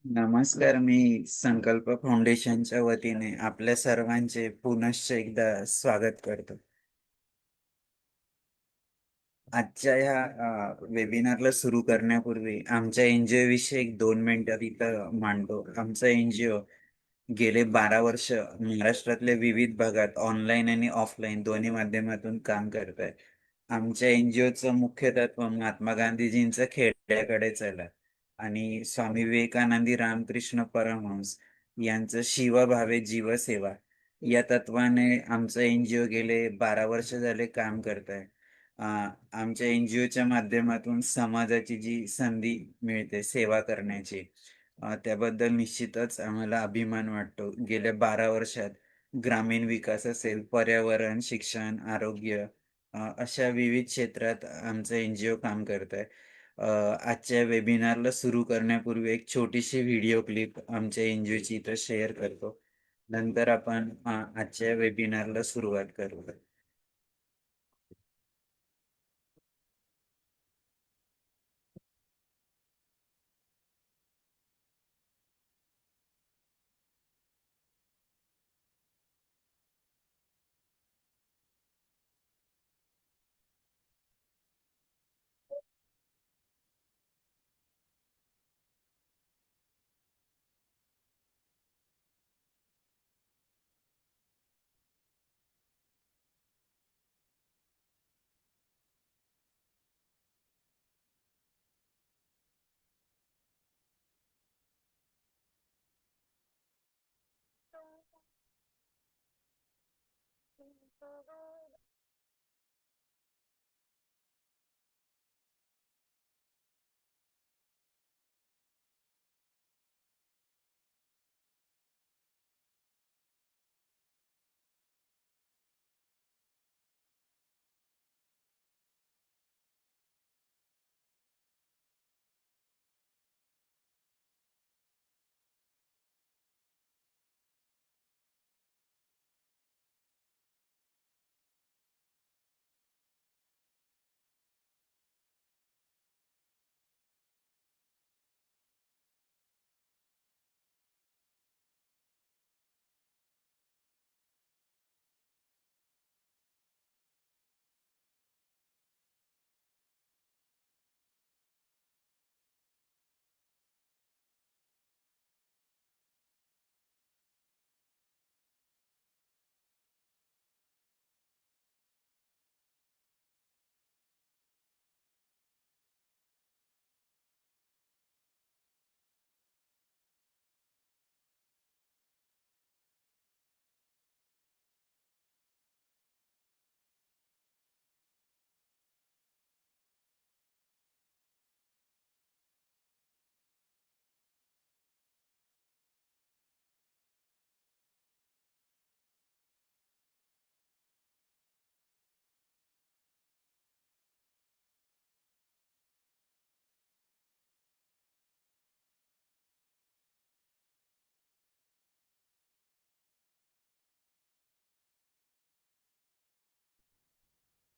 नमस्कार. मी संकल्प फाउंडेशनच्या वतीने आपल्या सर्वांचे पुनश्च एकदा स्वागत करतो. आजच्या ह्या वेबिनारला सुरू करण्यापूर्वी आमच्या एनजीओ विषयी एक 2 मिनिटात इथं मांडतो. आमचा एनजीओ गेले 12 वर्ष महाराष्ट्रातल्या विविध भागात ऑनलाईन आणि ऑफलाईन दोन्ही माध्यमातून काम करत आहे. आमच्या एनजीओचं मुख्य तत्व महात्मा गांधीजींचं खेड्याकडे चला आणि स्वामी विवेकानंदी रामकृष्ण परमहंस यांचं शिवभावे जीवसेवा या तत्वाने आमचं एनजीओ गेले 12 वर्ष झाले काम करत आहे. आमच्या एनजीओच्या माध्यमातून समाजाची जी संधी मिळते सेवा करण्याची, त्याबद्दल निश्चितच आम्हाला अभिमान वाटतो. गेल्या 12 वर्षात ग्रामीण विकास असेल, पर्यावरण, शिक्षण, आरोग्य अशा विविध क्षेत्रात आमचं एनजीओ काम करत आहे. आजच्या वेबिनारला सुरू करण्यापूर्वी एक छोटीशी व्हिडिओ क्लिप आमच्या एनजीओची इथं शेअर करतो. नंतर आपण आजच्या वेबिनारला सुरुवात करू.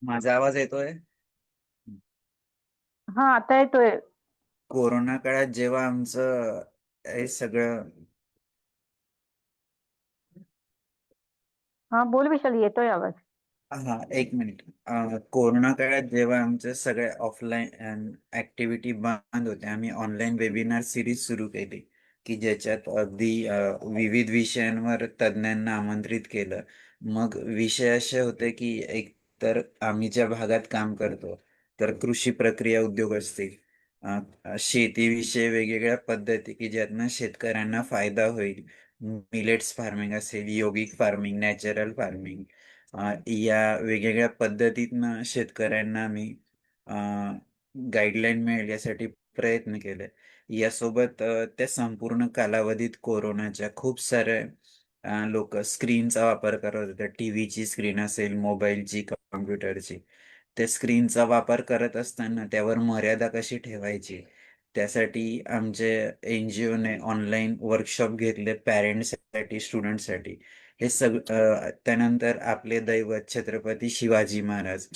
माझा आवाज येतोय? हा, आता येतोय. कोरोना काळात जेव्हा आमचं हे सगळं हा, बोल विशाल, येतोय आवाज. हा, एक मिनिट. कोरोना काळात जेव्हा आमच्या सगळ्या ऑफलाईन ऍक्टिव्हिटी बंद होत्या, आम्ही ऑनलाईन वेबिनार सिरीज सुरू केली की ज्याच्यात अगदी विविध विषयांवर तज्ज्ञांना आमंत्रित केलं. मग विषय असे होते की एक तर आम्ही ज्या भागात काम करतो, तर कृषी प्रक्रिया उद्योग असतील, शेतीविषयी वेगवेगळ्या पद्धती की ज्यातनं शेतकऱ्यांना फायदा होईल. मिलेट्स फार्मिंग असेल, योगिक फार्मिंग, नॅचरल फार्मिंग, या वेगवेगळ्या पद्धतीतनं शेतकऱ्यांना मी गाईडलाईन मिळेल यासाठी प्रयत्न केले. यासोबत त्या संपूर्ण कालावधीत कोरोनाच्या खूप सारे लोक स्क्रीनचा वापर करत होते. टीव्हीची स्क्रीन असेल, मोबाईलची, कॉम्प्युटरची. त्या स्क्रीनचा वापर करत असताना त्यावर मर्यादा कशी ठेवायची, त्यासाठी आमच्या एन जी ओने ऑनलाईन वर्कशॉप घेतले पॅरेंट्ससाठी, स्टुडंटसाठी. हे त्यानंतर आपले दैवत छत्रपती शिवाजी महाराज,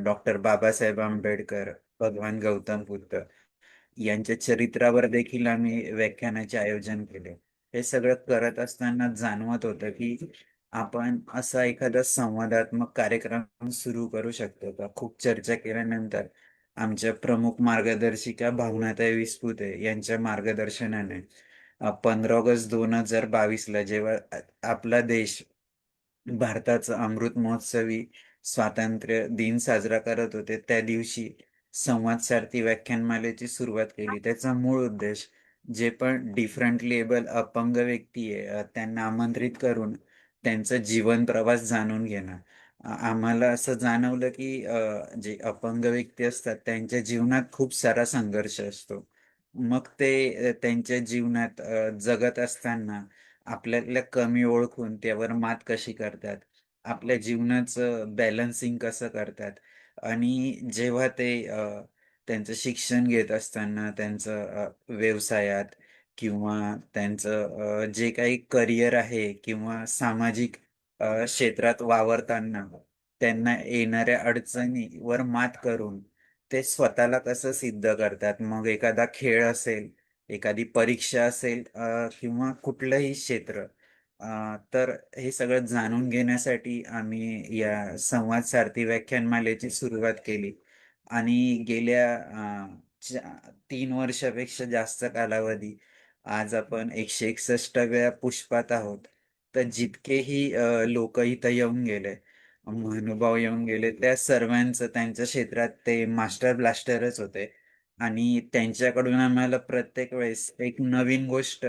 डॉक्टर बाबासाहेब आंबेडकर, भगवान गौतम बुद्ध यांच्या चरित्रावर देखील आम्ही व्याख्यानाचे आयोजन केले. हे सगळं करत असताना जाणवत होतं की आपण असा एखादा संवादात्मक कार्यक्रम सुरू करू शकतो का. खूप चर्चा केल्यानंतर आमच्या प्रमुख मार्गदर्शिका भावनाताई विस्पुते यांच्या मार्गदर्शनाने 15 ऑगस्ट 2022 जेव्हा आपला देश भारताचा अमृत महोत्सवी स्वातंत्र्य दिन साजरा करत होते, त्या दिवशी संवाद सारथी व्याख्यानमालेची सुरुवात केली. त्याचा मूळ उद्देश जे पण डिफरंटली एबल अपंग व्यक्ती आहे, त्यांना आमंत्रित करून त्यांचा जीवन प्रवास जाणून घेणं. आम्हाला असं जाणवलं की जे अपंग व्यक्ती असतात त्यांच्या जीवनात खूप सारा संघर्ष असतो. मग ते त्यांच्या जीवनात जगत असताना आपल्यातल्या कमी ओळखून त्यावर मात कशी करतात, आपल्या जीवनाचं बॅलन्सिंग कसं करतात आणि जेव्हा ते त्यांचं शिक्षण घेत असताना त्यांचं व्यवसायात किंवा त्यांचं जे काही करिअर आहे किंवा सामाजिक क्षेत्रात वावरताना त्यांना येणाऱ्या अडचणीवर मात करून ते स्वतःला कसं सिद्ध करतात. मग एखादा खेळ असेल, एखादी परीक्षा असेल किंवा कुठलंही क्षेत्र. तर हे सगळं जाणून घेण्यासाठी आम्ही या संवाद सारथी व्याख्यानमालेची सुरुवात केली आणि गेल्या 3 वर्षापेक्षा जास्त कालावधी आज आपण 161व्या पुष्पात आहोत. तर जितकेही लोक इथं येऊन गेले, महानुभाव येऊन गेले, त्या सर्वांचं त्यांच्या क्षेत्रात ते मास्टर ब्लास्टरच होते आणि त्यांच्याकडून आम्हाला प्रत्येक वेळेस एक नवीन गोष्ट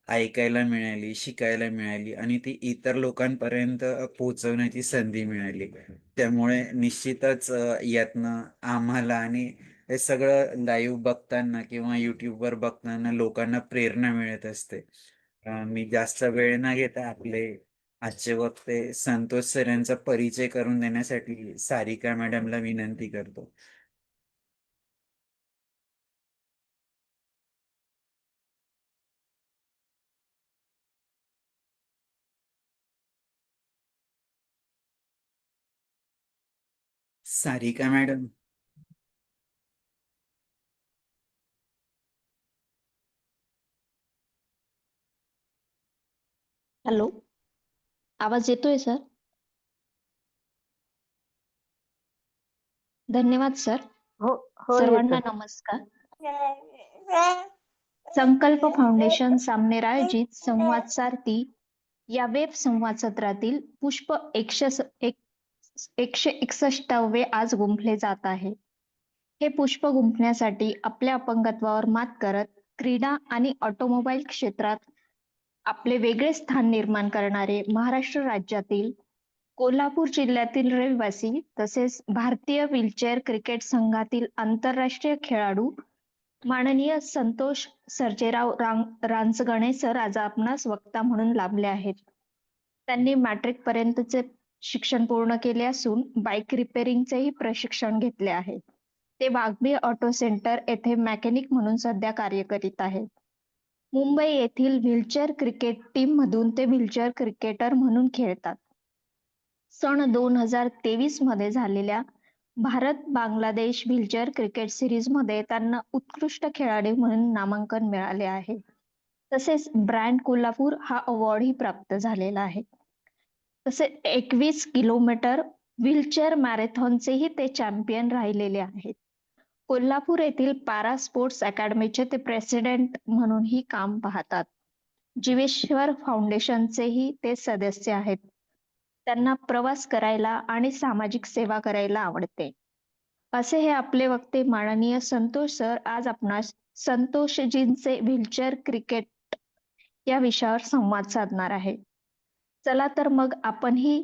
ऐकायला मिळाली, शिकायला मिळाली आणि ती इतर लोकांपर्यंत पोहोचवण्याची संधी मिळाली. त्यामुळे निश्चितच यातनं आम्हाला आणि हे सगळं लाईव्ह बघताना किंवा YouTubeवर बघताना लोकांना प्रेरणा मिळत असते. मी जास्त वेळ न घेता आपले आजचे वक्ते संतोष सर यांचा परिचय करून देण्यासाठी सारिका मॅडमला विनंती करतो. सारिका मॅडम. हॅलो, आवाज येतोय सर? धन्यवाद सर. हो हो सर्वांना येतोय. नमस्कार. संकल्प फाउंडेशन सामनेर आयोजित संवाद सारथी या वेब संवाद सत्रातील पुष्प 161वे आज गुंफले जात आहे. हे पुष्प गुंफण्यासाठी आपल्या अपंगत्वावर मात करत क्रीडा आणि ऑटोमोबाईल क्षेत्रात आपले वेगळे स्थान निर्माण करणारे महाराष्ट्र राज्यातील कोल्हापूर जिल्ह्यातील रहिवासी तसेच भारतीय व्हीलचेअर क्रिकेट संघातील आंतरराष्ट्रीय खेळाडू माननीय संतोष सर्जेराव रांजगणे सर आज आपणास वक्ता म्हणून लाभले आहेत. त्यांनी मॅट्रिक पर्यंतचे शिक्षण पूर्ण केले असून बाईक रिपेअरिंगचेही प्रशिक्षण घेतले आहे. ते वाघबी ऑटो सेंटर येथे मेकॅनिक म्हणून सध्या कार्य करीत आहेत. मुंबई येथील व्हीलचेअर क्रिकेट टीम मधून ते व्हीलचेअर क्रिकेटर म्हणून खेळतात. सन 2023 मध्ये झालेल्या Bharat Bangladesh wheelchair cricket series मध्ये त्यांना उत्कृष्ट खेळाडू म्हणून नामांकन मिळाले आहे. तसेच ब्रँड कोल्हापूर हा अवॉर्डही प्राप्त झालेला आहे. तसेच 21 किलोमीटर व्हीलचेअर मॅरेथॉनचेही ते चॅम्पियन राहिलेले आहेत. कोल्हापूर येथील पॅरा स्पोर्ट्स अकॅडमीचे ते प्रेसिडेंट म्हणूनही काम पाहतात. जीवेश्वर फाउंडेशनचेही ते सदस्य आहेत. त्यांना प्रवास करायला आणि सामाजिक सेवा करायला आवडते. असे हे आपले वक्ते माननीय संतोष सर आज आपणास संतोषजींचे व्हीलचेअर क्रिकेट या विषयावर संवाद साधणार आहे. चला तर मग आपणही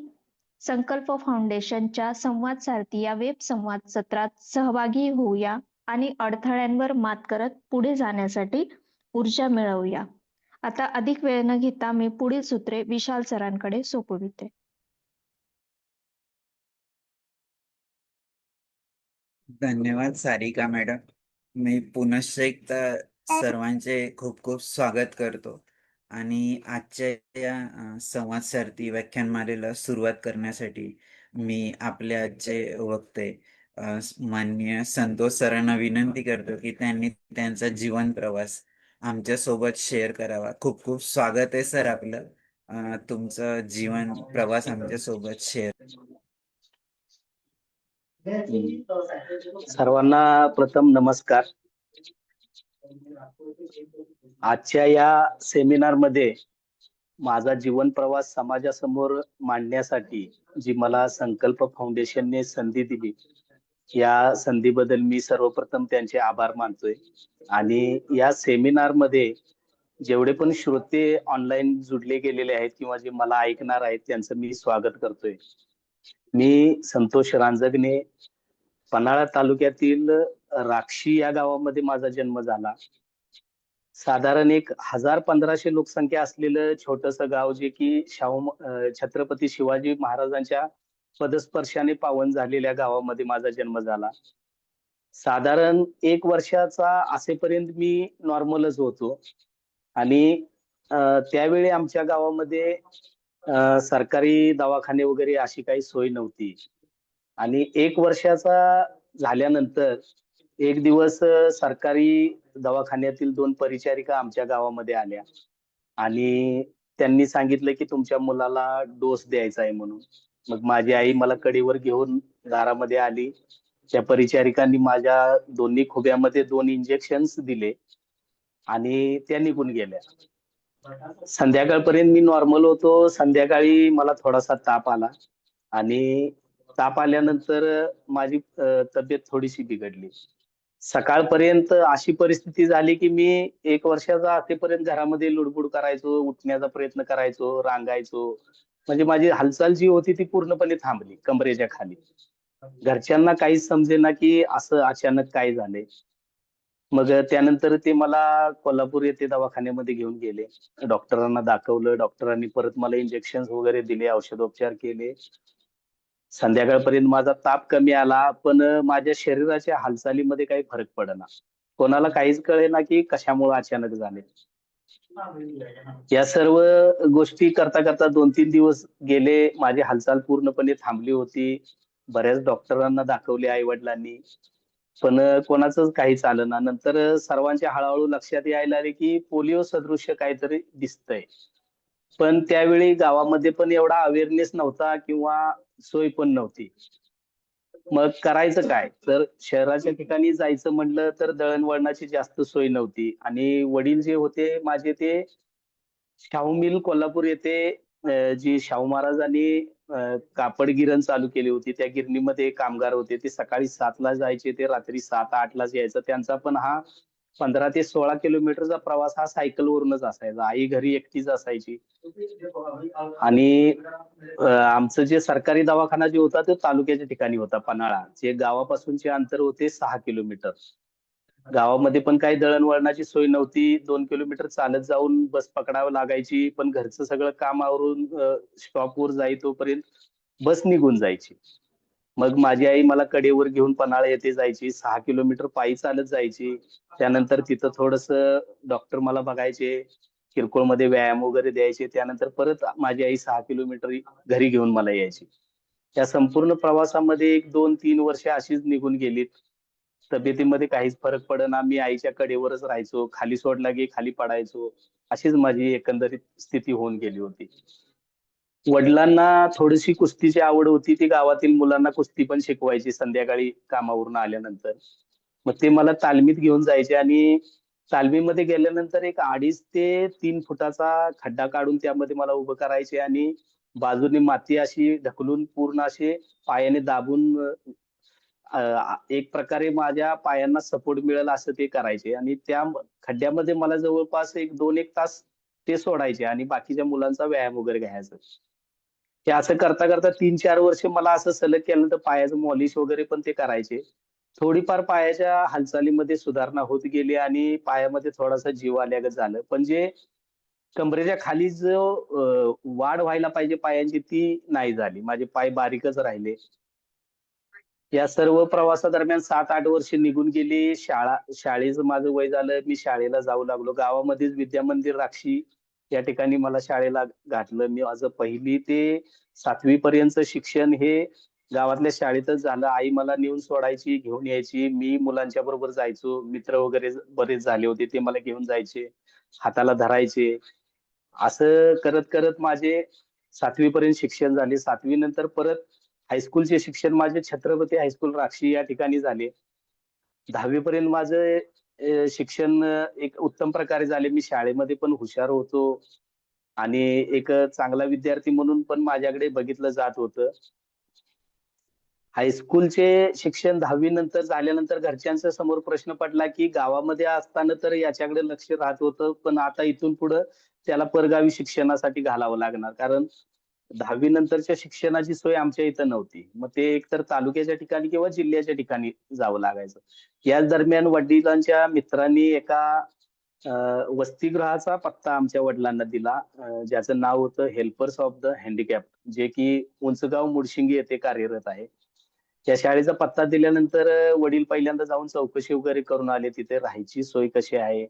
संकल्प फाउंडेशनच्या संवाद सारथी या वेब संवाद सत्रात सहभागी होऊया आणि अडथळ्यांवर मात करत पुढे जाण्यासाठी ऊर्जा मिळवूया. आता अधिक वेळ न घेता मी पुढील सूत्रे विशाल सरांकडे सोपविते. धन्यवाद सारिका मॅडम. मी पुनश्च एकदा सर्वांचे खूप खूप स्वागत करतो आणि आजच्या या संवाद सारथी व्याख्यानमालेला सुरुवात करण्यासाठी मी आपले आजचे वक्ते माननीय संतोष सरांना विनंती करतो की त्यांनी त्यांचा जीवन प्रवास आमच्या सोबत शेअर करावा. खूप खूप स्वागत आहे सर आपलं. तुमचं जीवन प्रवास आमच्या सोबत शेअर. सर्वांना प्रथम नमस्कार. आजच्या या सेमिनार मध्ये माझा जीवन प्रवास समाजासमोर मांडण्यासाठी जी मला संकल्प फाउंडेशनने संधी दिली, या संधीबद्दल मी सर्वप्रथम त्यांचे आभार मानतोय. आणि या सेमिनार मध्ये जेवढे पण श्रोते ऑनलाईन जुडले गेलेले आहेत किंवा जे मला ऐकणार आहेत त्यांचं मी स्वागत करतोय. मी संतोष रांजगणे, पन्हाळा तालुक्यातील राक्षी या गावामध्ये माझा जन्म झाला. साधारण 1,000-1,500 लोकसंख्या असलेलं छोटस गाव, जे की छत्रपती शिवाजी महाराजांच्या पदस्पर्शाने पावन झालेल्या गावामध्ये माझा जन्म झाला. साधारण 1 वर्षाचा असेपर्यंत मी नॉर्मलच होतो. आणि त्यावेळी आमच्या गावामध्ये सरकारी दवाखाने वगैरे अशी काही सोय नव्हती. आणि 1 वर्षाचा झाल्यानंतर एक दिवस सरकारी दवाखान्यातील 2 परिचारिका आमच्या गावामध्ये आल्या आणि त्यांनी सांगितलं की तुमच्या मुलाला डोस द्यायचा आहे म्हणून. मग माझी आई मला कडेवर घेऊन दारामध्ये आली. त्या परिचारिकांनी माझ्या दोन्ही खुब्यामध्ये 2 इंजेक्शन्स दिले आणि त्या निघून गेल्या. संध्याकाळपर्यंत मी नॉर्मल होतो. संध्याकाळी मला थोडासा ताप आला आणि ताप आल्यानंतर माझी तब्येत थोडीशी बिघडली. सकाळपर्यंत अशी परिस्थिती झाली की मी 1 वर्षाचा असेपर्यंत घरामध्ये लुडबुड करायचो, उठण्याचा प्रयत्न करायचो, रांगायचो. म्हणजे माझी हालचाल जी होती ती पूर्णपणे थांबली कमरेच्या खाली. घरच्यांना काहीच समजेना की असं अचानक काय झालंय. मग त्यानंतर ते मला कोल्हापूर येथे दवाखान्यामध्ये घेऊन गेले. डॉक्टरांना दाखवलं. डॉक्टरांनी परत मला इंजेक्शन वगैरे दिले, औषधोपचार केले. संध्याकाळपर्यंत माझा ताप कमी आला, पण माझ्या शरीराच्या हालचालीमध्ये काही फरक पडेना. कोणाला काहीच कळेना की कशामुळे अचानक झाले. या सर्व गोष्टी करता करता 2-3 दिवस गेले. माझी हालचाल पूर्णपणे थांबली होती. बऱ्याच डॉक्टरांना दाखवले आई-वडिलांनी, पण कोणाचंच काही चालेना. नंतर सर्वांच्या हळूहळू लक्षात यायला आले की पोलिओ सदृश्य काहीतरी दिसतंय. पण त्यावेळी गावामध्ये पण एवढा अवेअरनेस नव्हता किंवा सोय पण नव्हती. मग करायचं काय? तर शहराच्या ठिकाणी जायचं म्हटलं तर दळणवळणाची जास्त सोय नव्हती आणि वडील जे होते माझे ते शाहू मिल कोल्हापूर येथे जी शाहू महाराजांनी कापड गिरण चालू केली होती, त्या गिरणीमध्ये कामगार होते. ते सकाळी 7:00ला जायचे, ते रात्री 7:00-8:00लाच यायचं. त्यांचा पण हा 15 ते 16 किलोमीटरचा प्रवास हा सायकलवरूनच असायचा. आई घरी एकटीच असायची. आणि आमचं जे सरकारी दवाखाना जे होता तो तालुक्याच्या ठिकाणी होता, पन्हाळा. जे गावापासूनचे अंतर होते 6 किलोमीटर. गावामध्ये पण काही दळणवळणाची सोय नव्हती. 2 किलोमीटर चालत जाऊन बस पकडावी लागायची. पण घरचं सगळं काम आवरून स्टॉपवर जाई तोपर्यंत बस निघून जायची. मग माझी आई मला कडेवर घेऊन पन्हाळा येथे जायची. 6 किलोमीटर पायी चालत जायची. त्यानंतर तिथं थोडंसं डॉक्टर मला बघायचे. किरकोळमध्ये व्यायाम वगैरे द्यायचे. त्यानंतर परत माझी आई 6 किलोमीटर घरी घेऊन मला यायची. त्या संपूर्ण प्रवासामध्ये 1-2-3 वर्ष अशीच निघून गेलीत. तब्येतीमध्ये काहीच फरक पडेना. मी आईच्या कडेवरच राहायचो. खाली सोडला की खाली पडायचो. अशीच माझी एकंदरीत स्थिती होऊन गेली होती. वडिलांना थोडीशी कुस्तीची आवड होती. ती गावातील मुलांना कुस्ती पण शिकवायची संध्याकाळी कामावरून आल्यानंतर. मग ते मला तालमीत घेऊन जायचे आणि तालमीमध्ये गेल्यानंतर एक 2.5 ते 3 फुटाचा खड्डा काढून त्यामध्ये मला उभं करायचे आणि बाजूने माती अशी ढकलून पूर्ण असे पायाने दाबून एक प्रकारे माझ्या पायांना सपोर्ट मिळेल असं ते करायचे आणि त्या खड्ड्यामध्ये मला जवळपास 2-1 तास ते सोडायचे आणि बाकीच्या मुलांचा व्यायाम वगैरे घ्यायचा. हे असं करता करता 3-4 वर्ष मला असं सलग केलं तर पायाचं मॉलिश वगैरे पण ते करायचे. थोडीफार पायाच्या हालचालीमध्ये सुधारणा होत गेली आणि पायामध्ये थोडासा जीव आल्यागत झालं. पण जे कमरेच्या खाली जो वाढ व्हायला पाहिजे पायांची ती नाही झाली. माझे पाय बारीकच राहिले. या सर्व प्रवासादरम्यान 7-8 वर्ष निघून गेली. शाळेचं माझं वय झालं. मी शाळेला जाऊ लागलो. गावामध्येच विद्यामंदिर राक्षी या ठिकाणी मला शाळेला घातलं. मी माझं 1ली ते 7वी पर्यंतचं शिक्षण हे गावातल्या शाळेतच झालं. आई मला नेऊन सोडायची, घेऊन यायची. मी मुलांच्या बरोबर जायचो. मित्र वगैरे बरेच झाले होते, ते मला घेऊन जायचे, हाताला धरायचे. असं करत करत माझे 7वी पर्यंत शिक्षण झाले. 7वी नंतर परत हायस्कूलचे शिक्षण माझे छत्रपती हायस्कूल राक्षी या ठिकाणी झाले. 10वी पर्यंत माझं शिक्षण एक उत्तम प्रकारे झाले. मी शाळेमध्ये पण हुशार होतो आणि एक चांगला विद्यार्थी म्हणून पण माझ्याकडे बघितलं जात होतं. हायस्कूलचे शिक्षण 10वी नंतर झाल्यानंतर घरच्यांच्या समोर प्रश्न पडला, की गावामध्ये असताना तर याच्याकडे लक्ष राहत होतं, पण आता इथून पुढं त्याला परगावी शिक्षणासाठी घालावं लागणार. कारण 10वी नंतरच्या शिक्षणाची सोय आमच्या इथं नव्हती. मग ते एकतर तालुक्याच्या ठिकाणी किंवा जिल्ह्याच्या ठिकाणी जावं लागायचं. याच दरम्यान वडिलांच्या मित्रांनी एका अ, वसतिगृहाचा पत्ता आमच्या वडिलांना दिला, ज्याचं नाव होतं हेल्पर्स ऑफ द हँडिकॅप्ड, जे की उंचगाव मुडशिंगी येथे कार्यरत आहे. त्या शाळेचा पत्ता दिल्यानंतर वडील पहिल्यांदा जाऊन चौकशी वगैरे करून आले. तिथे राहायची सोय कशी आहे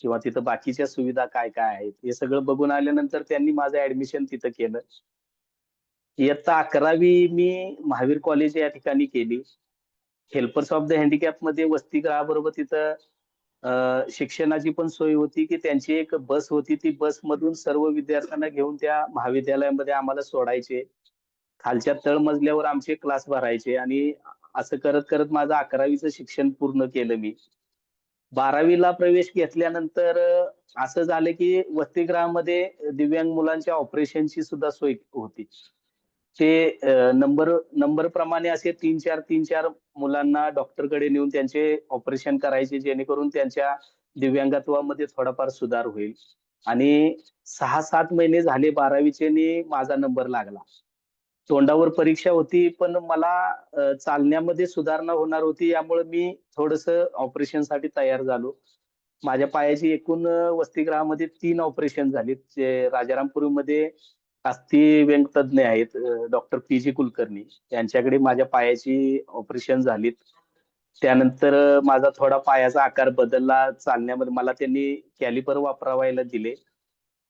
किंवा तिथं बाकीच्या सुविधा काय-काय आहेत, हे सगळं बघून आल्यानंतर त्यांनी माझं ॲडमिशन तिथं केलं. इयत्ता 11वी मी महावीर कॉलेज या ठिकाणी केली. हेल्पर्स ऑफ द हँडिकॅपमध्ये वसतिगृहाबरोबर तिथं शिक्षणाची पण सोय होती, की त्यांची एक बस होती. ती बसमधून सर्व विद्यार्थ्यांना घेऊन त्या महाविद्यालयामध्ये आम्हाला सोडायचे. खालच्या तळमजल्यावर आमचे क्लास भरायचे आणि असं करत करत माझं 11वीचं शिक्षण पूर्ण केलं मी. 12वीला प्रवेश घेतल्यानंतर असं झालं की वसतिगृहामध्ये दिव्यांग मुलांच्या ऑपरेशनची सुद्धा सोय होती. ते नंबर प्रमाणे असे 3-4 मुलांना डॉक्टरकडे नेऊन त्यांचे ऑपरेशन करायचे, जेणेकरून त्यांच्या दिव्यांगत्वामध्ये थोडाफार सुधार होईल. आणि 6-7 महिने झाले 12वीचे आणि माझा नंबर लागला. तोंडावर परीक्षा होती, पण मला चालण्यामध्ये सुधारणा होणार होती, यामुळे मी थोडंसं ऑपरेशनसाठी तयार झालो. माझ्या पायाची एकूण वसतिगृहामध्ये 3 ऑपरेशन झालीत. जे राजारामपुरीमध्ये अस्थिव्यंग तज्ञ आहेत, डॉक्टर पी.जी. कुलकर्णी. यांच्याकडे माझ्या पायाची ऑपरेशन झालीत. त्यानंतर माझा थोडा पायाचा आकार बदलला. चालण्यामध्ये मला त्यांनी कॅलिपर वापरायला दिले.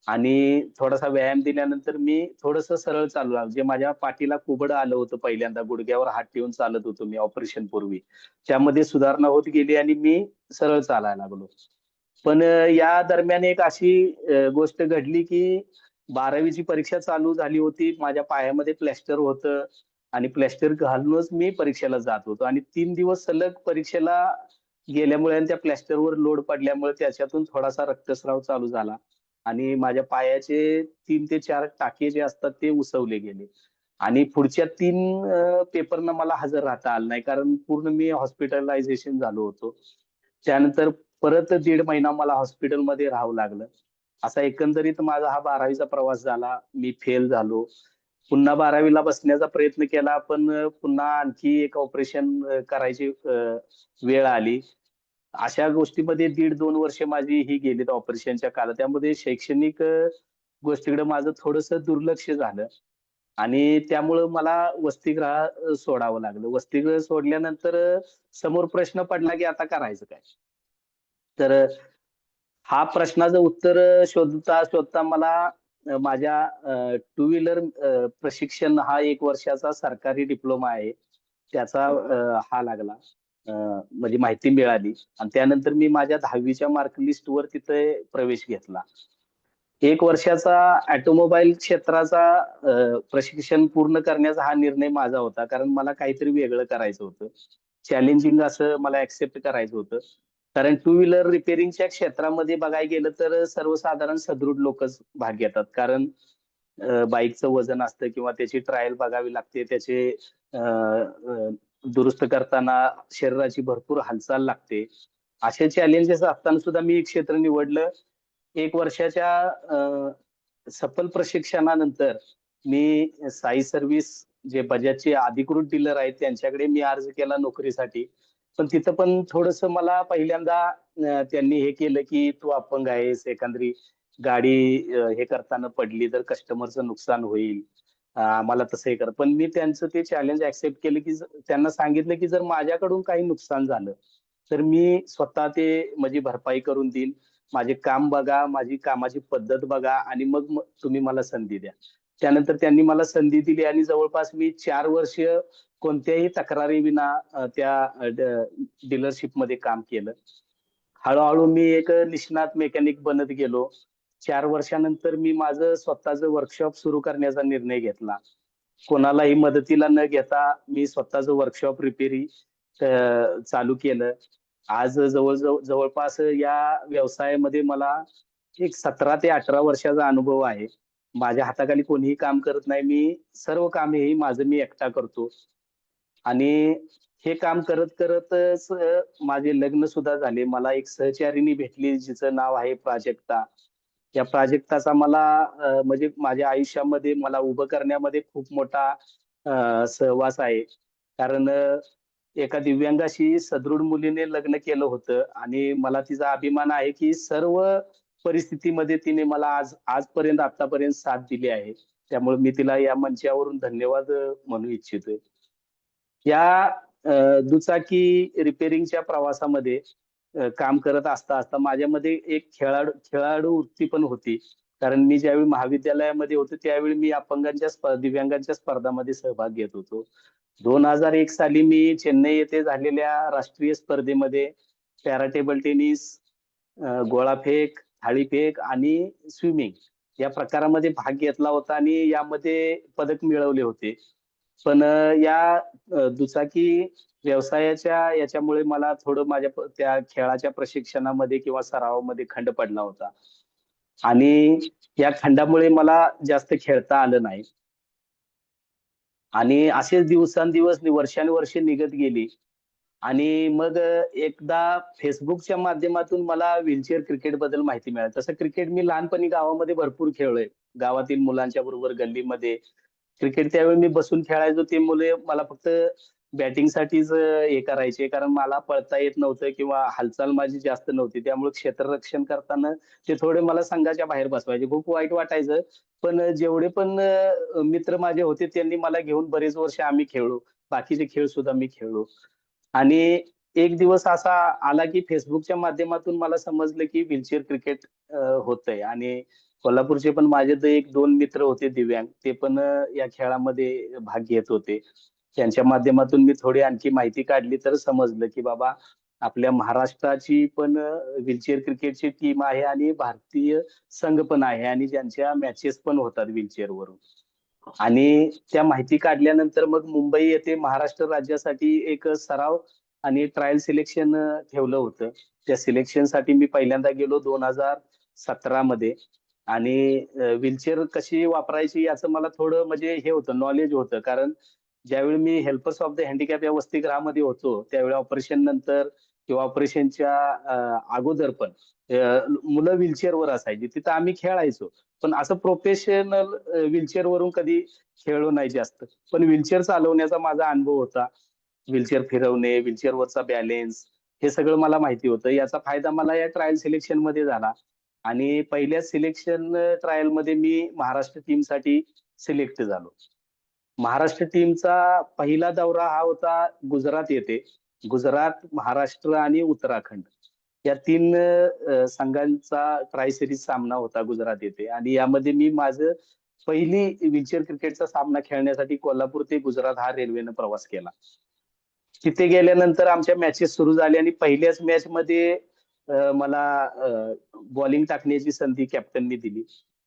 आणि थोडासा व्यायाम दिल्यानंतर मी थोडंसं सरळ चालू लागलो. जे माझ्या पाठीला कुबड आलं होतं पहिल्यांदा, गुडघ्यावर हात ठेवून चालत होतो मी ऑपरेशन पूर्वी. त्यामध्ये सुधारणा होत गेली आणि मी सरळ चालायला लागलो. पण या दरम्यान एक अशी गोष्ट घडली, की 12वीची परीक्षा चालू झाली होती. माझ्या पायामध्ये प्लॅस्टर होतं आणि प्लॅस्टर घालूनच मी परीक्षेला जात होतो आणि 3 दिवस सलग परीक्षेला गेल्यामुळे आणि त्या प्लॅस्टरवर लोड पडल्यामुळे त्याच्यातून थोडासा रक्तस्राव चालू झाला. आणि माझ्या पायाचे 3 ते 4 टाके जे असतात ते उसवले गेले. आणि पुढच्या 3 पेपरना मला हजर राहता आलं नाही, कारण पूर्ण मी हॉस्पिटलायझेशन झालो होतो. त्यानंतर परत 1.5 महिना मला हॉस्पिटलमध्ये राहावं लागलं. असा एकंदरीत माझा हा 12वीचा प्रवास झाला. मी फेल झालो. पुन्हा 12वीला बसण्याचा प्रयत्न केला, पण पुन्हा आणखी एक ऑपरेशन करायची वेळ आली. अशा गोष्टीमध्ये 1.5-2 वर्ष माझी ही गेलीत ऑपरेशनच्या काळात. त्यामध्ये शैक्षणिक गोष्टीकडे माझं थोडंसं दुर्लक्ष झालं आणि त्यामुळं मला वसतिगृह सोडावं लागलं. वसतिगृह सोडल्यानंतर समोर प्रश्न पडला, की आता करायचं काय? तर हा प्रश्नाचं उत्तर शोधता शोधता मला माझ्या टू व्हीलर प्रशिक्षण हा 1 वर्षाचा सरकारी डिप्लोमा आहे. त्याचा हा लागला. म्हणजे माहिती मिळाली आणि त्यानंतर मी माझ्या 10वीच्या मार्क लिस्टवर तिथे प्रवेश घेतला. 1 वर्षाचा ऑटोमोबाईल क्षेत्राचा प्रशिक्षण पूर्ण करण्याचा हा निर्णय माझा होता. कारण मला काहीतरी वेगळं करायचं होतं. चॅलेंजिंग असं मला एक्सेप्ट करायचं होतं. कारण टू व्हीलर रिपेअरिंगच्या क्षेत्रामध्ये बघायला गेलं तर सर्वसाधारण सदृढ लोकच भाग घेतात. कारण बाईकचं वजन असतं किंवा त्याची ट्रायल बघावी लागते. त्याचे अ, अ, दुरुस्त करताना शरीराची भरपूर हालचाल लागते. असे चॅलेंजेस असताना सुद्धा मी एक क्षेत्र निवडलं. 1 वर्षाच्या सफल प्रशिक्षणानंतर मी साई सर्व्हिस, जे बजाजचे अधिकृत डीलर आहेत, त्यांच्याकडे मी अर्ज केला नोकरीसाठी. पण तिथं पण थोडंसं मला पहिल्यांदा त्यांनी हे केलं, की "तू अपंग आहेस, एखांदी गाडी हे करताना पडली तर कस्टमरचं नुकसान होईल. आम्हाला तसं हे कर." पण मी त्यांचं ते चॅलेंज एक्सेप्ट केलं, की त्यांना सांगितलं, की जर माझ्याकडून काही नुकसान झालं, तर मी स्वतः ते माझी भरपाई करून देईन. माझे काम बघा, माझी कामाची पद्धत बघा आणि मग तुम्ही मला संधी द्या. त्यानंतर त्यांनी मला संधी दिली आणि जवळपास मी 4 वर्ष कोणत्याही तक्रारी विना त्या डीलरशिपमध्ये काम केलं. हळूहळू मी एक निष्णात मेकॅनिक बनत गेलो. 4 वर्षानंतर मी माझं स्वतःचं वर्कशॉप सुरू करण्याचा निर्णय घेतला. कोणालाही मदतीला न घेता मी स्वतःचं वर्कशॉप रिपेरी चालू केलं. आज जवळपास या व्यवसायामध्ये मला एक 17 ते 18 वर्षाचा अनुभव आहे. माझ्या हाताखाली कोणीही काम करत नाही. मी सर्व कामे ही माझं मी एकटा करतो. आणि हे काम करत करतच माझे लग्न सुद्धा झाले. मला एक सहचारिणी भेटली जिचं नाव आहे प्राजक्ता. या प्राजक्ताचा मला म्हणजे माझ्या आयुष्यामध्ये मला उभं करण्यामध्ये खूप मोठा सहवास आहे. कारण एका दिव्यांगाशी सदृढ मुलीने लग्न केलं होतं आणि मला तिचा अभिमान आहे की सर्व परिस्थितीमध्ये तिने मला आजपर्यंत आतापर्यंत साथ दिली आहे. त्यामुळे मी तिला या मंचावरून धन्यवाद म्हणू इच्छितोय. या दुचाकी रिपेअरिंगच्या प्रवासामध्ये काम करत असता असता माझ्यामध्ये एक खेळाडू वृत्ती पण होती. कारण मी ज्यावेळी महाविद्यालयामध्ये होतो त्यावेळी मी दिव्यांगांच्या स्पर्धामध्ये सहभाग घेत होतो. 2001 साली मी चेन्नई येथे झालेल्या राष्ट्रीय स्पर्धेमध्ये पॅरा टेबल टेनिस, गोळाफेक, थाळीफेक आणि स्विमिंग या प्रकारामध्ये भाग घेतला होता आणि यामध्ये पदक मिळवले होते. पण दुचाकी व्यवसायाच्या याच्यामुळे मला थोडं त्या खेळाच्या प्रशिक्षणामध्ये किंवा सरावामध्ये खंड पडला होता आणि या खंडामुळे मला जास्त खेळता आलं नाही. आणि असेच दिवसांदिवस वर्षानुवर्षे निघत गेली आणि मग एकदा Facebookच्या माध्यमातून मला व्हीलचेअर क्रिकेट बद्दल माहिती मिळाली. तसं क्रिकेट मी लहानपणी गावामध्ये भरपूर खेळलोय. गावातील मुलांच्या बरोबर गल्लीमध्ये क्रिकेट त्यावेळी मी बसून खेळायचो. ते मुले मला फक्त बॅटिंगसाठीच हे करायचे. कारण मला पळता येत नव्हतं किंवा हालचाल माझी जास्त नव्हती. त्यामुळे क्षेत्ररक्षण करताना ते थोडे मला संघाच्या बाहेर बसवायचे. खूप वाईट वाटायचं. पण जेवढे पण मित्र माझे होते त्यांनी मला घेऊन बरेच वर्ष आम्ही खेळलो. बाकीचे खेळ सुद्धा मी खेळलो. आणि एक दिवस असा आला की Facebookच्या माध्यमातून मला समजलं की व्हीलचेअर क्रिकेट होतंय आणि कोल्हापूरचे पण माझे ते 1-2 मित्र होते दिव्यांग. ते पण या खेळामध्ये भाग घेत होते. त्यांच्या माध्यमातून मी थोडी आणखी माहिती काढली तर समजलं की बाबा आपल्या महाराष्ट्राची पण व्हीलचेअर क्रिकेटची टीम आहे आणि भारतीय संघ पण आहे आणि ज्यांच्या मॅचेस पण होतात व्हीलचेअरवरून. आणि त्या माहिती काढल्यानंतर मग मुंबई येथे महाराष्ट्र राज्यासाठी एक सराव आणि ट्रायल सिलेक्शन ठेवलं होतं. त्या सिलेक्शनसाठी मी पहिल्यांदा गेलो 2017 मध्ये आणि व्हीलचेअर कशी वापरायची याचं मला थोडं म्हणजे हे होतं, नॉलेज होतं. कारण ज्यावेळी मी हेल्पर्स ऑफ द हँडिकॅप या वसतिगृहामध्ये होतो, त्यावेळी ऑपरेशन नंतर किंवा ऑपरेशनच्या अगोदर पण मुलं व्हीलचेअरवर असायची. तिथं आम्ही खेळायचो. पण असं प्रोफेशनल व्हीलचेअर वरून कधी खेळलो नाही जास्त. पण व्हीलचेअर चालवण्याचा माझा अनुभव होता. व्हीलचेअर फिरवणे, व्हीलचेअरवरचा बॅलन्स हे सगळं मला माहिती होतं. याचा फायदा मला या ट्रायल सिलेक्शन मध्ये झाला आणि पहिल्या सिलेक्शन ट्रायलमध्ये मी महाराष्ट्र टीमसाठी सिलेक्ट झालो. महाराष्ट्र टीमचा पहिला दौरा हा होता गुजरात येथे. गुजरात, महाराष्ट्र आणि उत्तराखंड या 3 संघांचा ट्राय सिरीज सामना होता गुजरात येथे आणि यामध्ये मी माझं पहिली व्हीलचेअर क्रिकेटचा सामना खेळण्यासाठी कोल्हापूर ते गुजरात हा रेल्वेनं प्रवास केला. तिथे गेल्यानंतर आमच्या मॅचेस सुरू झाल्या आणि पहिल्याच मॅच मध्ये मला बॉलिंग टाकण्याची संधी कॅप्टननी दिली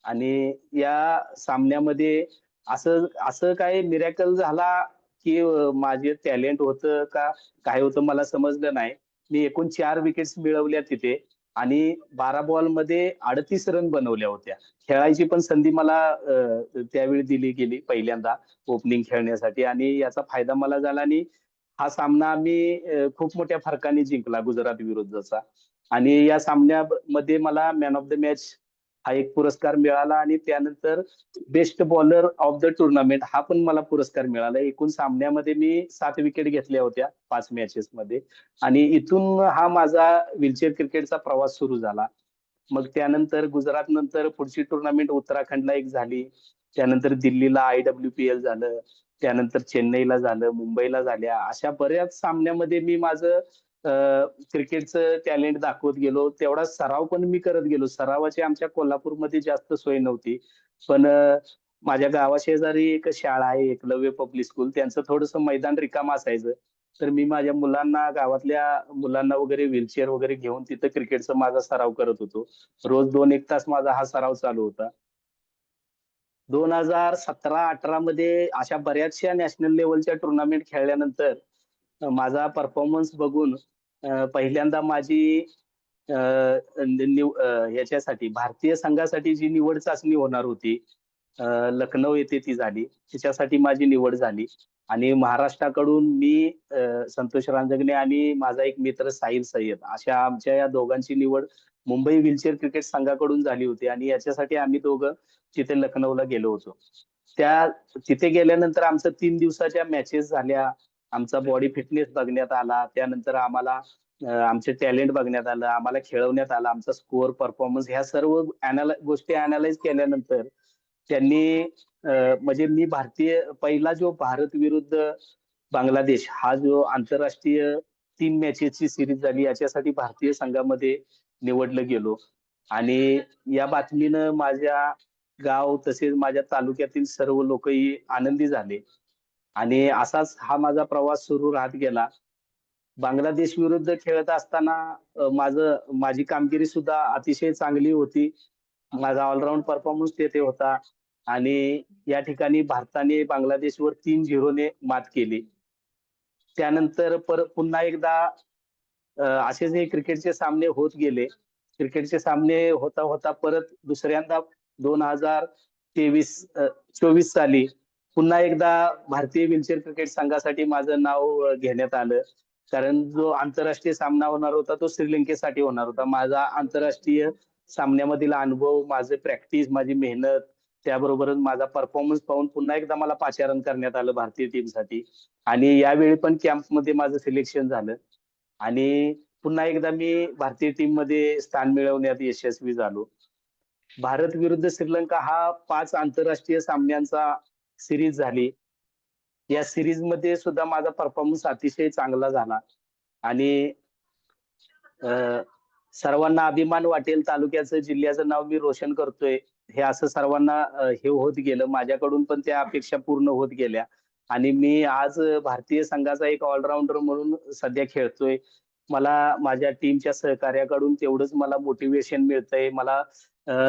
आणि या सामन्यामध्ये असं असं काय मिरॅकल झाला की माझे टॅलेंट होतं का काय होतं मला समजलं नाही. मी एकूण 4 विकेट्स मिळवल्या तिथे आणि 12 बॉलमध्ये 38 रन बनवल्या होत्या. खेळायची पण संधी मला त्यावेळी दिली गेली पहिल्यांदा ओपनिंग खेळण्यासाठी आणि याचा फायदा मला झाला आणि हा सामना आम्ही खूप मोठ्या फरकाने जिंकला गुजरात विरुद्धचा आणि या सामन्यामध्ये मला मॅन ऑफ द मॅच हा एक पुरस्कार मिळाला आणि त्यानंतर best bowler of the tournament हा पण मला पुरस्कार मिळाला. एकूण सामन्यामध्ये मी 7 विकेट घेतल्या होत्या 5 मॅचेस मध्ये आणि इथून हा माझा व्हीलचेअर क्रिकेटचा प्रवास सुरू झाला. मग त्यानंतर गुजरात नंतर पुढची टुर्नामेंट उत्तराखंडला एक झाली. त्यानंतर दिल्लीला IWPL झालं. त्यानंतर चेन्नईला झालं, मुंबईला झाल्या. अशा बऱ्याच सामन्यामध्ये मी माझं क्रिकेटचं टॅलेंट दाखवत गेलो. तेवढा सराव पण मी करत गेलो. सरावाची आमच्या कोल्हापूरमध्ये जास्त सोय नव्हती. पण माझ्या गावाशेजारी एक शाळा आहे, एकलव्य पब्लिक स्कूल. त्यांचं थोडंसं मैदान रिकामं असायचं. तर मी माझ्या मुलांना, गावातल्या मुलांना वगैरे व्हीलचेअर वगैरे घेऊन तिथं क्रिकेटचा माझा सराव करत होतो. रोज 2-1 तास माझा हा सराव चालू होता. 2017-18 मध्ये अशा बऱ्याचशा नॅशनल लेव्हलच्या टुर्नामेंट खेळल्यानंतर माझा परफॉर्मन्स बघून पहिल्यांदा माझी ह्याच्यासाठी भारतीय संघासाठी जी निवड चाचणी होणार होती, लखनौ येथे ती झाली. तिच्यासाठी माझी निवड झाली आणि महाराष्ट्राकडून मी, संतोष रांजगणे आणि माझा एक मित्र साहिल सय्यद, अशा आमच्या या दोघांची निवड मुंबई व्हीलचेअर क्रिकेट संघाकडून झाली होती आणि याच्यासाठी आम्ही दोघं तिथे लखनौला गेलो होतो. त्या तिथे गेल्यानंतर आमचं 3 दिवसाच्या मॅचेस झाल्या. आमचा बॉडी फिटनेस बघण्यात आला. त्यानंतर आम्हाला आमचे टॅलेंट बघण्यात आलं. आम्हाला खेळवण्यात आलं. आमचा स्कोर, परफॉर्मन्स ह्या सर्व गोष्टी अॅनलाईज केल्यानंतर त्यांनी, म्हणजे मी पहिला जो भारत विरुद्ध बांगलादेश हा जो आंतरराष्ट्रीय 3 मॅचेसची सिरीज झाली, याच्यासाठी भारतीय संघामध्ये निवडलं गेलो आणि या बातमीनं माझ्या गाव तसेच माझ्या तालुक्यातील सर्व लोकही आनंदी झाले आणि असाच हा माझा प्रवास सुरू राहत गेला. बांगलादेश विरुद्ध खेळत असताना माझी कामगिरी सुद्धा अतिशय चांगली होती. माझा ऑलराऊंड परफॉर्मन्स तिथे होता आणि या ठिकाणी भारताने बांगलादेशवर 3-0 ने मात केली. त्यानंतर पुन्हा एकदा असेच हे क्रिकेटचे सामने होत गेले. क्रिकेटचे सामने होता होता परत दुसऱ्यांदा 2024 साली पुन्हा एकदा भारतीय व्हीलचेअर क्रिकेट संघासाठी माझं नाव घेण्यात आलं. कारण जो आंतरराष्ट्रीय सामना होणार होता तो श्रीलंकेसाठी होणार होता. माझा आंतरराष्ट्रीय सामन्यामधील अनुभव, माझं प्रॅक्टिस, माझी मेहनत, त्याबरोबरच माझा परफॉर्मन्स पाहून पुन्हा एकदा मला पाचारण करण्यात आलं भारतीय टीमसाठी आणि यावेळी पण कॅम्पमध्ये माझं सिलेक्शन झालं आणि पुन्हा एकदा मी भारतीय टीममध्ये स्थान मिळवण्यात यशस्वी झालो. भारत विरुद्ध श्रीलंका हा 5 आंतरराष्ट्रीय सामन्यांचा सिरीज झाली. या सिरीजमध्ये सुद्धा माझा परफॉर्मन्स अतिशय चांगला झाला आणि अ, सर्वांना अभिमान वाटेल, तालुक्याचं, जिल्ह्याचं नाव मी रोशन करतोय, हे असं सर्वांना हे होत गेलं. माझ्याकडून पण त्या अपेक्षा पूर्ण होत गेल्या आणि मी आज भारतीय संघाचा एक ऑलराऊंडर म्हणून सध्या खेळतोय. मला माझ्या टीमच्या सहकार्याकडून तेवढंच मला मोटिव्हेशन मिळतंय. मला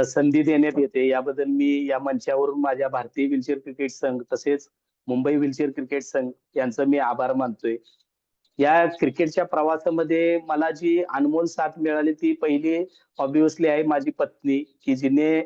संधी देण्यात येते. याबद्दल मी या मंचावरून माझ्या भारतीय व्हीलचेअर क्रिकेट संघ तसेच मुंबई व्हीलचेअर क्रिकेट संघ यांचं मी आभार मानतोय. या क्रिकेटच्या प्रवासामध्ये मला जी अनमोल साथ मिळाली ती पहिली ऑब्व्हियसली आहे माझी पत्नी, की जिने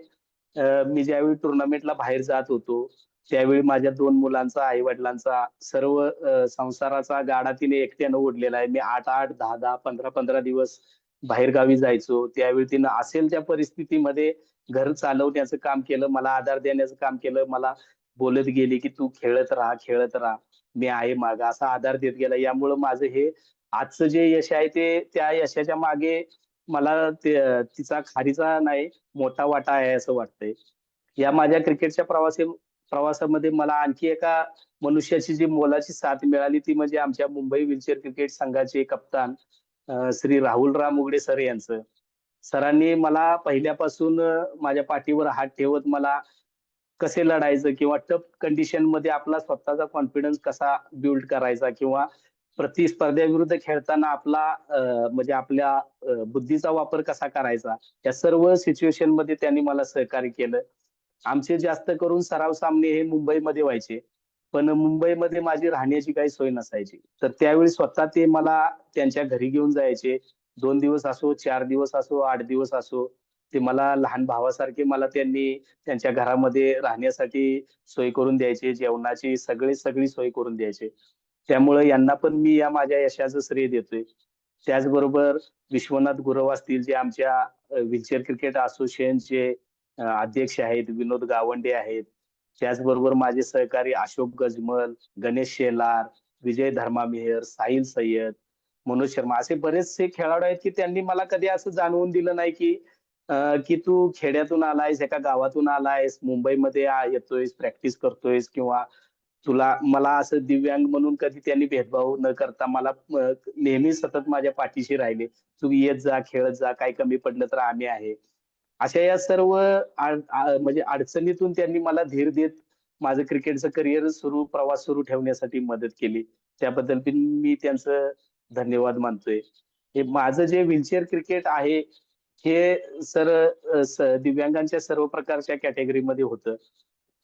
मी ज्यावेळी टुर्नामेंटला बाहेर जात होतो, त्यावेळी माझ्या 2 मुलांचा, आई-वडिलांचा, सर्व संसाराचा गाडा तिने एकट्यानं ओढलेला आहे. मी 8-8, 10-10, 15-15 दिवस बाहेरगावी जायचो. त्यावेळी तिनं असेल त्या परिस्थितीमध्ये घर चालवण्याचं काम केलं, मला आधार देण्याचं काम केलं. मला बोलत गेली, की "तू खेळत राहा, खेळत राहा. मी आहे मागं." असा आधार देत गेला. यामुळं माझं हे आजचं जे यश आहे ते त्या यशाच्या मागे मला तिचा खारीचा नाही, मोठा वाटा आहे असं वाटतंय. या माझ्या क्रिकेटच्या प्रवासामध्ये मला आणखी एका मनुष्याची जी मोलाची साथ मिळाली ती म्हणजे आमच्या मुंबई व्हीलचेअर क्रिकेट संघाचे कप्तान श्री राहुलराम उगडे सर यांचं. सरांनी मला पहिल्यापासून माझ्या पाठीवर हात ठेवत मला कसे लढायचं किंवा टफ कंडिशनमध्ये आपला स्वतःचा कॉन्फिडन्स कसा बिल्ड करायचा किंवा प्रतिस्पर्ध्याविरुद्ध खेळताना आपला म्हणजे आपल्या बुद्धीचा वापर कसा करायचा, या सर्व सिच्युएशनमध्ये त्यांनी मला सहकार्य केलं. आमचे जास्त करून सराव सामने हे मुंबईमध्ये व्हायचे. पण मुंबईमध्ये माझी राहण्याची काही सोय नसायची. तर त्यावेळी स्वतः ते मला त्यांच्या घरी घेऊन जायचे. 2 दिवस असो, 4 दिवस असो, 8 दिवस असो. ते मला लहान भावासारखे मला त्यांनी त्यांच्या घरामध्ये राहण्यासाठी सोय करून द्यायचे. जेवणाची सगळी सोय करून द्यायचे. त्यामुळं यांना पण मी या माझ्या यशाचं श्रेय देतोय. त्याचबरोबर विश्वनाथ गुरव असतील जे आमच्या व्हीलचेअर क्रिकेट असोसिएशनचे अध्यक्ष आहेत, विनोद गावंडे आहेत. त्याचबरोबर माझे सहकारी अशोक गजमल, गणेश शेलार, विजय धर्मामेहर, साहिल सय्यद, मनोज शर्मा असे बरेचसे खेळाडू आहेत, की त्यांनी मला कधी असं जाणवून दिलं नाही, की तू खेड्यातून आलायस, एका गावातून आलायस, मुंबईमध्ये येतोयस, प्रॅक्टिस करतोयस किंवा मला असं दिव्यांग म्हणून कधी त्यांनी भेदभाव न करता मला नेहमी सतत माझ्या पाठीशी राहिले. तू येत जा, खेळत जा, काही कमी पडलं तर आम्ही आहे. अशा या सर्व म्हणजे अडचणीतून त्यांनी मला धीर देत माझं क्रिकेटचं प्रवास सुरू ठेवण्यासाठी मदत केली. त्याबद्दल पण मी त्यांचं धन्यवाद मानतोय. हे माझं जे व्हीलचेअर क्रिकेट आहे, हे सर दिव्यांगांच्या सर्व प्रकारच्या कॅटेगरीमध्ये होतं.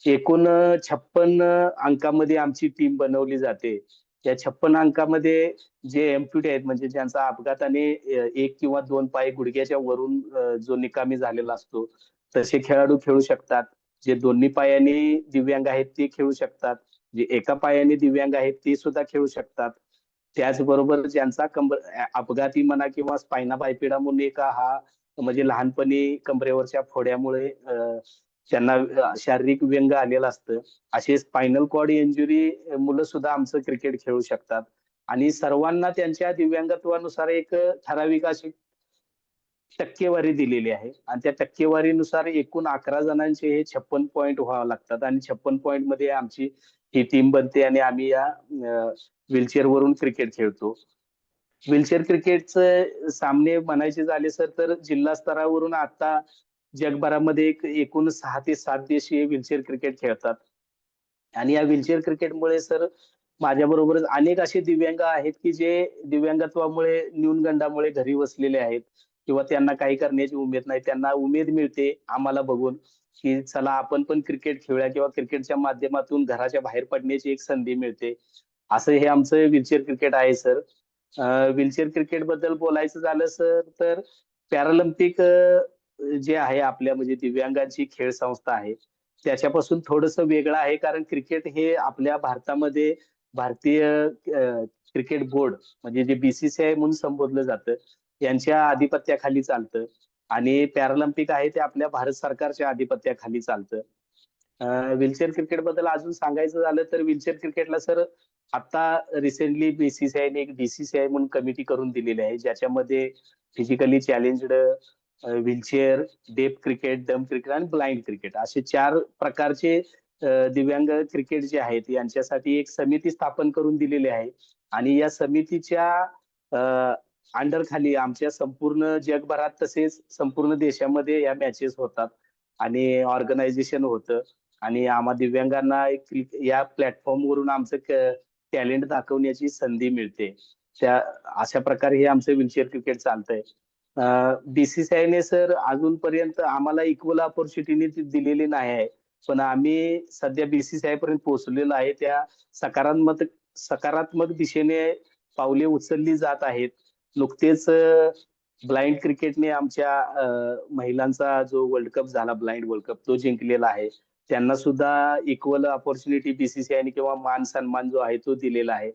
एकूण 56 अंकामध्ये आमची टीम बनवली जाते. या 56 अंकामध्ये जे एम्प्युटी आहेत म्हणजे ज्यांचा अपघाताने 1 किंवा 2 पाय गुडघ्याच्या वरून जो निकामी झालेला असतो, तसे खेळाडू खेळू शकतात. जे दोन्ही पायाने दिव्यांग आहेत ते खेळू शकतात. जे एका पायाने दिव्यांग आहेत ते सुद्धा खेळू शकतात. त्याचबरोबर ज्यांचा अपघाती म्हणा किंवा स्पायना बायपेडा म्हणून एक हा म्हणजे लहानपणी कमरेवरच्या फोड्यामुळे त्यांना शारीरिक व्यंग आलेलं असतं. असे स्पायनल कॉर्ड इंजुरी मुलं सुद्धा आमचं क्रिकेट खेळू शकतात. आणि सर्वांना त्यांच्या दिव्यांगत्वानुसार एक ठराविक अशी टक्केवारी दिलेली आहे आणि त्या टक्केवारीनुसार एकूण 11 जणांचे हे 56 पॉइंट व्हावे लागतात आणि 56 पॉइंट मध्ये आमची ही टीम बनते आणि आम्ही या व्हीलचेअर वरून क्रिकेट खेळतो. व्हीलचेअर क्रिकेटचे सामने म्हणायचे झाले सर तर जिल्हा स्तरावरून आता जगभरामध्ये एकूण 6 ते 7 देश हे व्हीलचेअर क्रिकेट खेळतात. आणि या व्हीलचेअर क्रिकेटमुळे सर माझ्याबरोबरच अनेक असे दिव्यांग आहेत की जे दिव्यांगत्वामुळे न्यूनगंडामुळे घरी बसलेले आहेत किंवा त्यांना काही करण्याची उमेद नाही. त्यांना उमेद मिळते आम्हाला बघून की चला आपण पण क्रिकेट खेळूया किंवा क्रिकेटच्या माध्यमातून घराच्या बाहेर पडण्याची एक संधी मिळते. असं हे आमचं व्हीलचेअर क्रिकेट आहे सर. व्हीलचेअर क्रिकेट बद्दल बोलायचं झालं सर तर पॅरालिम्पिक जे आहे आपल्या म्हणजे दिव्यांगांची खेळ संस्था आहे त्याच्यापासून थोडंसं वेगळं आहे कारण क्रिकेट हे आपल्या भारतामध्ये भारतीय क्रिकेट बोर्ड म्हणजे जे बीसीसीआय म्हणून संबोधलं जातं यांच्या आधिपत्याखाली चालतं आणि पॅरालिम्पिक आहे ते आपल्या भारत सरकारच्या आधिपत्याखाली चालतं. व्हीलचेअर क्रिकेट बद्दल अजून सांगायचं झालं तर व्हीलचेअर क्रिकेटला सर आता रिसेंटली बीसीसीआयने एक डीसीसीआय म्हणून कमिटी करून दिलेली आहे ज्याच्यामध्ये फिजिकली चॅलेंज्ड व्हीलचेअर, डेफ क्रिकेट, डम क्रिकेट आणि ब्लाइंड क्रिकेट असे 4 प्रकारचे दिव्यांग क्रिकेट जे आहेत यांच्यासाठी एक समिती स्थापन करून दिलेली आहे आणि या समितीच्या अंडर खाली आमच्या संपूर्ण जगभरात तसेच संपूर्ण देशामध्ये या मॅचेस होतात आणि ऑर्गनायझेशन होतं आणि आम्हा दिव्यांगांना या प्लॅटफॉर्म वरून आमचं टॅलेंट दाखवण्याची संधी मिळते. त्या अशा प्रकारे हे आमचं व्हीलचेअर क्रिकेट चालतंय. बीसीसीआयने सर अजूनपर्यंत आम्हाला इक्वल ऑपॉर्च्युनिटी दिलेली नाही आहे. पण आम्ही सध्या बीसीसीआय पर्यंत पोहोचलेलो आहे. त्या सकारात्मक दिशेने पावले उचलली जात आहेत. नुकतेच ब्लाइंड क्रिकेटने आमच्या महिलांचा जो वर्ल्ड कप झाला ब्लाइंड वर्ल्ड कप तो जिंकलेला आहे. त्यांना सुद्धा इक्वल ऑपॉर्च्युनिटी बीसीसीआयने किंवा मान सन्मान जो आहे तो दिलेला आहे.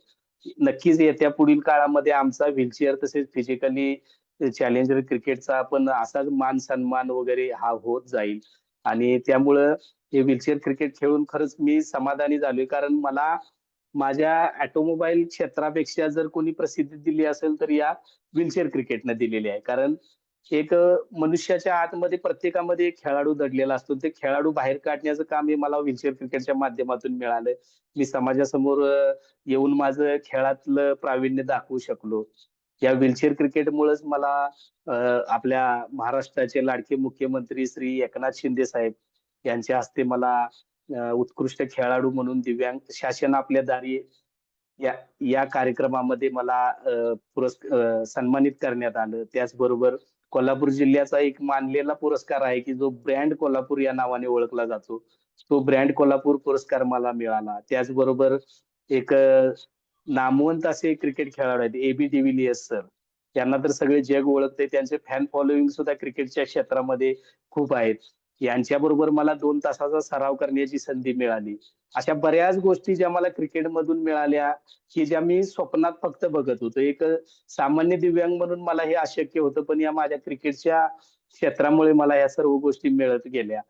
नक्कीच येत्या पुढील काळामध्ये आमचा व्हीलचेअर तसेच फिजिकली चॅलेंजर क्रिकेटचा पण असाच मान सन्मान वगैरे हा होत जाईल आणि त्यामुळं हे व्हीलचेअर क्रिकेट खेळून खरंच मी समाधानी झालोय कारण मला माझ्या ऑटोमोबाईल क्षेत्रापेक्षा जर कोणी प्रसिद्धी दिली असेल तर या व्हीलचेअर क्रिकेटनं दिलेली आहे. कारण एक मनुष्याच्या आतमध्ये प्रत्येकामध्ये एक खेळाडू दडलेला असतो. ते खेळाडू बाहेर काढण्याचं काम हे मला व्हीलचेअर क्रिकेटच्या माध्यमातून मिळालंय. मी समाजासमोर येऊन माझं खेळातलं प्रावीण्य दाखवू शकलो. या व्हीलचेअर क्रिकेटमुळेच मला आपल्या महाराष्ट्राचे लाडके मुख्यमंत्री श्री एकनाथ शिंदे साहेब यांच्या हस्ते मला उत्कृष्ट खेळाडू म्हणून दिव्यांग शासन आपल्या दारी या या कार्यक्रमामध्ये मला सन्मानित करण्यात आलं. त्याचबरोबर कोल्हापूर जिल्ह्याचा एक मानलेला पुरस्कार आहे की जो ब्रँड कोल्हापूर या नावाने ओळखला जातो. तो ब्रँड कोल्हापूर पुरस्कार मला मिळाला. त्याचबरोबर एक नामवंत असे क्रिकेट खेळाडू आहेत एबी डिव्हिलियर्स सर. त्यांना तर सगळे जग ओळखते. त्यांचे फॅन फॉलोईंग सुद्धा क्रिकेटच्या क्षेत्रामध्ये खूप आहेत. यांच्याबरोबर मला 2 तासाचा सराव करण्याची संधी मिळाली. अशा बऱ्याच गोष्टी ज्या मला क्रिकेटमधून मिळाल्या की ज्या मी स्वप्नात फक्त बघत होतो. एक सामान्य दिव्यांग म्हणून मला हे अशक्य होतं पण या माझ्या क्रिकेटच्या क्षेत्रामुळे मला या सर्व गोष्टी मिळत गेल्या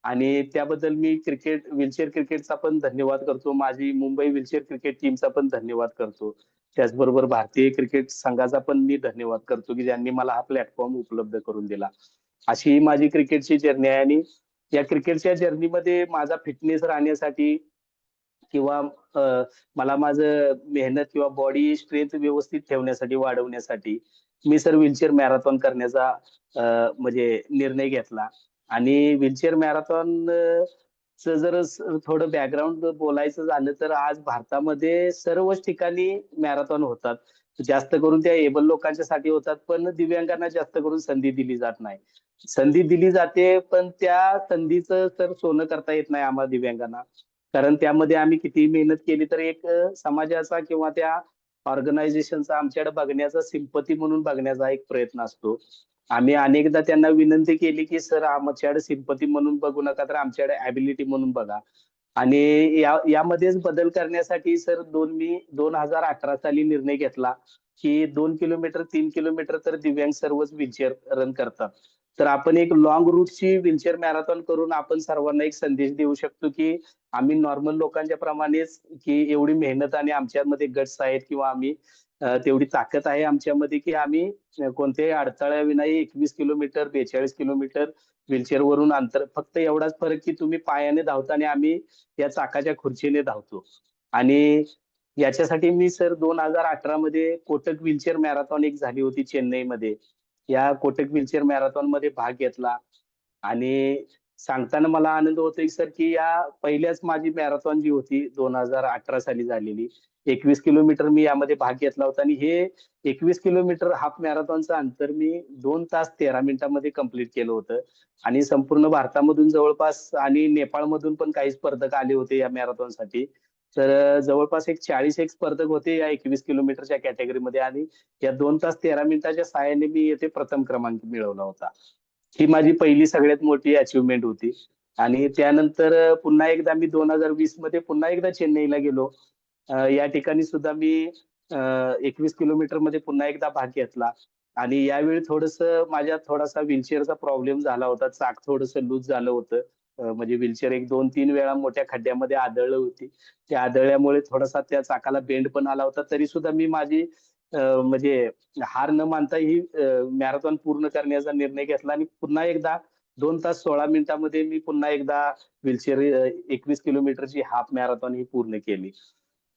आणि त्याबद्दल मी व्हीलचेअर क्रिकेटचा पण धन्यवाद करतो. माझी मुंबई व्हीलचेअर क्रिकेट टीमचा पण धन्यवाद करतो. त्याचबरोबर भारतीय क्रिकेट संघाचा पण मी धन्यवाद करतो की ज्यांनी मला हा प्लॅटफॉर्म उपलब्ध करून दिला. अशी ही माझी क्रिकेटची जर्नी आहे आणि या क्रिकेटच्या जर्नीमध्ये माझा फिटनेस राहण्यासाठी किंवा मला माझं मेहनत किंवा बॉडी स्ट्रेंथ व्यवस्थित ठेवण्यासाठी वाढवण्यासाठी मी सर व्हीलचेअर मॅरेथॉन करण्याचा म्हणजे निर्णय घेतला. आणि व्हीलचेअर मॅरेथॉन च जर थोडं बॅकग्राऊंड बोलायचं झालं तर आज भारतामध्ये सर्वच ठिकाणी मॅरेथॉन होतात. जास्त करून त्या एबल लोकांच्यासाठी होतात, पण दिव्यांगांना जास्त करून संधी दिली जात नाही. संधी दिली जाते, पण त्या संधीचं तर सोनं करता येत नाही आम्हाला दिव्यांगांना. कारण त्यामध्ये आम्ही कितीही मेहनत केली तर एक समाजाचा किंवा त्या ऑर्गनायझेशनचा आमच्याकडे बघण्याचा, सिंपती म्हणून बघण्याचा एक प्रयत्न असतो. आम्ही अनेकदा त्यांना विनंती केली की सर आमच्याकडे सिंपती म्हणून बघू नका, तर आमच्याकडे ॲबिलिटी म्हणून बघा. आणि यामध्येच बदल करण्यासाठी सर मी 2018 साली निर्णय घेतला की 2 किलोमीटर 3 किलोमीटर तर दिव्यांग सर्वच व्हीलचेअर रन करतात. तर आपण एक लॉंग रूटची व्हीलचेअर मॅरेथॉन करून आपण सर्वांना एक संदेश देऊ शकतो की आम्ही नॉर्मल लोकांच्या प्रमाणेच की एवढी मेहनत आणि आमच्यामध्ये गट्स आहेत किंवा आम्ही तेवढी ताकद आहे आमच्यामध्ये की आम्ही कोणत्याही अडथळ्याविना 21 किलोमीटर 42 किलोमीटर व्हीलचेअर वरून अंतर, फक्त एवढाच फरक की तुम्ही पायाने धावता आणि आम्ही या चाकाच्या खुर्चीने धावतो. आणि याच्यासाठी मी सर 2018 मध्ये कोटक व्हीलचेअर मॅरेथॉन एक झाली होती चेन्नईमध्ये. या कोटक व्हीलचेअर मॅरेथॉन मध्ये भाग घेतला. आणि सांगताना मला आनंद होतोय सर की या पहिल्याच माझी मॅरेथॉन जी होती 2018 साली झालेली, 21 किलोमीटर मी यामध्ये भाग घेतला होता. आणि हे 21 किलोमीटर हाफ मॅरेथॉनचं अंतर मी 2 तास 13 मिनिटांमध्ये कंप्लीट केलं होतं. आणि संपूर्ण भारतामधून जवळपास आणि नेपाळमधून पण काही स्पर्धक आले होते या मॅरेथॉनसाठी. तर जवळपास 40 एक स्पर्धक होते या 21 किलोमीटरच्या कॅटेगरीमध्ये. आणि या 2 तास 13 मिनिटाच्या साहाय्याने मी येथे प्रथम क्रमांक मिळवला होता. ही माझी पहिली सगळ्यात मोठी अचिव्हमेंट होती. आणि त्यानंतर पुन्हा एकदा मी 2020 मध्ये पुन्हा एकदा चेन्नईला गेलो. या ठिकाणी सुद्धा मी 21 किलोमीटर मध्ये पुन्हा एकदा भाग घेतला. आणि यावेळी माझ्यात थोडासा व्हीलचेअरचा प्रॉब्लेम झाला होता. चाक थोडंसं लूज झालं होतं. म्हणजे व्हीलचेअर एक 2-3 वेळा मोठ्या खड्ड्यामध्ये आदळलं होती. त्या आदळल्यामुळे थोडासा त्या चाकाला बेंड पण आला होता. तरी सुद्धा मी माझी म्हणजे हार न मानता ही मॅरेथॉन पूर्ण करण्याचा निर्णय घेतला. आणि पुन्हा एकदा 2 तास 16 मिनिटांमध्ये मी पुन्हा एकदा व्हीलचेअर 21 किलोमीटरची हाफ मॅरेथॉन ही पूर्ण केली.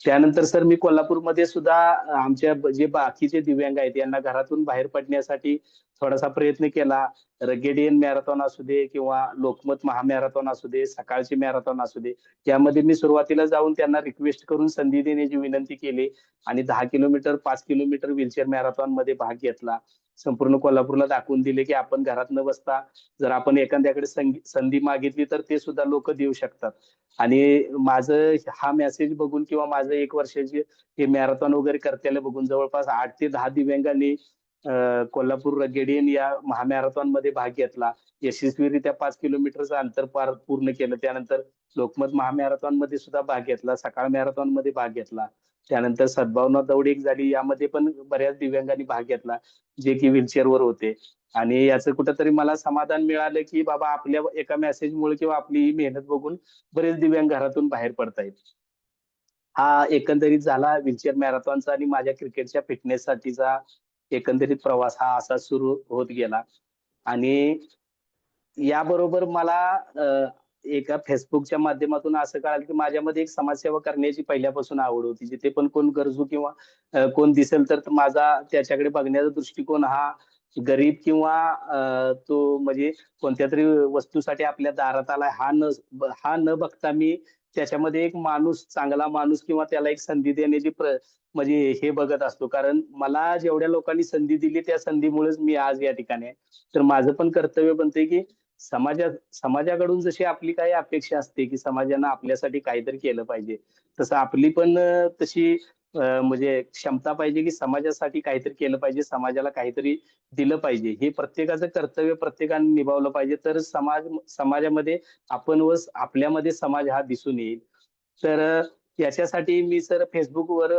त्यानंतर सर मी कोल्हापूरमध्ये सुद्धा आमच्या जे बाकीचे दिव्यांग आहेत यांना घरातून बाहेर पडण्यासाठी थोडासा प्रयत्न केला. रगेडियन मॅरेथॉन असू दे किंवा लोकमत महामॅरेथॉन असू दे, सकाळची मॅरेथॉन असू दे, यामध्ये मी सुरुवातीला जाऊन त्यांना रिक्वेस्ट करून संधी देण्याची विनंती केली. आणि 10 किलोमीटर 5 किलोमीटर व्हीलचेअर मॅरेथॉन मध्ये भाग घेतला. संपूर्ण कोल्हापूरला दाखवून दिले की आपण घरात न बसता जर आपण एखाद्याकडे संधी मागितली तर ते सुद्धा लोक देऊ शकतात. आणि माझं हा मेसेज बघून किंवा माझं 1 वर्षाची हे मॅरेथॉन वगैरे करतेला बघून जवळपास 8 ते 10 दिव्यांगांनी कोल्हापूर रगेडियन या महामॅरेथॉन मध्ये भाग घेतला. यशस्वीरित्या 5 किलोमीटरचं अंतर पूर्ण केलं. त्यानंतर लोकमत महामॅरेथॉन मध्ये सुद्धा भाग घेतला. सकाळ मॅरेथॉन मध्ये भाग घेतला. त्यानंतर सद्भावना दौड एक झाली. यामध्ये पण बऱ्याच दिव्यांगांनी भाग घेतला जे की व्हीलचेअरवर होते. आणि याचं कुठंतरी मला समाधान मिळालं की बाबा आपल्या एका मेसेजमुळे किंवा आपली ही मेहनत बघून बरेच दिव्यांग घरातून बाहेर पडतायत. हा एकंदरीत झाला व्हीलचेअर मॅरेथॉनचा आणि माझ्या क्रिकेटच्या फिटनेससाठीचा एकंदरीत प्रवास हा असा सुरू होत गेला. आणि याबरोबर मला एका फेसबुकच्या माध्यमातून असं कळालं की माझ्यामध्ये एक समाजसेवा करण्याची पहिल्यापासून आवड होती. जिथे पण कोण गरजू किंवा कोण दिसेल तर माझा त्याच्याकडे बघण्याचा दृष्टिकोन हा गरीब किंवा तो म्हणजे कोणत्या तरी वस्तूसाठी आपल्या दारात आलाय हा न बघता मी त्याच्यामध्ये एक माणूस, चांगला माणूस किंवा त्याला एक संधी देण्याची म्हणजे हे बघत असतो. कारण मला जेवढ्या लोकांनी संधी दिली त्या संधीमुळेच मी आज या ठिकाणी आहे. तर माझं पण कर्तव्य बनतंय की समाजाकडून जशी आपली काही अपेक्षा असते की समाजानं आपल्यासाठी काहीतरी केलं पाहिजे, तसं आपली पण तशी म्हणजे क्षमता पाहिजे की समाजासाठी काहीतरी केलं पाहिजे, समाजाला काहीतरी दिलं पाहिजे. हे प्रत्येकाचं कर्तव्य प्रत्येकाने निभावलं पाहिजे. तर समाजामध्ये आपण व आपल्यामध्ये समाज हा दिसून येईल. तर याच्यासाठी मी सर फेसबुकवर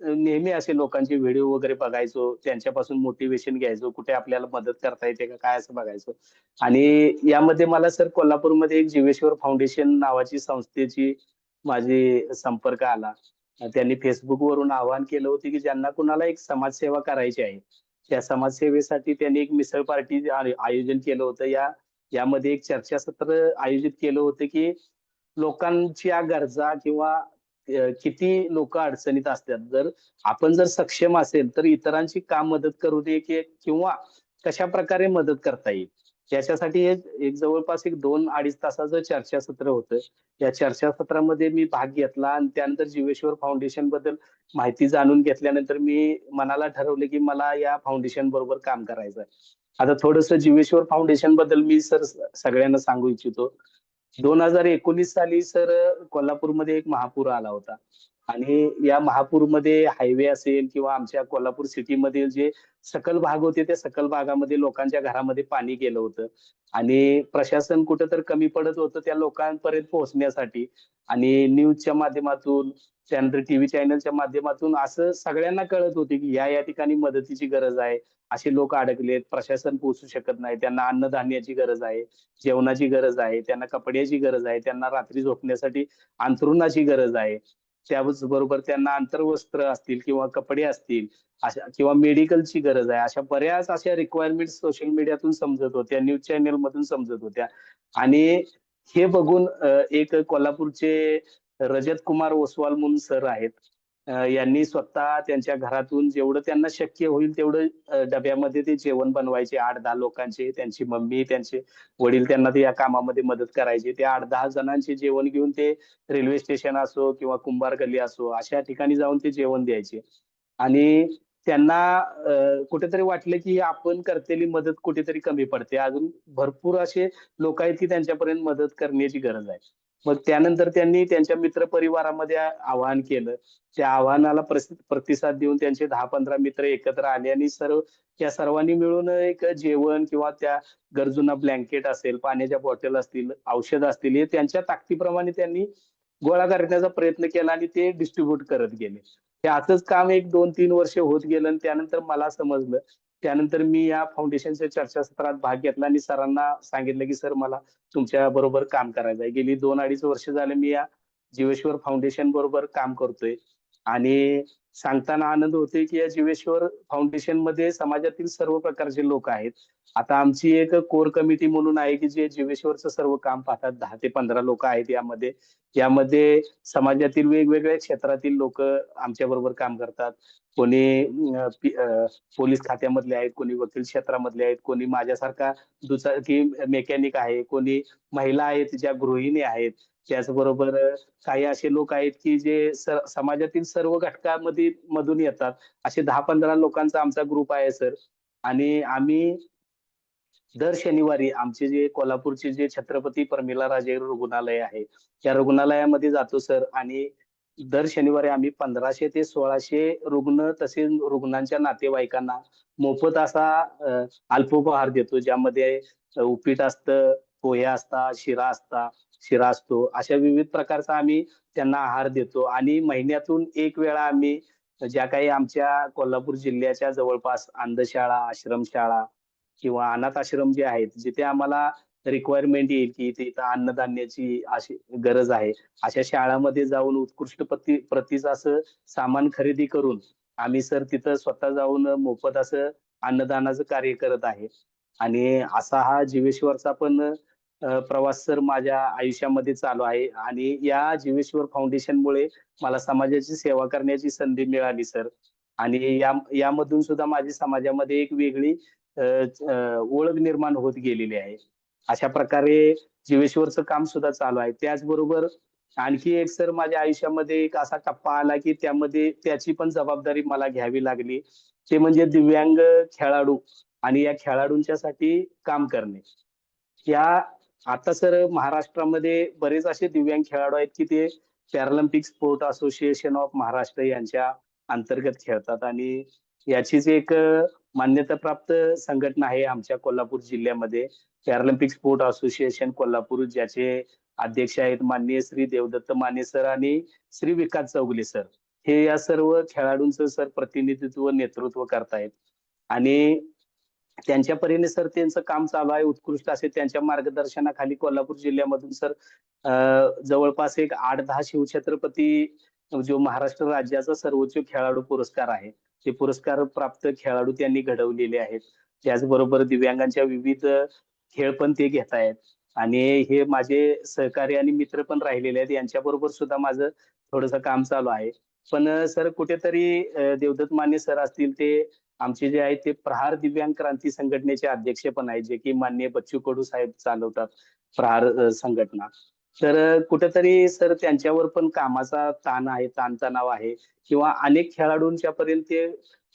नेहमी असे लोकांचे व्हिडिओ वगैरे बघायचो. त्यांच्यापासून मोटिवेशन घ्यायचो. कुठे आपल्याला मदत करता येते का काय असं बघायचो. आणि यामध्ये मला सर कोल्हापूरमध्ये एक जीवेश्वर फाउंडेशन नावाची संस्थेची माझी संपर्क आला. त्यांनी फेसबुकवरून आवाहन केलं होतं की ज्यांना कुणाला एक समाजसेवा करायची आहे, त्या समाजसेवेसाठी त्यांनी एक मिसळ पार्टी आयोजन केलं होतं. यामध्ये एक चर्चासत्र आयोजित केलं होतं की लोकांच्या गरजा किंवा किती लोक अडचणीत असतात. जर आपण जर सक्षम असेल तर इतरांची का मदत करू दे किंवा कशा प्रकारे मदत करता येईल याच्यासाठी एक जवळपास 2-2.5 तासाचं चर्चासत्र होतं. या चर्चासत्रामध्ये मी भाग घेतला आणि त्यानंतर जीवेश्वर फाउंडेशन बद्दल माहिती जाणून घेतल्यानंतर मी मनाला ठरवले की मला या फाउंडेशन बरोबर काम करायचं आहे. आता थोडंसं जीवेश्वर फाउंडेशन बद्दल मी सर सगळ्यांना सांगू इच्छितो. 2019 साली सर कोल्हापूरमध्ये एक महापूर आला होता आणि या महापूरमध्ये हायवे असेल किंवा आमच्या कोल्हापूर सिटीमधील जे सखल भाग होते त्या सखल भागामध्ये लोकांच्या घरामध्ये पाणी गेलं होतं आणि प्रशासन कुठं तर कमी पडत होतं त्या लोकांपर्यंत पोहोचण्यासाठी आणि न्यूजच्या माध्यमातून त्यानंतर टीव्ही चॅनलच्या माध्यमातून असं सगळ्यांना कळत होते की या ठिकाणी मदतीची गरज आहे. असे लोक अडकलेत, प्रशासन पोहोचू शकत नाही, त्यांना अन्नधान्याची गरज आहे, जेवणाची गरज आहे, त्यांना कपड्याची गरज आहे, त्यांना रात्री झोपण्यासाठी अंथरुणाची गरज आहे. त्याचबरोबर त्यांना अंतर्वस्त्र असतील किंवा कपडे असतील अशा किंवा मेडिकलची गरज आहे. अशा बऱ्याच अशा रिक्वायरमेंट सोशल मीडियातून समजत होत्या, न्यूज चॅनल मधून समजत होत्या आणि हे बघून एक कोल्हापूरचे रजत कुमार ओसवाल म्हणून सर आहेत. यांनी स्वतः त्यांच्या घरातून जेवढं त्यांना शक्य होईल तेवढं डब्यामध्ये ते जेवण बनवायचे 8-10 लोकांचे. त्यांची मम्मी, त्यांचे वडील त्यांना ते या कामामध्ये मदत करायचे. ते 8-10 जणांचे जेवण घेऊन ते रेल्वे स्टेशन असो किंवा कुंभार गल्ली असो अशा ठिकाणी जाऊन ते जेवण द्यायचे. आणि त्यांना कुठेतरी वाटलं की आपण करतेली मदत कुठेतरी कमी पडते. अजून भरपूर असे लोक आहेत की त्यांच्यापर्यंत मदत करण्याची गरज आहे. मग त्यानंतर त्यांनी त्यांच्या मित्रपरिवारामध्ये आवाहन केलं. त्या आव्हानाला प्रतिसाद देऊन त्यांचे 10-15 मित्र एकत्र आले आणि त्या सर्वांनी मिळून एक जेवण किंवा त्या गरजूंना ब्लँकेट असेल, पाण्याच्या बॉटल असतील, औषध असतील हे त्यांच्या ताकदीप्रमाणे त्यांनी गोळा करण्याचा प्रयत्न केला आणि ते डिस्ट्रीब्यूट करत गेले. हे असंच काम 1-2-3 वर्ष होत गेलं आणि त्यानंतर मला समजलं. त्यानंतर मी या फाउंडेशनच्या चर्चासत्रात भाग घेतला आणि सरांना सांगितलं की सर मला तुमच्या बरोबर काम करायचं आहे. गेली 2-2.5 वर्ष झाले मी या जीवेश्वर फाउंडेशन बरोबर काम करतोय आणि सांगताना आनंद होतोय की या जीवेश्वर फाउंडेशन मध्ये समाजातील सर्व प्रकारचे लोक आहेत. आता आमची एक कोर कमिटी म्हणून आहे की जे जीवेश्वरचं सर्व काम पाहतात. 10 ते 15 लोक आहेत यामध्ये. यामध्ये समाजातील वेगवेगळ्या क्षेत्रातील लोक आमच्या बरोबर काम करतात. कोणी पोलीस खात्यामधले आहेत, कोणी वकील क्षेत्रामधले आहेत, कोणी माझ्यासारखा दुचाकी मेकॅनिक आहे, कोणी महिला आहेत ज्या गृहिणी आहेत. त्याचबरोबर काही असे लोक आहेत की जे समाजातील सर्व घटकांमध्ये मधून येतात. असे 10-15 लोकांचा आमचा ग्रुप आहे सर. आणि आम्ही दर शनिवारी आमचे जे कोल्हापूरचे जे छत्रपती प्रमिला राजे रुग्णालय आहे त्या रुग्णालयामध्ये जातो सर आणि दर शनिवारी आम्ही 1500 ते 1600 रुग्ण तसेच रुग्णांच्या नातेवाईकांना मोफत असा अल्पोपहार देतो ज्यामध्ये उपीट असतं, पोहे असतात, शिरा असतो. अशा विविध प्रकारचा आम्ही त्यांना आहार देतो आणि महिन्यातून एक वेळा आम्ही ज्या काही आमच्या कोल्हापूर जिल्ह्याच्या जवळपास अंधशाळा, आश्रमशाळा किंवा अनाथ आश्रम जे आहेत जिथे आम्हाला रिक्वायरमेंट येईल की इथे अन्नधान्याची अशी गरज आहे अशा शाळांमध्ये जाऊन उत्कृष्ट प्रतीचं असं सामान खरेदी करून आम्ही सर तिथं स्वतः जाऊन मोफत असं अन्नदानाचं कार्य करत आहे. आणि असा हा जीवेश्वरचा पण प्रवास सर माझ्या आयुष्यामध्ये चालू आहे आणि या जीवेश्वर फाउंडेशनमुळे मला समाजाची सेवा करण्याची संधी मिळाली सर. आणि यामधून सुद्धा माझी समाजामध्ये एक वेगळी ओळख निर्माण होत गेलेली आहे. अशा प्रकारे जीवेश्वरचं काम सुद्धा चालू आहे. त्याचबरोबर आणखी एक सर माझ्या आयुष्यामध्ये एक असा टप्पा आला की त्यामध्ये त्याची पण जबाबदारी मला घ्यावी लागली. ते म्हणजे दिव्यांग खेळाडू आणि या खेळाडूंच्यासाठी काम करणे. या आता सर महाराष्ट्रामध्ये बरेच असे दिव्यांग खेळाडू आहेत की ते Paralympic sport association of Maharashtra यांच्या अंतर्गत खेळतात आणि याचीच एक मान्यताप्राप्त संघटना आहे आमच्या कोल्हापूर जिल्ह्यामध्ये पॅरालिम्पिक स्पोर्ट असोसिएशन कोल्हापूर ज्याचे अध्यक्ष आहेत माननीय श्री देवदत्त माने सर आणि श्री विकास चौगले सर. हे या सर्व खेळाडूंचं सर प्रतिनिधित्व नेतृत्व करतायत आणि त्यांच्या परीने सर त्यांचं काम चालू आहे उत्कृष्ट असे त्यांच्या मार्गदर्शनाखाली कोल्हापूर जिल्ह्यामधून सर जवळपास एक 8-10 शिवछत्रपती जो महाराष्ट्र राज्याचा सर्वोच्च खेळाडू पुरस्कार आहे ते पुरस्कार प्राप्त खेळाडू त्यांनी घडवलेले आहेत. त्याचबरोबर दिव्यांगांच्या विविध खेळ पण ते घेत आहेत आणि हे माझे सहकारी आणि मित्र पण राहिलेले आहेत, यांच्याबरोबर सुद्धा माझं थोडंसं काम चालू आहे. पण सर कुठेतरी देवदत्त माने सर असतील, ते आमचे जे आहेत ते प्रहार दिव्यांग क्रांती संघटनेचे अध्यक्ष पण आहेत, जे की माननीय बच्चू कडू साहेब चालवतात प्रहार संघटना. तर कुठेतरी सर त्यांच्यावर पण कामाचा ताण आहे, ताणतणाव आहे, किंवा अनेक खेळाडूंच्या पर्यंत ते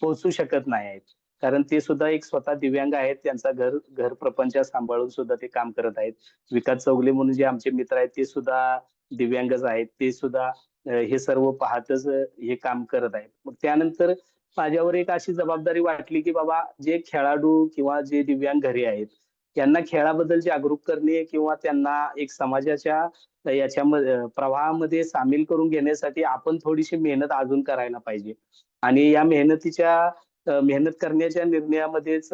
पोहोचू शकत नाही आहेत. कारण ते सुद्धा एक स्वतः दिव्यांग आहेत. त्यांचा घर घर प्रपंच सांभाळून सुद्धा ते काम करत आहेत. विकास चौगले म्हणून जे आमचे मित्र आहेत, ते सुद्धा दिव्यांगच आहेत. ते सुद्धा हे सर्व पाहतच हे काम करत आहेत. मग त्यानंतर माझ्यावर एक अशी जबाबदारी वाटली, की बाबा जे खेळाडू किंवा जे दिव्यांग घरी आहेत, त्यांना खेळाबद्दल जागरूक करणे किंवा त्यांना एक समाजाच्या याच्यामध्ये प्रवाहामध्ये सामील करून घेण्यासाठी आपण थोडीशी मेहनत अजून करायला पाहिजे. आणि या मेहनत करण्याच्या निर्णयामध्येच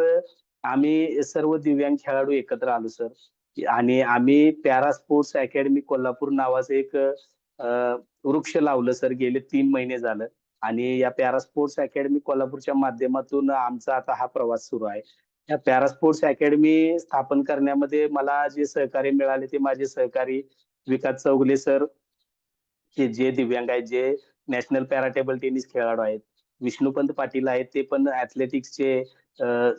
आम्ही सर्व दिव्यांग खेळाडू एकत्र आलो सर. आणि आम्ही पॅरा स्पोर्ट्स अकॅडमी कोल्हापूर नावाचं एक वृक्ष लावलं सर, गेले 3 महिने झालं. आणि या पॅरा स्पोर्ट्स अकॅडमी कोल्हापूरच्या माध्यमातून आमचा आता हा प्रवास सुरू आहे. या पॅरा स्पोर्ट्स अकॅडमी स्थापन करण्यामध्ये मला जे सहकार्य मिळाले, ते माझे सहकारी विकास चौगले सर, की जे दिव्यांग आहेत, जे नॅशनल पॅरा टेबल टेनिस खेळाडू आहेत. विष्णुपंत पाटील आहेत, ते पण ऍथलेटिक्सचे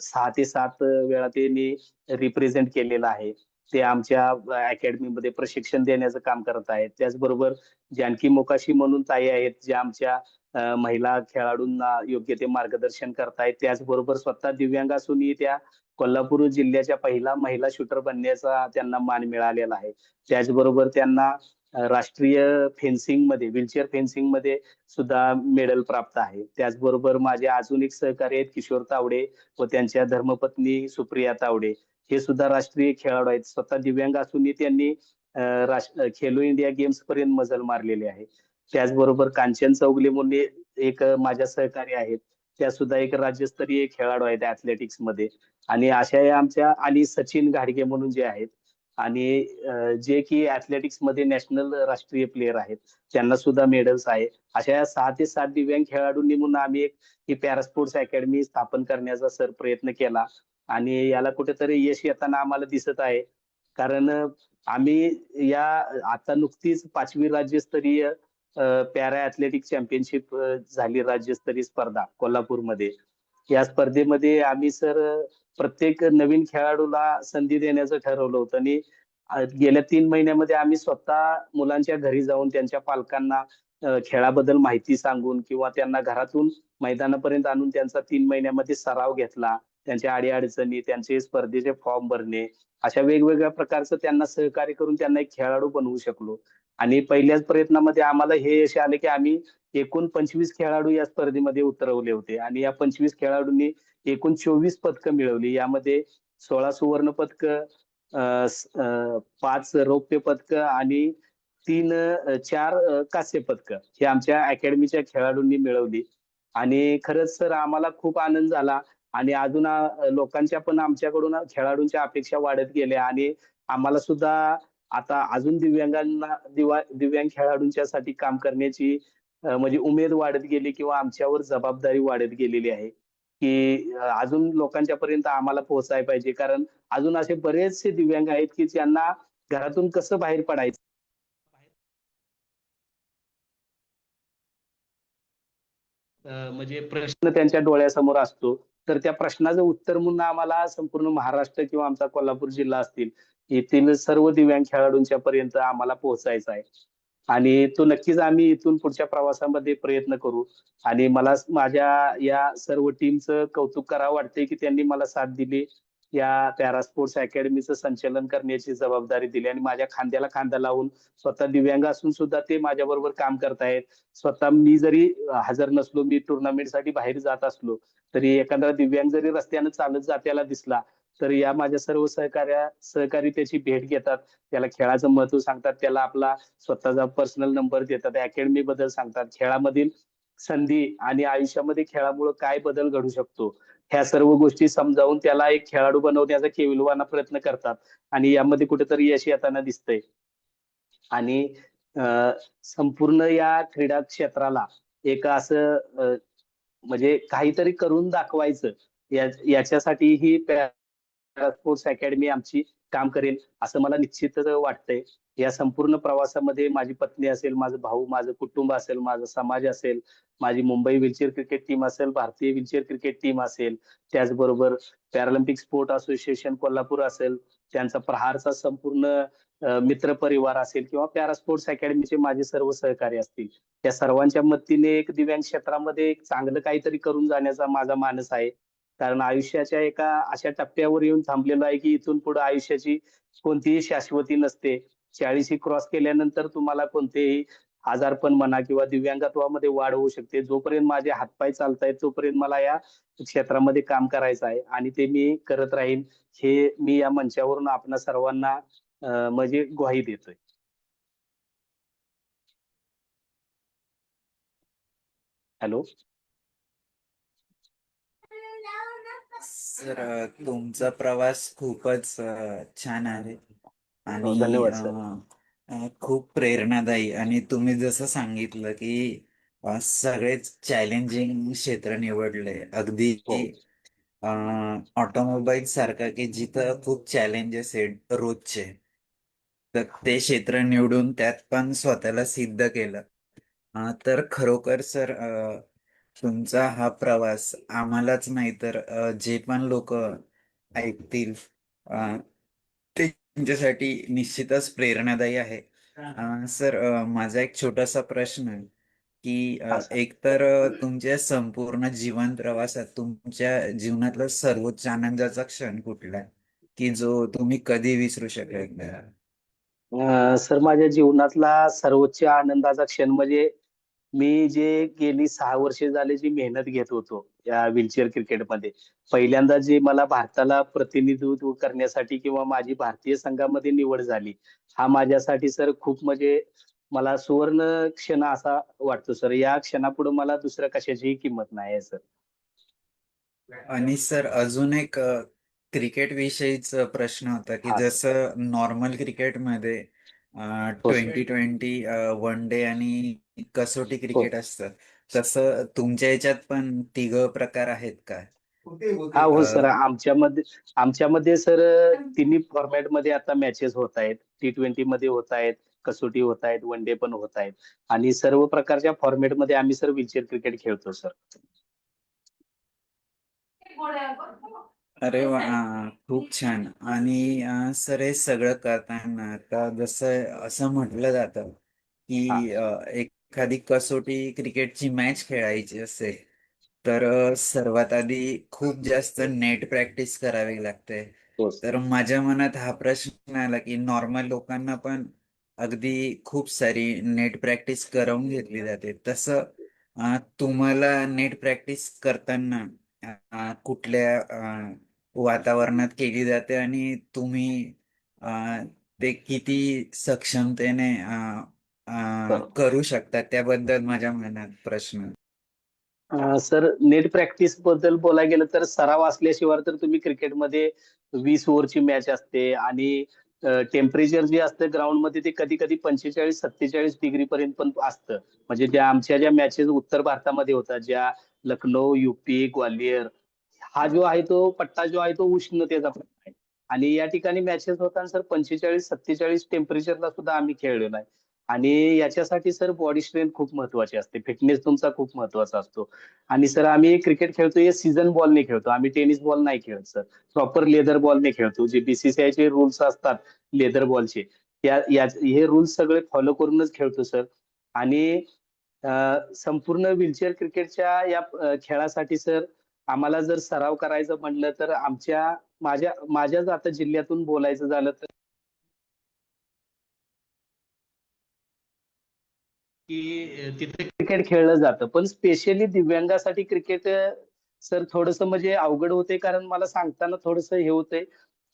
6 ते 7 वेळा त्यांनी रिप्रेझेंट केलेलं आहे. ते आमच्या अकॅडमीमध्ये प्रशिक्षण देण्याचं काम करत आहेत. त्याचबरोबर जानकी मोकाशी म्हणून ताई आहेत, ज्या आमच्या महिला खेळाडूंना योग्य ते मार्गदर्शन करतायत. त्याचबरोबर स्वतः दिव्यांग असूनही त्या कोल्हापूर जिल्ह्याच्या पहिला महिला शूटर बनण्याचा त्यांना मान मिळालेला आहे. त्याचबरोबर त्यांना राष्ट्रीय फेन्सिंगमध्ये, व्हीलचेअर फेन्सिंगमध्ये सुद्धा मेडल प्राप्त आहे. त्याचबरोबर माझे अजून एक सहकारी आहेत, किशोर तावडे व त्यांच्या धर्मपत्नी सुप्रिया तावडे. हे सुद्धा राष्ट्रीय खेळाडू आहेत. स्वतः दिव्यांग असूनही त्यांनी खेलो इंडिया गेम्स पर्यंत मजल मारलेली आहे. त्याचबरोबर कांचन चौगले म्हणून एक माझ्या सहकारी आहेत. त्या सुद्धा एक राज्यस्तरीय खेळाडू आहेत athletics मध्ये. आणि अशा या आमच्या, आणि सचिन घाडगे म्हणून जे आहेत, आणि जे की athletics मध्ये नॅशनल राष्ट्रीय प्लेयर आहेत, त्यांना सुद्धा मेडल्स आहे. अशा या 6 ते 7 दिव्यांग खेळाडूंनी म्हणून आम्ही एक ही पॅरा स्पोर्ट्स अकॅडमी स्थापन करण्याचा सर प्रयत्न केला. आणि याला कुठेतरी यश येताना आम्हाला दिसत आहे. कारण आम्ही या आता नुकतीच 5वी राज्यस्तरीय पॅरा ऍथलेटिक चॅम्पियनशिप झाली, राज्यस्तरीय स्पर्धा कोल्हापूरमध्ये. या स्पर्धेमध्ये आम्ही सर प्रत्येक नवीन खेळाडूला संधी देण्याचं ठरवलं होतं. आणि गेल्या 3 महिन्यामध्ये आम्ही स्वतः मुलांच्या घरी जाऊन त्यांच्या पालकांना खेळाबद्दल माहिती सांगून, किंवा त्यांना घरातून मैदानापर्यंत आणून त्यांचा 3 महिन्यामध्ये सराव घेतला. त्यांच्या अडीअडचणी, त्यांचे स्पर्धेचे फॉर्म भरणे, अशा वेगवेगळ्या प्रकारचं त्यांना सहकार्य करून त्यांना एक खेळाडू बनवू शकलो. आणि पहिल्याच प्रयत्नामध्ये आम्हाला हे यश आले, की आम्ही एकूण 25 खेळाडू या स्पर्धेमध्ये उतरवले होते. आणि या 25 खेळाडूंनी एकूण 24 पदकं मिळवली. यामध्ये 16 सुवर्ण पदक, 5 रौप्य पदक आणि 4 कांस्य पदक हे आमच्या अकॅडमीच्या खेळाडूंनी मिळवली. आणि खरंच सर आम्हाला खूप आनंद झाला. आणि अजून लोकांच्या पण आमच्याकडून खेळाडूंच्या अपेक्षा वाढत गेल्या. आणि आम्हाला सुद्धा आता अजून दिव्यांग खेळाडूंच्यासाठी काम करण्याची म्हणजे उमेद वाढत गेली, किंवा आमच्यावर जबाबदारी वाढत गेलेली आहे, की अजून लोकांच्या पर्यंत आम्हाला पोहोचायला पाहिजे. कारण अजून असे बरेचसे दिव्यांग आहेत, की ज्यांना घरातून कसं बाहेर पडायचं, म्हणजे प्रश्न त्यांच्या डोळ्यासमोर असतो. तर त्या प्रश्नाचं उत्तर म्हणून आम्हाला संपूर्ण महाराष्ट्र किंवा आमचा कोल्हापूर जिल्हा असतील, येथील सर्व दिव्यांग खेळाडूंच्या पर्यंत आम्हाला पोहोचायचं आहे. आणि तो नक्कीच आम्ही इथून पुढच्या प्रवासामध्ये प्रयत्न करू. आणि मला माझ्या या सर्व टीमचं कौतुक करावं वाटतंय, की त्यांनी मला साथ दिली. या पॅरा स्पोर्ट्स अकॅडमीचं संचालन करण्याची जबाबदारी दिली, आणि माझ्या खांद्याला खांदा लावून स्वतः दिव्यांग असून सुद्धा ते माझ्याबरोबर काम करतायत. स्वतः मी जरी हजर नसलो, मी टुर्नामेंटसाठी बाहेर जात असलो, तरी एखादा दिव्यांग जरी रस्त्यानं चालत जात्याला दिसला, तर या माझ्या सर्व सहकारी त्याची भेट घेतात. त्याला खेळाचं महत्त्व सांगतात. त्याला आपला स्वतःचा पर्सनल नंबर देतात. अकॅडमी बद्दल सांगतात. खेळामधील संधी आणि आयुष्यामध्ये खेळामुळे काय बदल घडू शकतो, ह्या सर्व गोष्टी समजावून त्याला एक खेळाडू बनवण्याचा केविलवाणा प्रयत्न करतात. आणि यामध्ये कुठेतरी यश येताना दिसतंय. आणि संपूर्ण या क्रीडा क्षेत्राला एक असं म्हणजे काहीतरी करून दाखवायचं, याच्यासाठी ही स्पोर्ट्स अकॅडमी आमची काम करेल असं मला निश्चितच वाटतंय. या संपूर्ण प्रवासामध्ये माझी पत्नी असेल, माझा भाऊ, माझं कुटुंब असेल, माझा समाज असेल, माझी मुंबई व्हीलचेअर क्रिकेट टीम असेल, भारतीय व्हीलचेअर क्रिकेट टीम असेल, त्याचबरोबर पॅरालिम्पिक स्पोर्ट असोसिएशन कोल्हापूर असेल, त्यांचा प्रहारचा संपूर्ण मित्र परिवार असेल किंवा पॅरा स्पोर्ट्स अकॅडमीचे माझे सर्व सहकारी असतील. त्या सर्वांच्या मदतीने एक दिव्यांग क्षेत्रामध्ये एक चांगलं काहीतरी करून जाण्याचा माझा मानस आहे. कारण आयुष्याच्या एका अशा टप्प्यावर येऊन थांबलेलो आहे की इथून पुढे आयुष्याची कोणतीही शाश्वती नसते. 40 क्रॉस केल्यानंतर तुम्हाला कोणतेही आजारपण म्हणा किंवा दिव्यांगत्वामध्ये वाढ होऊ शकते. जोपर्यंत माझे हातपाय चालतायत तोपर्यंत मला या क्षेत्रामध्ये काम करायचं आहे आणि ते मी करत राहीन. हे मी या मंचावरून आपणा सर्वांना म्हणजे ग्वाही देतोय. हॅलो. सर तुमचा प्रवास खूपच छान आहे आणि धन्यवाद सर. खूप प्रेरणादायी. आणि तुम्ही जसं सांगितलं की सगळेच चॅलेंजिंग क्षेत्र निवडले, अगदी हो. ऑटोमोबाईल सारखा की जिथं खूप चॅलेंजेस आहेत रोजचे, तर ते क्षेत्र निवडून त्यात पण स्वतःला सिद्ध केलं. तर खरोखर सर तुमचा हा प्रवास आम्हालाच नाही तर जे पण लोक ऐकतील अ, ते तुमच्यासाठी निश्चितच प्रेरणादायी आहे. सर माझा एक छोटासा प्रश्न आहे की हा सर. एकतर तुमच्या संपूर्ण जीवन प्रवासात तुमच्या जीवनातला सर्वोच्च आनंदाचा क्षण कुठला आहे की जो तुम्ही कधी विसरू शकत नाही? सर माझ्या जीवनातला सर्वोच्च आनंदाचा क्षण म्हणजे मी जे गेली 6 वर्षे झाले जी मेहनत घेत होतो या व्हीलचेअर क्रिकेटमध्ये, पहिल्यांदा जे मला भारताला प्रतिनिधित्व करण्यासाठी किंवा माझी भारतीय संघामध्ये निवड झाली, हा माझ्यासाठी सर खूप म्हणजे मला सुवर्ण क्षण असा वाटतो सर. या क्षणापुढे मला दुसऱ्या कशाचीही किंमत नाही आहे सर. आणि सर अजून एक क्रिकेट विषयीच प्रश्न होता की हा सर. जसं नॉर्मल क्रिकेटमध्ये हो सर. 2020 वन डे आणि कसोटी हो. क्रिकेट असतं, तसं तुमच्या याच्यात पण तिघ प्रकार आहेत का? हा हो सर. अ, आमच्यामध्ये सर तिन्ही फॉर्मॅट मध्ये आता मॅचेस होत आहेत. T20 मध्ये होत आहेत, कसोटी होत आहेत, वन डे पण होत आहेत आणि सर्व प्रकारच्या फॉर्मॅट मध्ये आम्ही सर व्हीलचेअर क्रिकेट खेळतो सर. अरे वा, खूप छान. आणि सर हे सगळं करताना आता जसं असं म्हटलं जातं हा. की एखादी कसोटी क्रिकेटची मॅच खेळायची असेल तर सर्वात आधी खूप जास्त नेट प्रॅक्टिस करावी लागते. हो तर माझ्या मनात हा प्रश्न आला की नॉर्मल लोकांना पण अगदी खूप सारी नेट प्रॅक्टिस करवून घेतली जाते, तसं तुम्हाला नेट प्रॅक्टिस करताना कुठल्या वातावरणात केली जाते आणि तुम्ही अ, ते किती सक्षमतेने सर. करू शकता त्याबद्दल माझ्या मनात प्रश्न. सर नेट प्रॅक्टिस बद्दल बोलायला गेलं तर सराव असल्याशिवाय तर तुम्ही क्रिकेटमध्ये 20 ओव्हरची मॅच असते आणि टेम्परेचर जे असतं ग्राउंडमध्ये ते कधी कधी 45-47 डिग्री पर्यंत पण असतं. म्हणजे ज्या मॅचेस उत्तर भारतामध्ये होतात, ज्या लखनौ, युपी, ग्वाल्हेर, हा जो आहे तो पट्टा जो आहे तो उष्णतेचा पट्टा आहे आणि या ठिकाणी मॅचेस होताना सर 45-47 टेम्परेचरला सुद्धा आम्ही खेळलेलो आहे. आणि याच्यासाठी सर बॉडी स्ट्रेंथ खूप महत्वाची असते, फिटनेस तुमचा खूप महत्वाचा असतो. आणि सर आम्ही क्रिकेट खेळतो हे सीझन बॉलने खेळतो, आम्ही टेनिस बॉल नाही खेळत सर. प्रॉपर लेदर बॉलने खेळतो. जे बीसीसीआयचे रूल्स असतात लेदर बॉलचे, हे रूल्स सगळे फॉलो करूनच खेळतो सर. आणि संपूर्ण व्हीलचेअर क्रिकेटच्या या खेळासाठी सर आम्हाला जर सराव करायचं म्हटलं तर माझ्याच आता जिल्ह्यातून बोलायचं झालं तर की तिथे क्रिकेट खेळलं जातं, पण स्पेशली दिव्यांगासाठी क्रिकेट सर थोडंसं म्हणजे अवघड होते. कारण मला सांगताना थोडंसं हे होतंय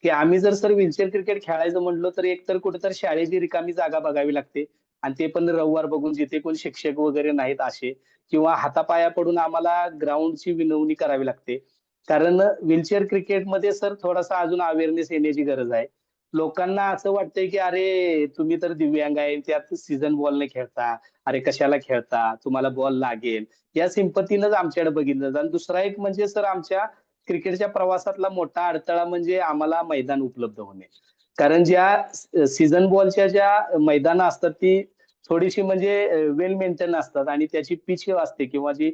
की आम्ही जर सर व्हीलचेअर क्रिकेट खेळायचं म्हटलं तर एकतर कुठेतरी शाळेची रिकामी जागा बघावी लागते आणि ते पण रविवार बघून, जिथे कोण शिक्षक वगैरे नाहीत असे, किंवा हातापाया पडून आम्हाला ग्राउंडची विनवणी करावी लागते. कारण व्हीलचेअर क्रिकेटमध्ये सर थोडासा अजून अवेअरनेस येण्याची गरज आहे. लोकांना असं वाटतंय की अरे तुम्ही तर दिव्यांग आहे, त्यात सीझन बॉलने खेळता, अरे कशाला खेळता, तुम्हाला बॉल लागेल, या सिंपतीनंच आमच्याकडे बघितलं जातं. आणि दुसरा एक म्हणजे सर आमच्या क्रिकेटच्या प्रवासातला मोठा अडथळा म्हणजे आम्हाला मैदान उपलब्ध होणे. कारण ज्या सीझन बॉलच्या ज्या मैदानं असतात ती थोडीशी म्हणजे वेल मेंटेन असतात आणि त्याची पिच असते किंवा जी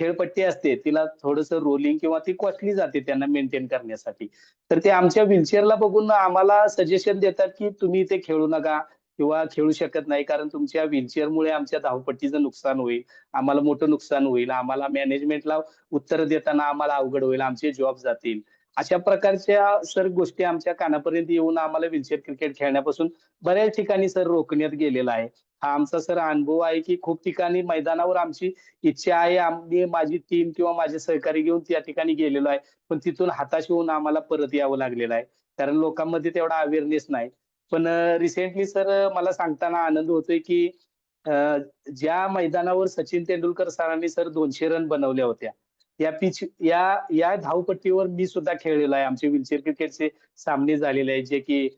खेळपट्टी असते तिला थोडंसं रोलिंग किंवा ती कॉस्टली जाते त्यांना मेंटेन करण्यासाठी. तर ते आमच्या व्हीलचेअरला बघून आम्हाला सजेशन देतात की तुम्ही इथे खेळू नका किंवा खेळू शकत नाही कारण तुमच्या व्हीलचेअरमुळे आमच्या धावपट्टीचं नुकसान होईल, आम्हाला मोठं नुकसान होईल, आम्हाला मॅनेजमेंटला उत्तर देताना आम्हाला अवघड होईल, आमचे जॉब जातील. अशा प्रकारच्या सर गोष्टी आमच्या कानापर्यंत येऊन आम्हाला व्हीलचेअर क्रिकेट खेळण्यापासून बऱ्याच ठिकाणी सर रोखण्यात गेलेला आहे. हा आमचा सर अनुभव आहे की खूप ठिकाणी मैदानावर आमची इच्छा आहे, आम्ही माझी टीम किंवा माझे सहकारी घेऊन त्या ठिकाणी गेलेलो आहे. पण तिथून हताश होऊन आम्हाला परत यावं लागलेलं आहे. कारण लोकांमध्ये तेवढा अवेअरनेस नाही. पण रिसेंटली सर मला सांगताना आनंद होतोय की अ, ज्या मैदानावर सचिन तेंडुलकर सरांनी सर 200 रन बनवल्या होत्या. या पिच या या धावपट्टीवर मी सुद्धा खेळलेलो आहे. आमचे व्हीलचेअर क्रिकेटचे सामने झालेले आहेत जे की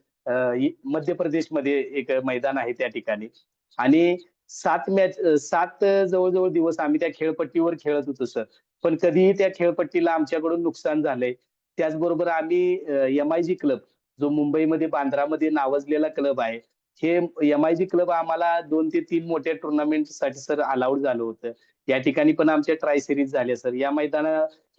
मध्य प्रदेशमध्ये एक मैदान आहे त्या ठिकाणी. आणि 7 जवळ-जवळ दिवस आम्ही त्या खेळपट्टीवर खेळत होतो सर. पण कधीही त्या खेळपट्टीला आमच्याकडून नुकसान झालंय. त्याचबरोबर आम्ही एम-आय-जी क्लब जो मुंबईमध्ये बांद्रामध्ये नावाजलेला क्लब आहे. हे एम-आय-जी क्लब आम्हाला 2 ते 3 मोठ्या टुर्नामेंटसाठी सर अलाउड झालं होतं. या ठिकाणी पण आमच्या ट्राय सीरीज झाल्या सर. या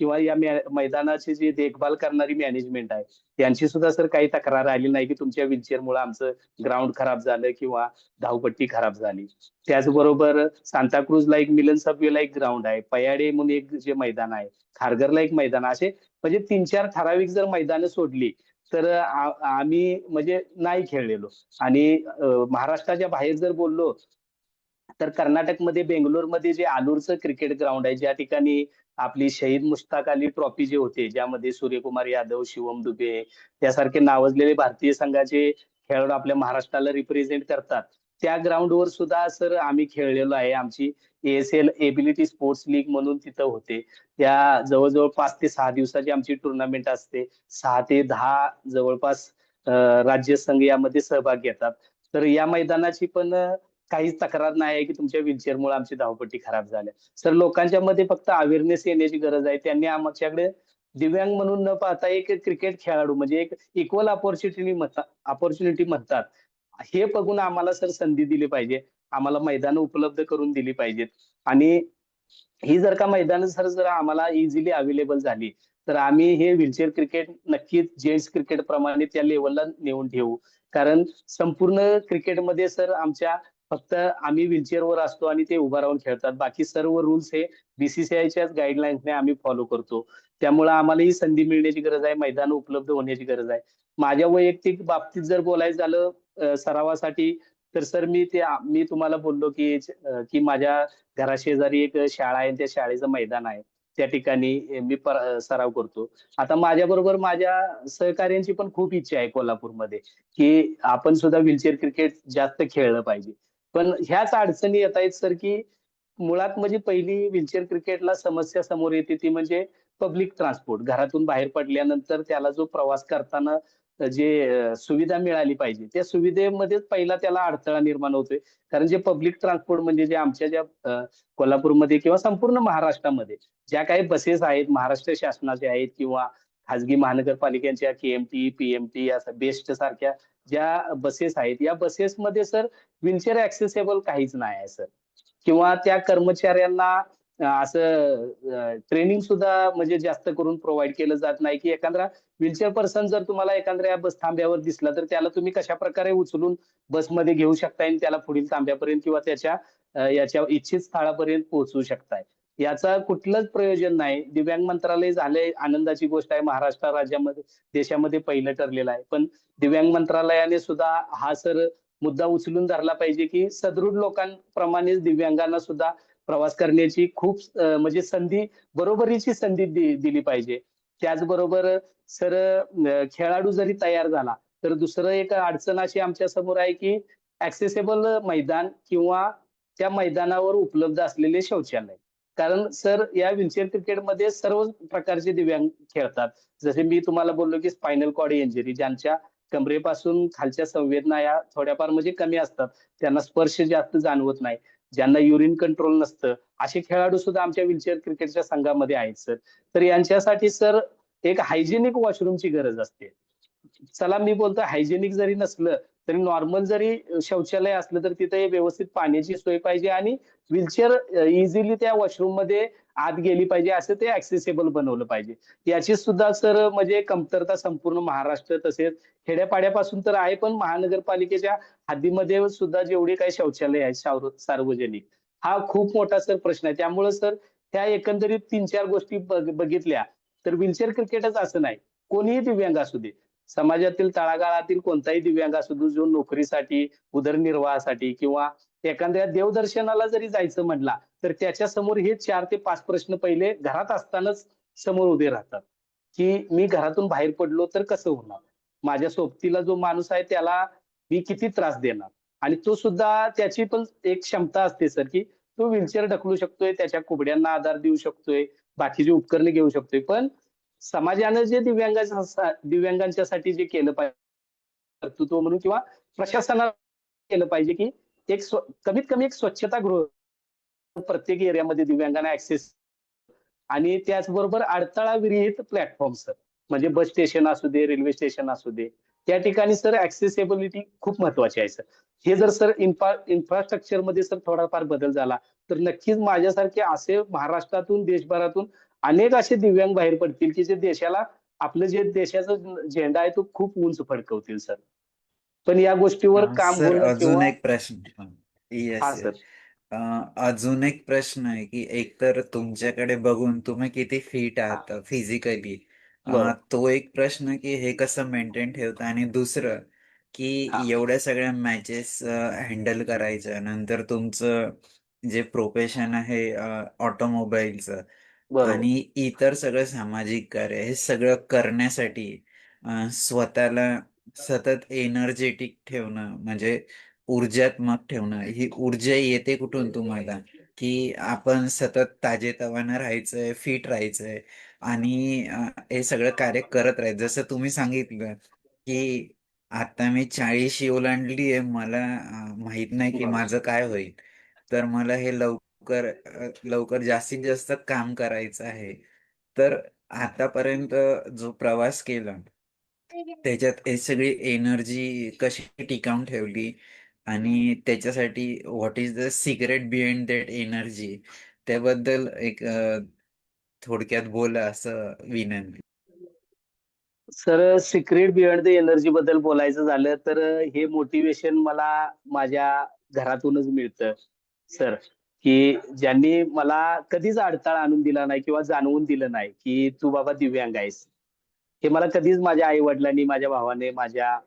किंवा या मैदानाची जी देखभाल करणारी मॅनेजमेंट आहे, त्यांची सुद्धा सर काही तक्रार आली नाही, की तुमच्या व्हीलचेअरमुळे आमचं ग्राउंड खराब झालं किंवा धावपट्टी खराब झाली. त्याचबरोबर सांताक्रुजला एक मिलन सबवेला एक ग्राउंड आहे. पयाडे म्हणून एक जे मैदान आहे, खारघरला एक मैदान आहे. असे म्हणजे 3-4 ठराविक जर मैदानं सोडली, तर आम्ही म्हणजे नाही खेळलेलो. आणि महाराष्ट्राच्या बाहेर जर बोललो, तर कर्नाटकमध्ये बेंगलोरमध्ये जे आलूरचं क्रिकेट ग्राउंड आहे, ज्या ठिकाणी आपली शहीद मुश्ताक अली ट्रॉफी जे होते, ज्यामध्ये सूर्यकुमार यादव, शिवम दुबे यासारखे नावाजलेले भारतीय संघाचे खेळाडू आपल्या महाराष्ट्राला रिप्रेझेंट करतात. त्या ग्राउंडवर सुद्धा सर आम्ही खेळलेलो आहे. आमची ASL एबिलिटी स्पोर्ट्स लीग म्हणून तिथं होते. त्या जवळ-जवळ 5 ते 6 दिवसाची आमची टुर्नामेंट असते. 6 ते 10 जवळपास राज्य संघ यामध्ये सहभाग घेतात. तर या मैदानाची पण काहीच तक्रार नाही आहे, की तुमच्या व्हीलचेअरमुळे आमची धावपट्टी खराब झाल्या. सर लोकांच्या मध्ये फक्त अवेअरनेस येण्याची गरज आहे. त्यांनी आमच्याकडे दिव्यांग म्हणून न पाहता एक क्रिकेट खेळाडू म्हणजे एक इक्वल अपॉर्च्युनिटी म्हणतात. हे बघून आम्हाला सर संधी दिली पाहिजे. आम्हाला मैदानं उपलब्ध करून दिली पाहिजेत. आणि ही जर का मैदानं सर जर आम्हाला इझिली अवेलेबल झाली, तर आम्ही हे व्हीलचेअर क्रिकेट नक्कीच जेंट्स क्रिकेट प्रमाणे त्या लेव्हलला नेऊन ठेवू. कारण संपूर्ण क्रिकेटमध्ये सर आमच्या फक्त आम्ही व्हीलचेअरवर असतो आणि ते उभा राहून खेळतात. बाकी सर्व रूल्स हे BCCIच्याच गाईडलाईन्सने आम्ही फॉलो करतो. त्यामुळे आम्हाला ही संधी मिळण्याची गरज आहे, मैदान उपलब्ध होण्याची गरज आहे. माझ्या वैयक्तिक बाबतीत जर बोलायचं झालं सरावासाठी, तर सर मी तुम्हाला बोललो की माझ्या घराशेजारी एक शाळा आहे, त्या शाळेचं मैदान आहे. त्या ठिकाणी मी सराव करतो. आता माझ्याबरोबर माझ्या सहकाऱ्यांची पण खूप इच्छा आहे कोल्हापूरमध्ये, की आपण सुद्धा व्हीलचेअर क्रिकेट जास्त खेळलं पाहिजे. पण ह्याच अडचणी येतायत सर, की मुळात म्हणजे पहिली व्हीलचेअर क्रिकेटला समस्या समोर येते ती म्हणजे पब्लिक ट्रान्सपोर्ट. घरातून बाहेर पडल्यानंतर त्याला जो प्रवास करताना जे सुविधा मिळाली पाहिजे, त्या सुविधेमध्येच पहिला त्याला अडथळा निर्माण होतोय. कारण जे पब्लिक ट्रान्सपोर्ट म्हणजे जे आमच्या ज्या कोल्हापूरमध्ये किंवा संपूर्ण महाराष्ट्रामध्ये ज्या काही बसेस आहेत, महाराष्ट्र शासनाच्या आहेत किंवा खाजगी महानगरपालिकांच्या KMT, PMT या बेस्ट सारख्या ज्या बसेस आहेत, या बसेसमध्ये सर व्हीलचेअर ॲक्सेसेबल काहीच नाही आहे सर. किंवा त्या कर्मचाऱ्यांना असं ट्रेनिंग सुद्धा म्हणजे जास्त करून प्रोव्हाईड केलं जात नाही, की एखादा व्हीलचेअर पर्सन जर तुम्हाला एखाद्या बस थांब्यावर दिसला, तर त्याला तुम्ही कशाप्रकारे उचलून बसमध्ये घेऊ शकताय आणि त्याला पुढील थांब्यापर्यंत किंवा त्याच्या याच्या इच्छित स्थळापर्यंत पोहोचवू शकताय. याचा कुठलंच प्रयोजन नाही. दिव्यांग मंत्रालय झालंय, आनंदाची गोष्ट आहे. महाराष्ट्र राज्यामध्ये, देशामध्ये पहिलं ठरलेलं आहे. पण दिव्यांग मंत्रालयाने सुद्धा हा सर मुद्दा उचलून धरला पाहिजे, की सदृढ लोकांप्रमाणेच दिव्यांगांना सुद्धा प्रवास करण्याची खूप म्हणजे बरोबरीची संधी दिली पाहिजे. त्याचबरोबर सर खेळाडू जरी तयार झाला, तर दुसरं एक अडचण अशी आमच्या समोर आहे, की ॲक्सेसेबल मैदान किंवा त्या मैदानावर उपलब्ध असलेले शौचालय. कारण सर या व्हीलचेअर क्रिकेटमध्ये सर्व प्रकारचे दिव्यांग खेळतात. जसे मी तुम्हाला बोललो, की स्पायनल कॉर्ड इंजुरी ज्यांच्या कमरेपासून खालच्या संवेदना या थोड्याफार म्हणजे कमी असतात. त्यांना स्पर्श जास्त जाणवत नाही. ज्यांना युरिन कंट्रोल नसतं, असे खेळाडू सुद्धा आमच्या व्हीलचेअर क्रिकेटच्या संघामध्ये आहेत सर. तर यांच्यासाठी सर एक हायजेनिक वॉशरूमची गरज असते. चला मी बोलतो हायजेनिक जरी नसलं तरी नॉर्मल जरी शौचालय असलं तर तिथे व्यवस्थित पाण्याची सोय पाहिजे आणि व्हीलचेअर इझिली त्या वॉशरूम मध्ये आत गेली पाहिजे असं ते ऍक्सेसिबल बनवलं पाहिजे. याची सुद्धा सर म्हणजे कमतरता संपूर्ण महाराष्ट्र तसेच खेड्यापाड्यापासून तर आहे पण महानगरपालिकेच्या हद्दीमध्ये सुद्धा जेवढी काही शौचालय आहेत सार्वजनिक हा खूप मोठा सर प्रश्न आहे. त्यामुळे सर त्या एकंदरीत 3-4 गोष्टी बघितल्या तर व्हीलचेअर क्रिकेटच असं नाही. कोणीही दिव्यांग असू दे, समाजातील तळागाळातील कोणताही दिव्यांग असू दे, जो नोकरीसाठी, उदरनिर्वाहासाठी किंवा एखाद्या देवदर्शनाला जरी जायचं म्हटला, तर त्याच्या समोर हे 4 ते 5 प्रश्न पहिले घरात असतानाच समोर उभे राहतात, की मी घरातून बाहेर पडलो तर कसं होणार? माझ्या सोबतीला जो माणूस आहे त्याला मी किती त्रास देणार? आणि तो सुद्धा त्याची पण एक क्षमता असते सर, की तो व्हीलचेअर ढकलू शकतोय, त्याच्या कुबड्यांना आधार देऊ शकतोय, बाकीची उपकरणे घेऊ शकतोय. पण समाजानं जे दिव्यांगांच्यासाठी जे केलं पाहिजे कर्तृत्व म्हणून किंवा प्रशासनानं केलं पाहिजे, की एक कमीत कमी एक स्वच्छतागृह प्रत्येक एरियामध्ये दिव्यांगांना ऍक्सेस आणि त्याचबरोबर अडथळा विरहित प्लॅटफॉर्म सर. म्हणजे बस स्टेशन असू दे, रेल्वे स्टेशन असू दे. त्या ठिकाणी सर ऍक्सेसिबिलिटी खूप महत्वाची आहे सर. हे जर सर इन्फ्रास्ट्रक्चरमध्ये सर थोडाफार बदल झाला, तर नक्कीच माझ्यासारखे असे महाराष्ट्रातून, देशभरातून अनेक असे दिव्यांग बाहेर पडतील, की जे देशाला आपलं जे देशाचा झेंडा आहे तो खूप उंच फडकवतील सर. पण या गोष्टीवर काम सर होणं अजून किंवा एक प्रश्न. हा येस येस. सर. अजून एक प्रश्न आहे की एकतर तुमच्याकडे बघून तुम्ही किती फिट हा आहात फिजिकली, बरोबर. तो एक प्रश्न की हे कसं मेंटेन ठेवता, आणि दुसरं हा की एवढ्या सगळ्या मॅचेस हँडल करायचं, नंतर तुमचं जे प्रोफेशन आहे ऑटोमोबाईलचं, बरोबर. आणि इतर सगळं सामाजिक कार्य हे सगळं करण्यासाठी स्वतःला सतत एनर्जेटिक ठेवणं, म्हणजे ऊर्जात्मक ठेवणं, ही ऊर्जा येते कुठून तुम्हाला? की आपण सतत ताजेतवानं राहायचंय, फिट राहायचंय, आणि हे सगळं कार्य करत राहायचं. जसं तुम्ही सांगितलं की आता मी 40शी ओलांडली आहे, मला माहित नाही की बरोबर. माझं काय होईल. तर मला हे लवकर लवकर जास्तीत जास्त काम करायचं आहे. तर आतापर्यंत जो प्रवास केला, त्याच्यात हे सगळी एनर्जी कशी टिकावून ठेवली, आणि त्याच्यासाठी what is the secret behind that energy, त्याबद्दल एक थोडक्यात बोला असं विनंती. Sir secret behind the energy बद्दल बोलायचं झालं तर हे मोटिवेशन मला माझ्या घरातूनच मिळतं सर, की ज्यांनी मला कधीच अडथळा आणून दिला नाही किंवा जाणवून दिलं नाही, की तू बाबा दिव्यांग आहेस. हे मला कधीच माझ्या आई-वडिलांनी, माझ्या भावाने, माझ्या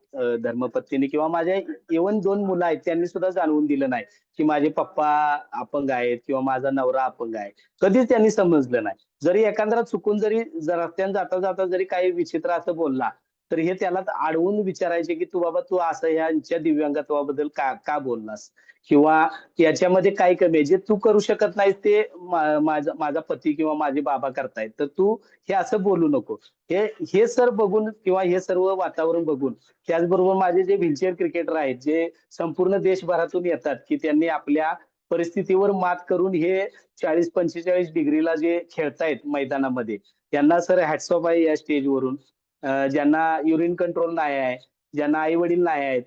धर्मपत्नीने किंवा माझ्या इव्हन 2 मुलं आहेत त्यांनी सुद्धा जाणवून दिलं नाही, की माझे पप्पा अपंग आहेत किंवा माझा नवरा अपंग आहे. कधीच त्यांनी समजलं नाही. जरी एखादा चुकून जरी रस्त्याने जाता-जाता जरी काही विचित्र असं बोलला, तर हे त्याला अडवून विचारायचे, की "तू बाबा तू असं ह्यांच्या दिव्यांगत्वाबद्दल का का बोललास? किंवा याच्यामध्ये काय कमी आहे? जे तू करू शकत नाहीस ते माझा माझा पती किंवा माझे बाबा करतायत. तर तू हे असं बोलू नको." हे हे सर बघून किंवा हे सर्व वातावरण बघून त्याचबरोबर माझे जे व्हीलचेअर क्रिकेटर आहेत, जे संपूर्ण देशभरातून येतात, की त्यांनी आपल्या परिस्थितीवर मात करून हे 40-45 डिग्रीला जे खेळतायत मैदानामध्ये, त्यांना सर हॅट्स ऑफ आहे या स्टेजवरून. ज्यांना युरिन कंट्रोल नाही आहे, ज्यांना आई-वडील नाही आहेत,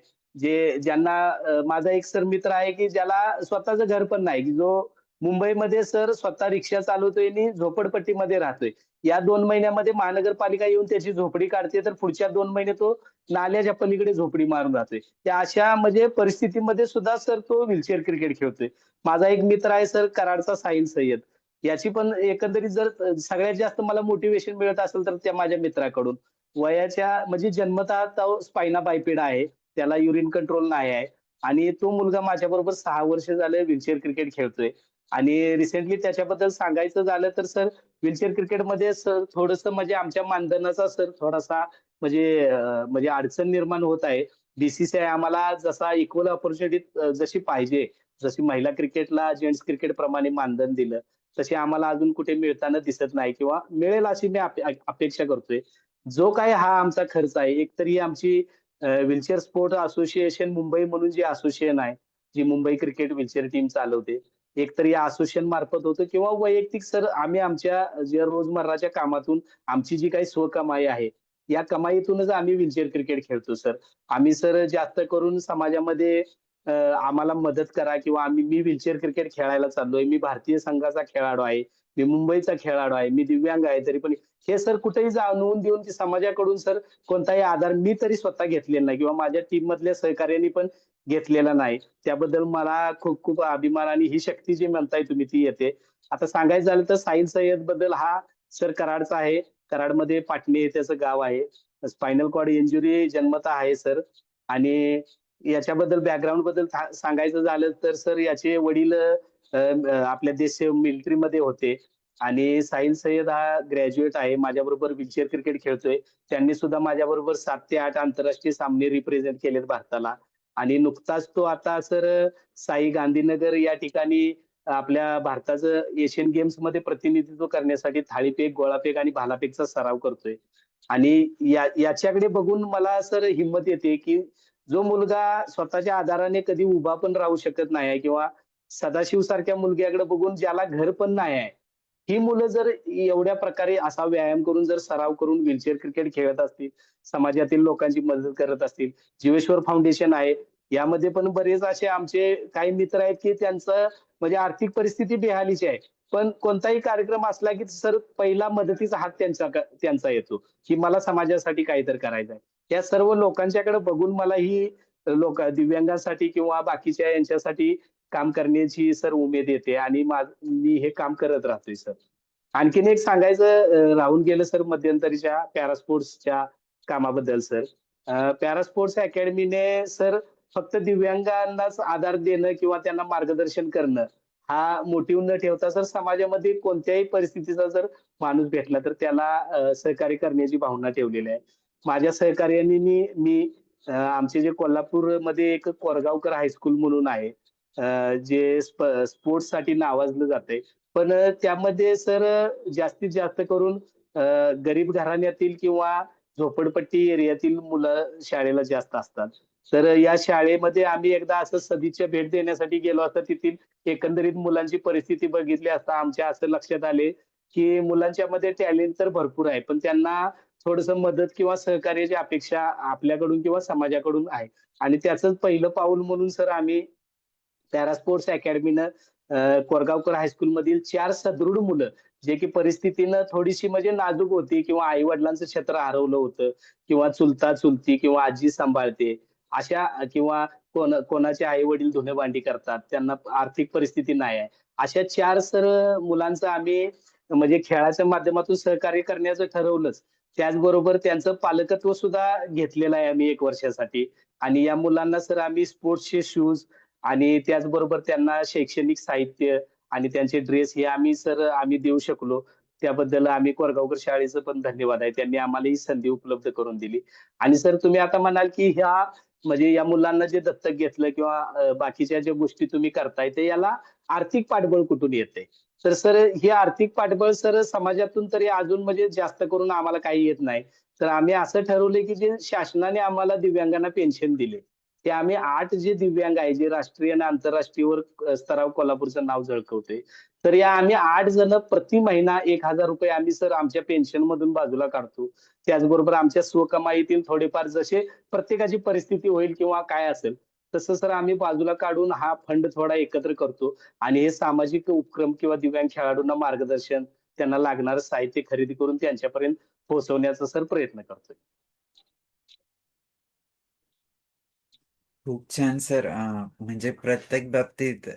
ज्यांना माझा एक सर मित्र आहे, की ज्याला स्वतःचं घर पण नाही, की जो मुंबईमध्ये सर स्वतः रिक्षा चालवतोय आणि झोपडपट्टीमध्ये राहतोय. या 2 महिन्यामध्ये महानगरपालिका येऊन त्याची झोपडी काढते, तर पुढच्या 2 महिने तो नाल्याच्या पलीकडे झोपडी मारून राहतोय. त्या अशा म्हणजे परिस्थितीमध्ये सुद्धा सर तो व्हीलचेअर क्रिकेट खेळतोय. माझा एक मित्र आहे सर कराडचा साहिल सय्यद. याची पण एकंदरीत जर सगळ्यात जास्त मला मोटिव्हेशन मिळत असेल तर त्या माझ्या मित्राकडून. वयाच्या म्हणजे जन्मतः तो स्पायना बायपेड आहे. त्याला युरिन कंट्रोल नाही आहे आणि तो मुलगा माझ्याबरोबर 6 वर्ष झाले व्हीलचेअर क्रिकेट खेळतोय आणि रिसेंटली त्याच्याबद्दल सांगायचं झालं तर सर व्हीलचेअर क्रिकेटमध्ये सर थोडंसं म्हणजे आमच्या मानधनाचा सर थोडासा म्हणजे अडचण निर्माण होत आहे. बीसीसीआय आम्हाला जसा इक्वल अपॉर्च्युनिटी जशी पाहिजे, जशी महिला क्रिकेटला जेंट्स क्रिकेट प्रमाणे मानधन दिलं, तशी आम्हाला अजून कुठे मिळताना दिसत नाही किंवा मिळेल अशी मी अपेक्षा करतोय. जो काही हा आमचा खर्च आहे, एकतर ही आमची व्हीलचेअर स्पोर्ट असोसिएशन मुंबई म्हणून जी असोसिएशन आहे, जी मुंबई क्रिकेट व्हीलचेअर टीम चालवते. एकतर या असोसिएशन मार्फत होतं किंवा वैयक्तिक सर आम्ही आमच्या ज्या रोजमर्राच्या कामातून आमची जी काही स्वकमाई आहे, या कमाईतूनच आम्ही व्हीलचेअर क्रिकेट खेळतो सर. आम्ही सर जास्त करून समाजामध्ये आम्हाला मदत करा किंवा मी व्हीलचेअर क्रिकेट खेळायला चाललोय. मी भारतीय संघाचा खेळाडू आहे. मी मुंबईचा खेळाडू आहे. मी दिव्यांग आहे. तरी पण हे सर कुठेही जाणवून देऊन की समाजाकडून सर कोणताही आधार मी तरी स्वतः घेतलेला नाही किंवा माझ्या टीममधल्या सहकाऱ्यांनी पण घेतलेला नाही. त्याबद्दल मला खूप खूप अभिमान आणि ही शक्ती जी म्हणताय तुम्ही ती येते. आता सांगायचं झालं तर साहिल सय्यद बद्दल हा सर कराडचा आहे. कराडमध्ये पाटणे हे त्याचं गाव आहे. स्पायनल कॉर्ड इंजुरी जन्मतः आहे सर. आणि याच्याबद्दल बॅकग्राऊंड बद्दल सांगायचं झालं तर सर याचे वडील आपल्या देश मिलिटरीमध्ये होते आणि साहिल सय्यद हा ग्रॅज्युएट आहे. माझ्याबरोबर व्हीलचेअर क्रिकेट खेळतोय. त्यांनी सुद्धा माझ्याबरोबर 7 ते 8 आंतरराष्ट्रीय सामने रिप्रेझेंट केलेत भारताला. आणि नुकताच तो आता सर साई गांधीनगर या ठिकाणी आपल्या भारताचं एशियन गेम्समध्ये प्रतिनिधित्व करण्यासाठी थाळीफेक, गोळाफेक आणि भालाफेकचा सराव करतोय. आणि याच्याकडे बघून मला सर हिंमत येते, की जो मुलगा स्वतःच्या आधाराने कधी उभा पण राहू शकत नाही किंवा सदाशिव सारख्या मुलग्याकडे बघून ज्याला घर पण नाही आहे. ही मुलं जर एवढ्या प्रकारे असा व्यायाम करून जर सराव करून व्हीलचेअर क्रिकेट खेळत असतील, समाजातील लोकांची मदत करत असतील. जीवेश्वर फाउंडेशन आहे. यामध्ये पण बरेच असे आमचे काही मित्र आहेत, की त्यांचं म्हणजे आर्थिक परिस्थिती बेहालीची आहे. पण कोणताही कार्यक्रम असला, की सर पहिला मदतीचा हात त्यांचा येतो, की मला समाजासाठी काहीतरी करायचं आहे. या सर्व लोकांच्याकडे बघून मला ही दिव्यांगांसाठी किंवा बाकीच्या यांच्यासाठी काम करण्याची सर उमेद येते आणि मी हे काम करत राहतोय सर. आणखीन एक सांगायचं राहून गेलं सर मध्यंतरीच्या पॅरा स्पोर्ट्सच्या कामाबद्दल सर. पॅरा स्पोर्ट्स अकॅडमीने सर फक्त दिव्यांगांनाच आधार देणं किंवा त्यांना मार्गदर्शन करणं हा मोटिव्ह न ठेवता सर समाजामध्ये कोणत्याही परिस्थितीचा जर माणूस भेटला तर त्याला सहकार्य करण्याची भावना ठेवलेली आहे. माझ्या सहकार्याने मी आमचे जे कोल्हापूरमध्ये एक कोरगावकर हायस्कूल म्हणून आहे. जे स्पोर्ट्ससाठी नावाजलं जातंय. पण त्यामध्ये सर जास्तीत जास्त करून गरीब घराण्यातील किंवा झोपडपट्टी एरियातील मुलं शाळेला जास्त असतात. तर या शाळेमध्ये आम्ही एकदा असं सदिच्छा भेट देण्यासाठी गेलो असता तेथील एकंदरीत मुलांची परिस्थिती बघितली असता आमच्या असं लक्षात आले, की मुलांच्यामध्ये टॅलेंट तर भरपूर आहे. पण त्यांना थोडंसं मदत किंवा सहकार्याची अपेक्षा आपल्याकडून किंवा समाजाकडून आहे. आणि त्याचंच पहिलं पाऊल म्हणून सर आम्ही पॅरा स्पोर्ट्स अकॅडमीनं कोरगावकर हायस्कूलमधील 4 सदृढ मुलं, जे की परिस्थितीनं थोडीशी म्हणजे नाजूक होती किंवा आई-वडिलांचं छत्र हरवलं होतं किंवा चुलता-चुलती किंवा आजी सांभाळते. अशा किंवा कोणाचे आई-वडील धुणी-भांडी करतात. त्यांना आर्थिक परिस्थिती नाही आहे. अशा 4 सर मुलांचं आम्ही म्हणजे खेळाच्या माध्यमातून सहकार्य करण्याचं ठरवलंच. त्याचबरोबर त्यांचं पालकत्व सुद्धा घेतलेलं आहे आम्ही 1 वर्षासाठी आणि या मुलांना सर आम्ही स्पोर्ट्सचे शूज आणि त्याचबरोबर त्यांना शैक्षणिक साहित्य आणि त्यांचे ड्रेस हे आम्ही देऊ शकलो. त्याबद्दल आम्ही कोरगावकर शाळेचं पण धन्यवाद आहे. त्यांनी आम्हाला ही संधी उपलब्ध करून दिली. आणि सर तुम्ही आता म्हणाल, की म्हणजे या मुलांना जे दत्तक घेतलं किंवा बाकीच्या ज्या गोष्टी तुम्ही करताय, तर याला आर्थिक पाठबळ कुठून येतंय? तर सर हे आर्थिक पाठबळ सर समाजातून तरी अजून म्हणजे जास्त करून आम्हाला काही येत नाही. तर आम्ही असं ठरवलंय, की जे शासनाने आम्हाला दिव्यांगांना पेन्शन दिले. ते आम्ही 8 जे दिव्यांग आहे, जे राष्ट्रीय आणि आंतरराष्ट्रीयवर स्तरावर कोल्हापूरचं नाव झळकवतोय. तर या आम्ही 8 जण प्रति महिना ₹1000 आम्ही सर आमच्या पेन्शनमधून बाजूला काढतो. त्याचबरोबर आमच्या स्वकमाईतील थोडेफार जसे प्रत्येकाची परिस्थिती होईल किंवा काय असेल, तसं सर आम्ही बाजूला काढून हा फंड थोडा एकत्र करतो आणि हे सामाजिक उपक्रम किंवा दिव्यांग खेळाडूंना मार्गदर्शन, त्यांना लागणारं साहित्य खरेदी करून त्यांच्यापर्यंत पोहोचवण्याचा सर प्रयत्न करतोय. खूप छान सर. म्हणजे प्रत्येक बाबतीत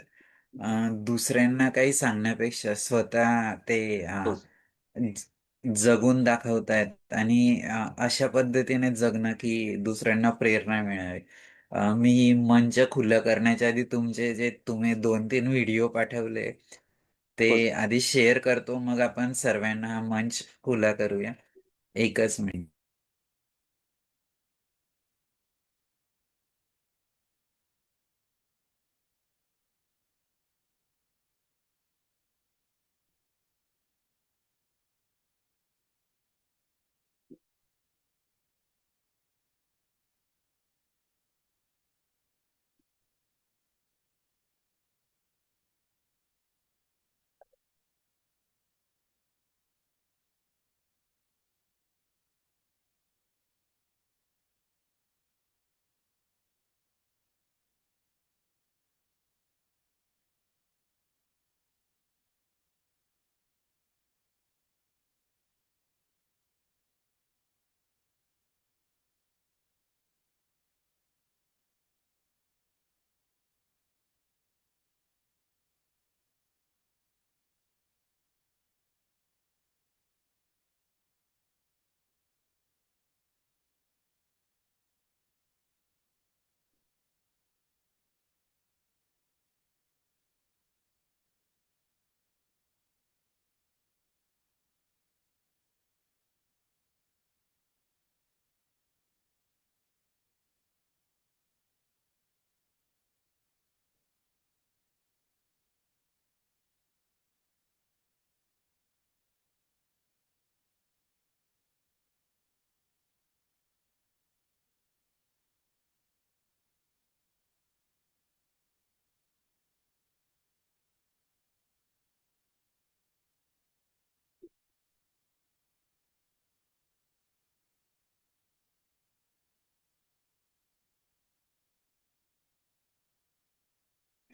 दुसऱ्यांना काही सांगण्यापेक्षा स्वतः ते हो. जगून दाखवतायत आणि अशा पद्धतीने जगणं की दुसऱ्यांना प्रेरणा मिळावी. मी मंच खुलं करण्याच्या आधी तुमचे जे तुम्ही 2-3 व्हिडिओ पाठवले ते हो सर. आधी शेअर करतो, मग आपण सर्वांना हा मंच खुला करूया. एकच मिनिट.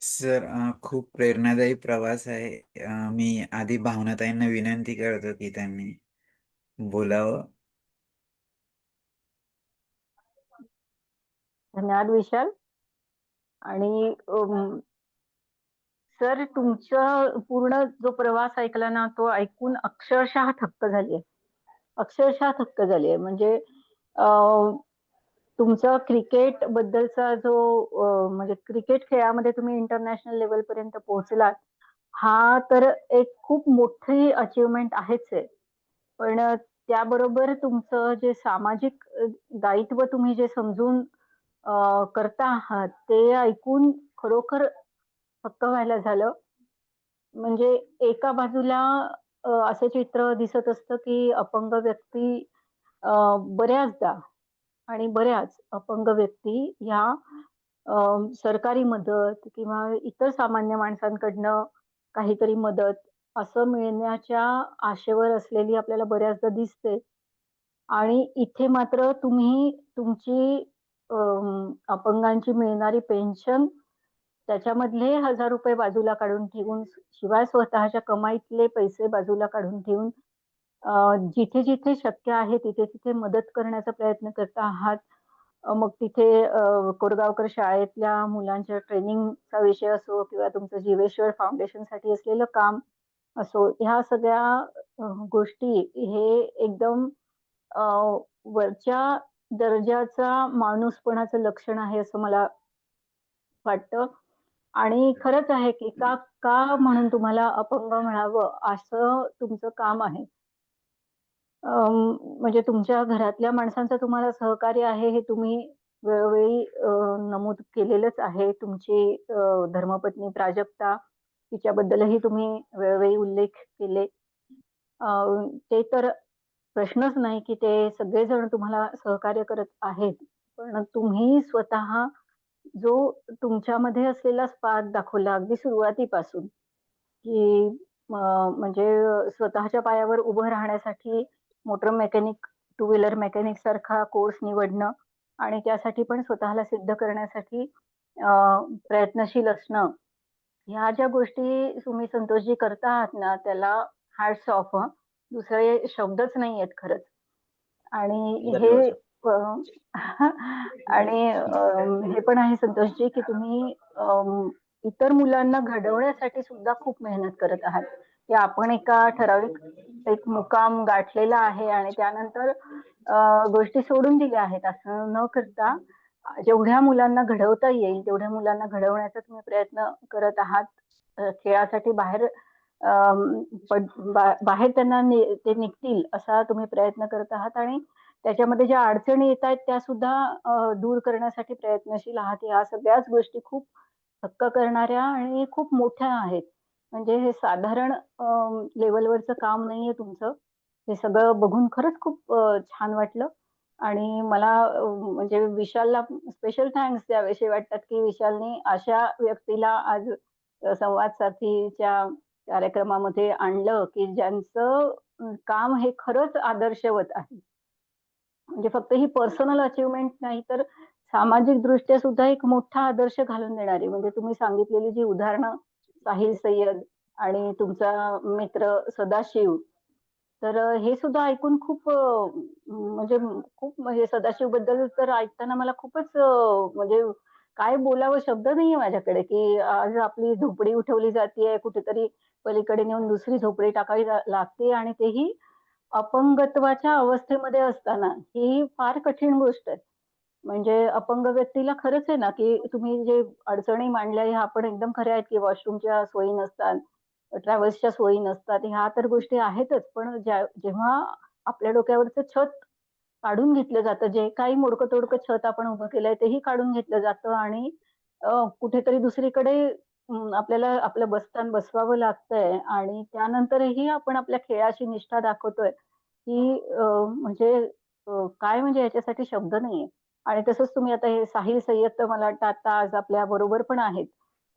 सर, खूप प्रेरणादायी प्रवास आहे. मी आधी भावनाताईंना विनंती करतो की त्यांनी बोलावं. धन्यवाद विशाल. आणि सर, तुमचा पूर्ण जो प्रवास ऐकला ना, तो ऐकून अक्षरशः थक्क झालीये. अक्षरशः थक्क झालीये. म्हणजे तुमचा क्रिकेट बद्दलचा जो म्हणजे क्रिकेट खेळामध्ये तुम्ही इंटरनॅशनल लेवल पर्यंत पोहोचलात, हा तर एक खूप मोठी अचीवमेंट आहेच आहे. पण त्याबरोबर तुमचं जे सामाजिक दायित्व तुम्ही जे समजून करता आहात, ते ऐकून खरोखर थक्क व्हायला झालं. म्हणजे एका बाजूला असं चित्र दिसत असतं, की अपंग व्यक्ती बऱ्याचदा आणि बऱ्याच अपंग व्यक्ती ह्या सरकारी मदत किंवा इतर सामान्य माणसांकडनं काहीतरी मदत असं मिळण्याच्या आशेवर असलेली आपल्याला बऱ्याचदा दिसते. आणि इथे मात्र तुम्ही तुमची अपंगांची मिळणारी पेन्शन त्याच्यामधले ₹1000 बाजूला काढून ठेवून, शिवाय स्वतःच्या कमाईतले पैसे बाजूला काढून ठेवून जिथे-जिथे शक्य आहे तिथे-तिथे मदत करण्याचा प्रयत्न करत आहात. मग तिथे कोरगावकर शाळेतल्या मुलांच्या ट्रेनिंगचा विषय असो किंवा तुमचं जीवेश्वर फाउंडेशनसाठी असलेलं काम असो, ह्या सगळ्या गोष्टी हे एकदम अ, वरच्या दर्जाचा माणूसपणाचं लक्षण आहे असं मला वाटतं. आणि खरंच आहे की का का म्हणून तुम्हाला अपंग म्हणावं असं तुमचं काम आहे. म्हणजे तुमच्या घरातल्या माणसांचं तुम्हाला सहकार्य आहे हे तुम्ही वेळोवेळी नमूद केलेलंच आहे. तुमची धर्मपत्नी प्राजक्ता तिच्याबद्दलही तुम्ही वेळोवेळी उल्लेख केले. अ, ते तर प्रश्नच नाही की ते सगळेजण तुम्हाला सहकार्य करत आहेत. पण तुम्ही स्वतः जो तुमच्यामध्ये असलेला स्पार्क दाखवला अगदी सुरुवातीपासून, की म्हणजे स्वतःच्या पायावर उभं राहण्यासाठी motor mechanic, two wheeler mechanic सारखा कोर्स निवडणं आणि त्यासाठी पण स्वतःला सिद्ध करण्यासाठी अ, प्रयत्नशील असणं. ह्या ज्या गोष्टी तुम्ही संतोषजी करता आहात ना, त्याला हॅट्स ऑफ हं. दुसरे शब्दच नाहीयेत खरंच. आणि हे धन्यवाद सर. अ, आणि हे पण आहे संतोषजी, की तुम्ही इतर मुलांना घडवण्यासाठी सुद्धा खूप मेहनत करत आहात. की आपण एका ठराविक एक मुकाम गाठलेला आहे आणि त्यानंतर गोष्टी सोडून दिल्या आहेत असं न करता जेवढ्या मुलांना घडवता येईल तेवढ्या मुलांना घडवण्याचा तुम्ही प्रयत्न करत आहात. खेळासाठी बाहेर बाहेर त्यांना ते निघतील असा तुम्ही प्रयत्न करत आहात आणि त्याच्यामध्ये ज्या अडचणी येत आहेत त्या सुद्धा दूर करण्यासाठी प्रयत्नशील आहात. ह्या सगळ्याच गोष्टी खूप थक्क करणाऱ्या आणि खूप मोठ्या आहेत. म्हणजे हे साधारण लेव्हलवरचं काम नाहीये तुमचं. हे सगळं बघून खरंच खूप छान वाटलं आणि मला म्हणजे विशालला स्पेशल थँक्स द्यावेसे वाटतात, की विशालने अशा व्यक्तीला आज संवाद साथीच्या कार्यक्रमामध्ये आणलं, की ज्यांचं काम हे खरंच आदर्शवत आहे. म्हणजे फक्त ही पर्सनल अचीव्हमेंट नाही, तर सामाजिकदृष्ट्या सुद्धा एक मोठा आदर्श घालून देणारी. म्हणजे तुम्ही सांगितलेली जी उदाहरणं, साहिल सय्यद आणि तुमचा मित्र सदाशिव, तर हे सुद्धा ऐकून खूप म्हणजे खूप म्हणजे सदाशिवबद्दल तर ऐकताना मला खूपच म्हणजे काय बोलावं शब्द नाहीये माझ्याकडे, की आज आपली झोपडी उठवली जातीये, कुठेतरी पलीकडे नेऊन दुसरी झोपडी टाकावी लागते आणि तेही अपंगत्वाच्या अवस्थेमध्ये असताना. ही फार कठीण गोष्ट आहे. म्हणजे अपंग व्यक्तीला खरंच आहे ना, की तुम्ही जे अडचणी मांडल्या ह्या पण एकदम खऱ्या आहेत, की वॉशरूमच्या सोयी नसतात, ट्रॅव्हल्सच्या सोयी नसतात. ह्या तर गोष्टी आहेतच. पण जेव्हा आपल्या डोक्यावरचं छत काढून घेतलं जातं, जे काही मोडकं-तोडकं छत आपण उभं केलंय तेही काढून घेतलं जातं आणि कुठेतरी दुसरीकडे आपल्याला आपलं बस्तान बसवावं लागतंय आणि त्यानंतरही आपण आपल्या खेळाची निष्ठा दाखवतोय, की म्हणजे काय म्हणजे याच्यासाठी शब्द नाहीये. आणि तसंच तुम्ही आता हे साहिल सय्यद तर मला वाटतं आता आज आपल्या बरोबर पण आहेत.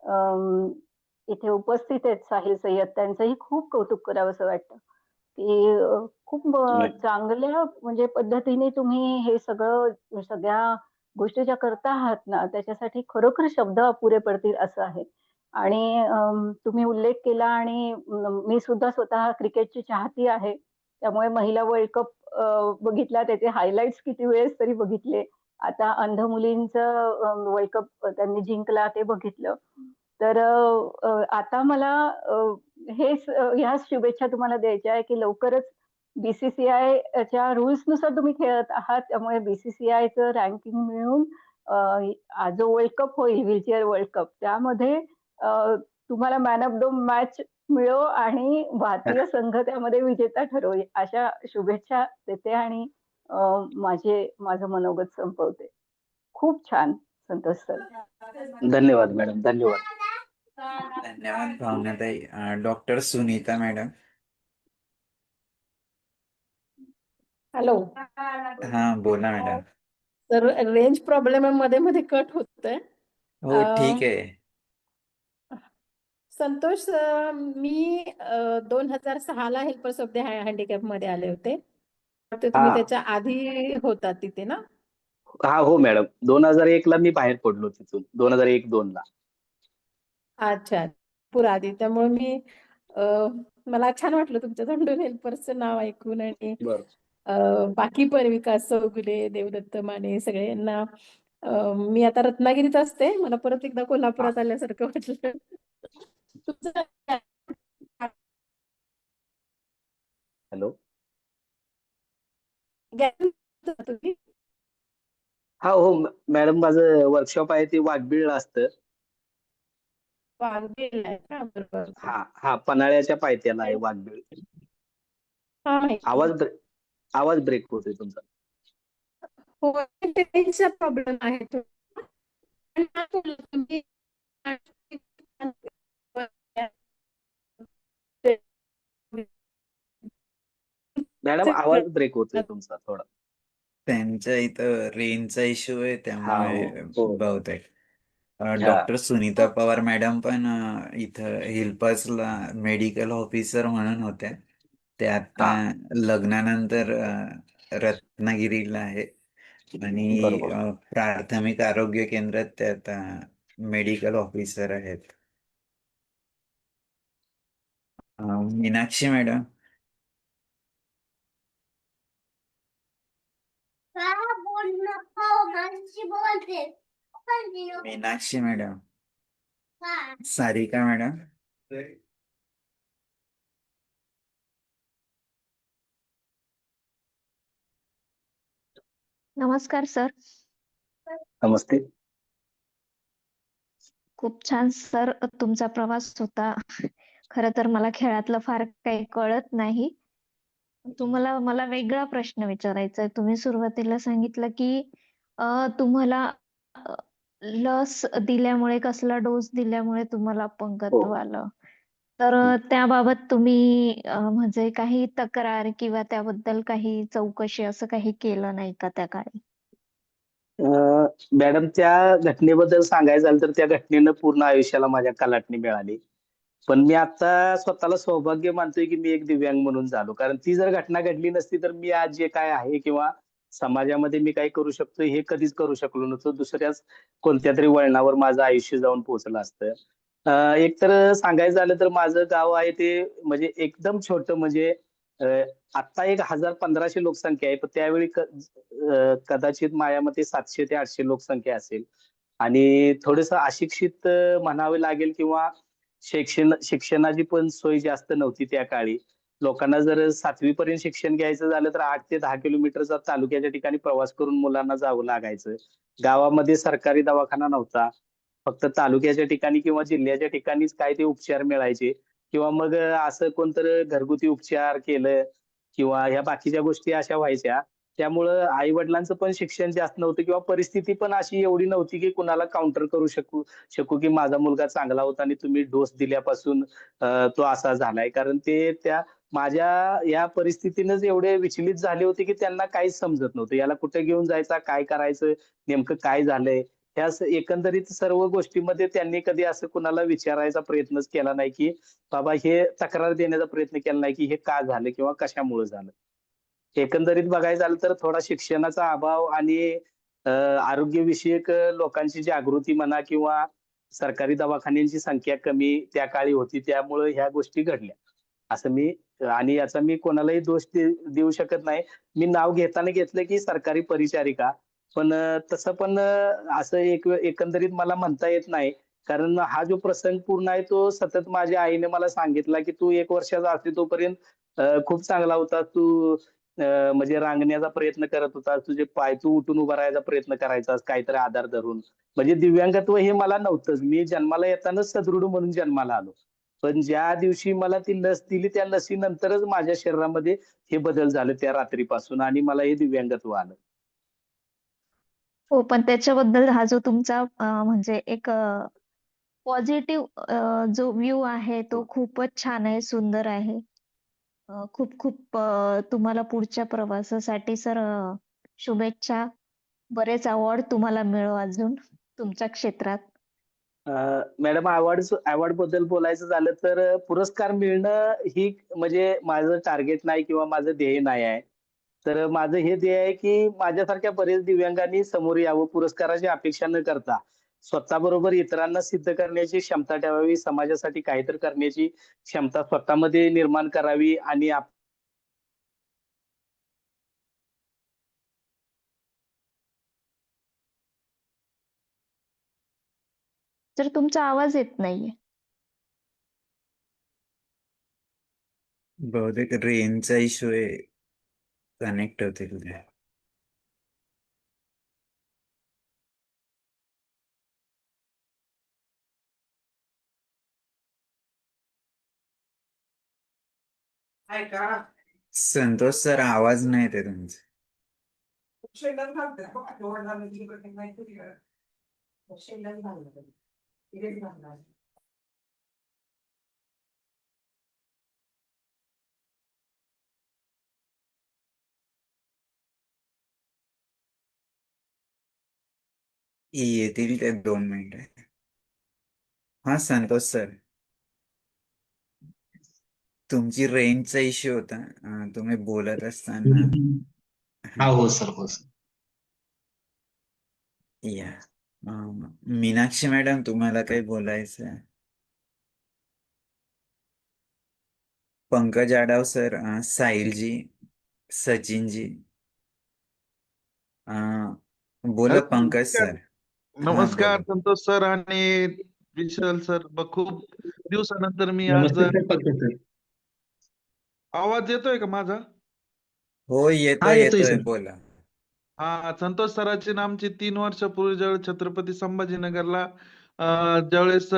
अं, इथे उपस्थित आहेत साहिल सय्यद. त्यांचंही खूप कौतुक करावंसं वाटतं, की खूप नक्की. चांगल्या म्हणजे पद्धतीने तुम्ही हे सगळ्या गोष्टी ज्या करता आहात ना, त्याच्यासाठी खरोखर शब्द अपुरे पडतील असं आहे. आणि तुम्ही उल्लेख केला आणि मी सुद्धा स्वतः क्रिकेटची चाहती आहे. त्यामुळे महिला वर्ल्ड कप बघितला, त्याचे हायलाइट्स किती वेळेस तरी बघितले. आता अंध मुलींचं वर्ल्ड कप त्यांनी जिंकला ते बघितलं. तर आता मला ह्याच शुभेच्छा तुम्हाला द्यायच्या आहे, की लवकरच BCCIच्या रूल्सनुसार तुम्ही खेळत आहात. त्यामुळे BCCIचं रँकिंग मिळून जो वर्ल्ड कप होईल, व्हीलचेअर वर्ल्ड कप, त्यामध्ये तुम्हाला मॅन ऑफ द मॅच मिळो आणि भारतीय संघ त्यामध्ये विजेता ठरो, अशा शुभेच्छा देते आणि माझं मनोगत संपवते. खूप छान, संतोष सर. धन्यवाद मॅडम, धन्यवाद. धन्यवाद भावनाताई. Doctor Sunita madam. हॅलो हा, बोला मॅडम. सर, रेंज प्रॉब्लेम मध्ये मध्ये कट होतोय. हो, ठीक आहे. संतोष, मी 2006 ला हेल्पर्स ऑफ द हँडिकॅप मध्ये आले होते. तर तुम्ही हा त्याच्या आधी होता तिथे ना? हा हो मॅडम, 2001 ला मी बाहेर पडलो तिथून, 2001-2 ला. अच्छा, पुरा आधी. त्यामुळे मी मला छान वाटलं तुमच्या तोंडून हेल्पर्सचं नाव ऐकून. आणि बरं. बाकी पण विकास चौगुले, देवदत्त माने, सगळ्यांना. मी आता रत्नागिरीत असते. मला परत एकदा कोल्हापुरात आल्यासारखं वाटलं. तुमचं हॅलो. तुम्ही हा हो मॅडम, माझं वर्कशॉप आहे ते वाघबीळला असतं. वाघबीळ आहे का? बरोबर. हा पन्हाळ्याच्या पायथ्याला आहे वाघबीळ. हा, माहिती. आवाज ब्रेक होतोय तुमचा. हो, रेंजचा प्रॉब्लेम आहे तो. आणि हा बोलला तुम्ही. मॅडम, आवाज ब्रेक होतोय तुमचा थोडा. त्यांच्या इथं रेंजचा इश्यू आहे, हा त्यामुळे हो. बहुतेक. हा डॉक्टर सुनीता पवार मॅडम पण इथं हिलपासला मेडिकल ऑफिसर म्हणून होत्या. ते आता हा लग्नानंतर रत्नागिरीला आहे आणि बरोबर. प्राथमिक आरोग्य केंद्रात ते आता मेडिकल ऑफिसर आहेत. Meenakshi madam. Meenakshi madam. Sarika madam. नमस्कार सर. नमस्ते. खूप छान सर तुमचा प्रवास होता. खरं तर मला खेळातलं फार काही कळत नाही. तुम्हाला मला वेगळा प्रश्न विचारायचा आहे. तुम्ही सुरुवातीला सांगितलं की तुम्हाला अ, लस दिल्यामुळे, कसला डोस दिल्यामुळे तुम्हाला हो. अपंगत्व आलं. तर त्याबाबत तुम्ही म्हणजे काही तक्रार किंवा त्याबद्दल काही चौकशी असं काही केलं नाही का त्या काळी? मॅडम, त्या घटनेबद्दल सांगायचं झालं तर त्या घटनेनं पूर्ण आयुष्याला माझ्या कलाटणी मिळाली. पण मी आता स्वतःला सौभाग्य मानतोय की मी एक दिव्यांग म्हणून झालो. कारण ती जर घटना घडली नसती तर मी आज जे काय आहे किंवा समाजामध्ये मी काय करू शकतो हे कधीच करू शकलो नसतो. दुसऱ्याच कोणत्या तरी वळणावर माझं आयुष्य जाऊन पोहोचलं असतं. एक तर सांगायचं झालं तर माझं गाव आहे ते म्हणजे एकदम छोटं, म्हणजे अ, आता 1000-1500 लोकसंख्या आहे. पण त्यावेळी कदाचित माझ्या मते 700 ते 800 लोकसंख्या असेल. आणि थोडंसं अशिक्षित म्हणावे लागेल किंवा शिक्षणाची पण सोय जास्त नव्हती त्या काळी. लोकांना जर 7वी पर्यंत शिक्षण घ्यायचं झालं तर 8 ते 10 किलोमीटरचा तालुक्याच्या ठिकाणी प्रवास करून मुलांना जावं लागायचं. गावामध्ये सरकारी दवाखाना नव्हता. फक्त तालुक्याच्या ठिकाणी किंवा जिल्ह्याच्या ठिकाणीच काय ते उपचार मिळायचे किंवा मग असं कोणतरी घरगुती उपचार केलं किंवा ह्या बाकीच्या गोष्टी अशा व्हायच्या. त्यामुळं आई-वडिलांचं पण शिक्षण जास्त नव्हतं किंवा परिस्थिती पण अशी एवढी नव्हती की कुणाला काउंटर करू शकू शकू की माझा मुलगा चांगला होता आणि तुम्ही डोस दिल्यापासून तो असा झालाय. कारण ते त्या माझ्या या परिस्थितीनेच एवढे विचलित झाले होते की त्यांना काहीच समजत नव्हतं. याला कुठे घेऊन जायचा, काय करायचं, नेमकं काय झालंय? ह्या एकंदरीत सर्व गोष्टींमध्ये त्यांनी कधी असं कुणाला विचारायचा प्रयत्नच केला नाही की बाबा हे तक्रार देण्याचा प्रयत्न केला नाही की हे का झालं किंवा कशामुळे झालं. एकंदरीत बघायचं झालं तर थोडा शिक्षणाचा अभाव आणि आरोग्यविषयक लोकांची जागृती म्हणा किंवा सरकारी दवाखान्यांची संख्या कमी त्या काळी होती, त्यामुळे ह्या गोष्टी घडल्या असं मी आणि याचा मी कोणालाही दोष देऊ शकत नाही. मी नाव घेताना घेतलं की सरकारी परिचारिका, पण तसं पण असं एकंदरीत मला म्हणता येत नाही. कारण हा जो प्रसंग पूर्ण आहे तो सतत माझ्या आईने मला सांगितला, की "तू 1 वर्षाचा असते तोपर्यंत खूप चांगला होतास. तू म्हणजे रांगण्याचा प्रयत्न करत होतास. तुझे पाय तू उठून उभा राहायचा प्रयत्न करायचास काहीतरी आधार धरून." म्हणजे दिव्यांगत्व हे मला नव्हतंच. मी जन्माला येतानाच सदृढ म्हणून जन्माला आलो. पण ज्या दिवशी मला ती लस दिली त्या लसीनंतरच माझ्या शरीरामध्ये हे बदल झाले त्या रात्रीपासून आणि मला हे दिव्यांगत्व आलं. हो, पण त्याच्याबद्दल हा जो तुमचा म्हणजे एक पॉझिटिव्ह जो व्ह्यू आहे तो खूपच छान आहे, सुंदर आहे. खूप खूप तुम्हाला पुढच्या प्रवासासाठी सर शुभेच्छा. बरेच अवॉर्ड तुम्हाला मिळो अजून तुमच्या क्षेत्रात. अ, मॅडम अवॉर्ड बद्दल बोलायचं झालं तर पुरस्कार मिळणं ही म्हणजे माझं टार्गेट नाही किंवा माझं ध्येय नाही आहे. तर माझं हे ध्येय आहे की माझ्यासारख्या बरेच दिव्यांगांनी समोर यावं, पुरस्काराची अपेक्षा न करता स्वतःबरोबर इतरांना सिद्ध करण्याची क्षमता ठेवावी, समाजासाठी काहीतरी करण्याची क्षमता स्वतःमध्ये निर्माण करावी आणि तर तुमचा आवाज येत नाहीये. बहुतेक रेंजचा इश्यू आहे, कनेक्ट होतील ते. संतोष सर, आवाज नाही येते तुमचा. येतील ते 2 मिनिटं. हा संतोष सर, तुमची रेंजचा इश्यू होता. तुम्ही बोलत असताना. हा, हो सर, हो सर. या मीनाक्षी मॅडम, तुम्हाला काही बोलायचं आहे? पंकज आडाव सर, साहिलजी, सचिनजी, बोला हॅलो, पंकज नमस्कार. सर. हा, नमस्कार बोला. संतोष सर आणि विशाल सर. खूप दिवसानंतर मी आज नमस्ते सर, पंकज सर. आवाज येतोय का माझा? हो, हा, येतोय येतोय येतोय, सर. बोला. हा, संतोष सरांची ना आमची 3 वर्षापूर्वी ज्यावेळेस छत्रपती संभाजीनगरला ज्यावेळेस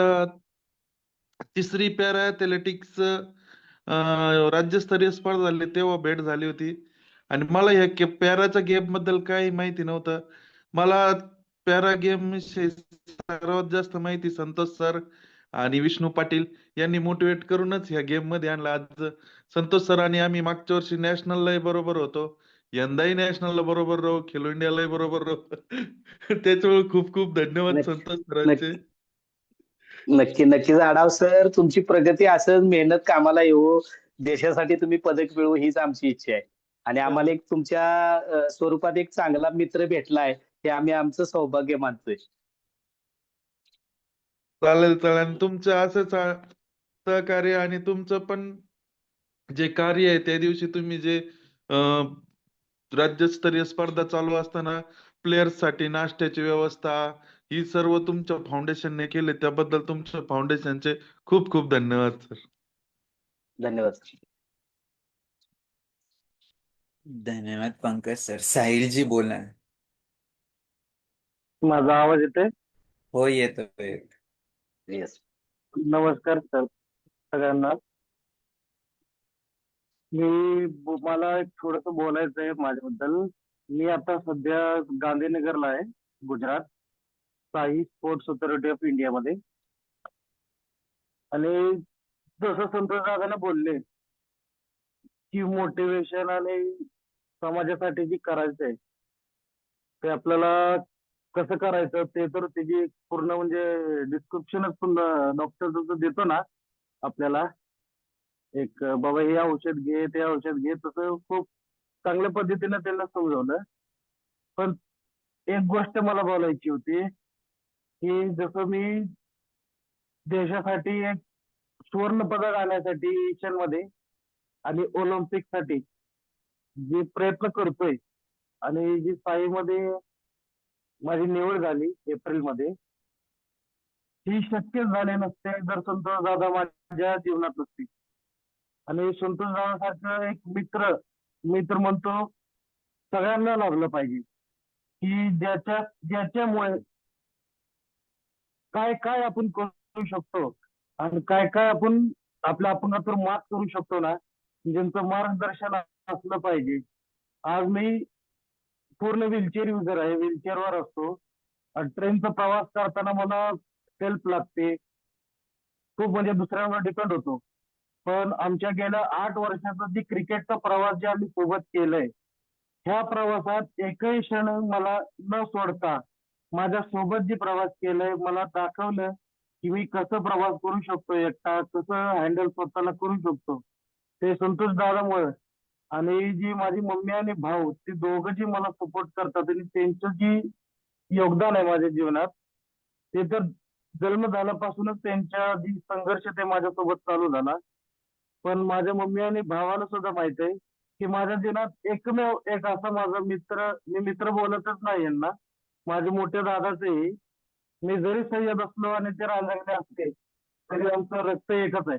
तिसरी पॅरा अथलेटिक्स राज्यस्तरीय स्पर्धा झाली तेव्हा भेट झाली होती. आणि मला या पॅराच्या गेम बद्दल काही माहिती नव्हतं. मला पॅरा गेम विषयी सर्वात जास्त माहिती संतोष सर आणि विष्णू पाटील यांनी मोटिवेट करूनच ह्या गेम मध्ये आणलं. आज संतोष सर आणि आम्ही मागच्या वर्षी नॅशनलला बरोबर होतो, यंदाही नॅशनलला बरोबर राहू, खेलो इंडियालाही बरोबर राहू. त्याच्यामुळे खूप खूप धन्यवाद नक्की संतोष सरांचे. नक्की नक्कीच आढाव सर, तुमची प्रगती असंच मेहनत कामाला येवो, देशासाठी तुम्ही पदक मिळवू हीच आमची इच्छा आहे. आणि आम्हाला एक तुमच्या स्वरूपात एक चांगला मित्र भेटलाय हे आम्ही आमचं सौभाग्य मानतोय. चालेल चालेल. आणि तुमचं असंच सहकार्य आणि तुमचं पण जे कार्य आहे त्या दिवशी तुम्ही जे राज्यस्तरीय स्पर्धा चालू असताना प्लेयर्स साठी नाश्त्याची व्यवस्था ही सर्व तुमच्या फाउंडेशनने केले, त्याबद्दल तुमच्या फाउंडेशनचे खूप खूप धन्यवाद सर. धन्यवाद सर. धन्यवाद पंकज सर. साहिलजी, बोला. माझा आवाज येतोय? हो, येतोय. येस. नमस्कार सर सगळ्यांना. मला एक थोडंसं बोलायचं आहे माझ्याबद्दल. मी आता सध्या गांधीनगरला आहे, Gujarat, Sai sports authority of इंडियामध्ये. आणि जसं संतोष दादांना बोलले की मोटिवेशन आणि समाजासाठी जी करायचं आहे ते आपल्याला कसं करायचं ते तर त्याची पूर्ण म्हणजे डिस्क्रिप्शनच डॉक्टर जसं देतो ना आपल्याला, एक बाबा हे औषध घे ते औषध घे, तसं खूप चांगल्या पद्धतीने त्यांना समजवलं. पण एक गोष्ट मला बोलायची होती की जसं मी देशासाठी एक सुवर्ण पदक आणण्यासाठी एशियन मध्ये आणि ऑलिम्पिक साठी जे प्रयत्न करतोय आणि जी मध्ये माझी निवड झाली एप्रिल मध्ये, ही शक्य झाले नसते जर संतोष दादा माझ्या जीवनात नसते. आणि संतोष दादा सारखं एक मित्र, मित्र म्हणतो सगळ्यांना लाभलं पाहिजे, की ज्याच्यामुळे काय काय आपण करू शकतो आणि काय काय आपण आपल्या अपंगावर मात करू शकतो ना, ज्यांचं मार्गदर्शन असलं पाहिजे. आज मी पूर्ण व्हीलचेअर युजर आहे, व्हीलचेअरवर असतो. ट्रेनचा प्रवास करताना मला हेल्प लागते खूप, म्हणजे दुसऱ्यांवर डिपेंड होतो. पण आमच्या गेल्या 8 वर्षाचा जी क्रिकेटचा प्रवास जे आम्ही सोबत केलाय, ह्या प्रवासात एकही क्षण मला न सोडता माझ्या सोबत जे प्रवास केलाय, मला दाखवलं की मी कसं प्रवास करू शकतो एकटा, कसं हँडल स्वतःला करू शकतो. ते संतोष दादामुळे आणि जी माझी मम्मी आणि भाऊ, ते दोघं जी मला सपोर्ट करतात आणि त्यांचं जी योगदान आहे माझ्या जीवनात, ते तर जन्म झाल्यापासूनच त्यांच्या जी संघर्ष ते माझ्यासोबत चालू झाला. पण माझ्या मम्मी आणि भावाला सुद्धा माहित आहे की माझ्या जीवनात एकमेव एक असा माझा मित्र, मी मित्र बोलतच नाही यांना, माझे मोठे दादाच आहे. मी जरी सय्यद असलो आणि ते रांजणले असते तरी आमचं रक्त एकच आहे.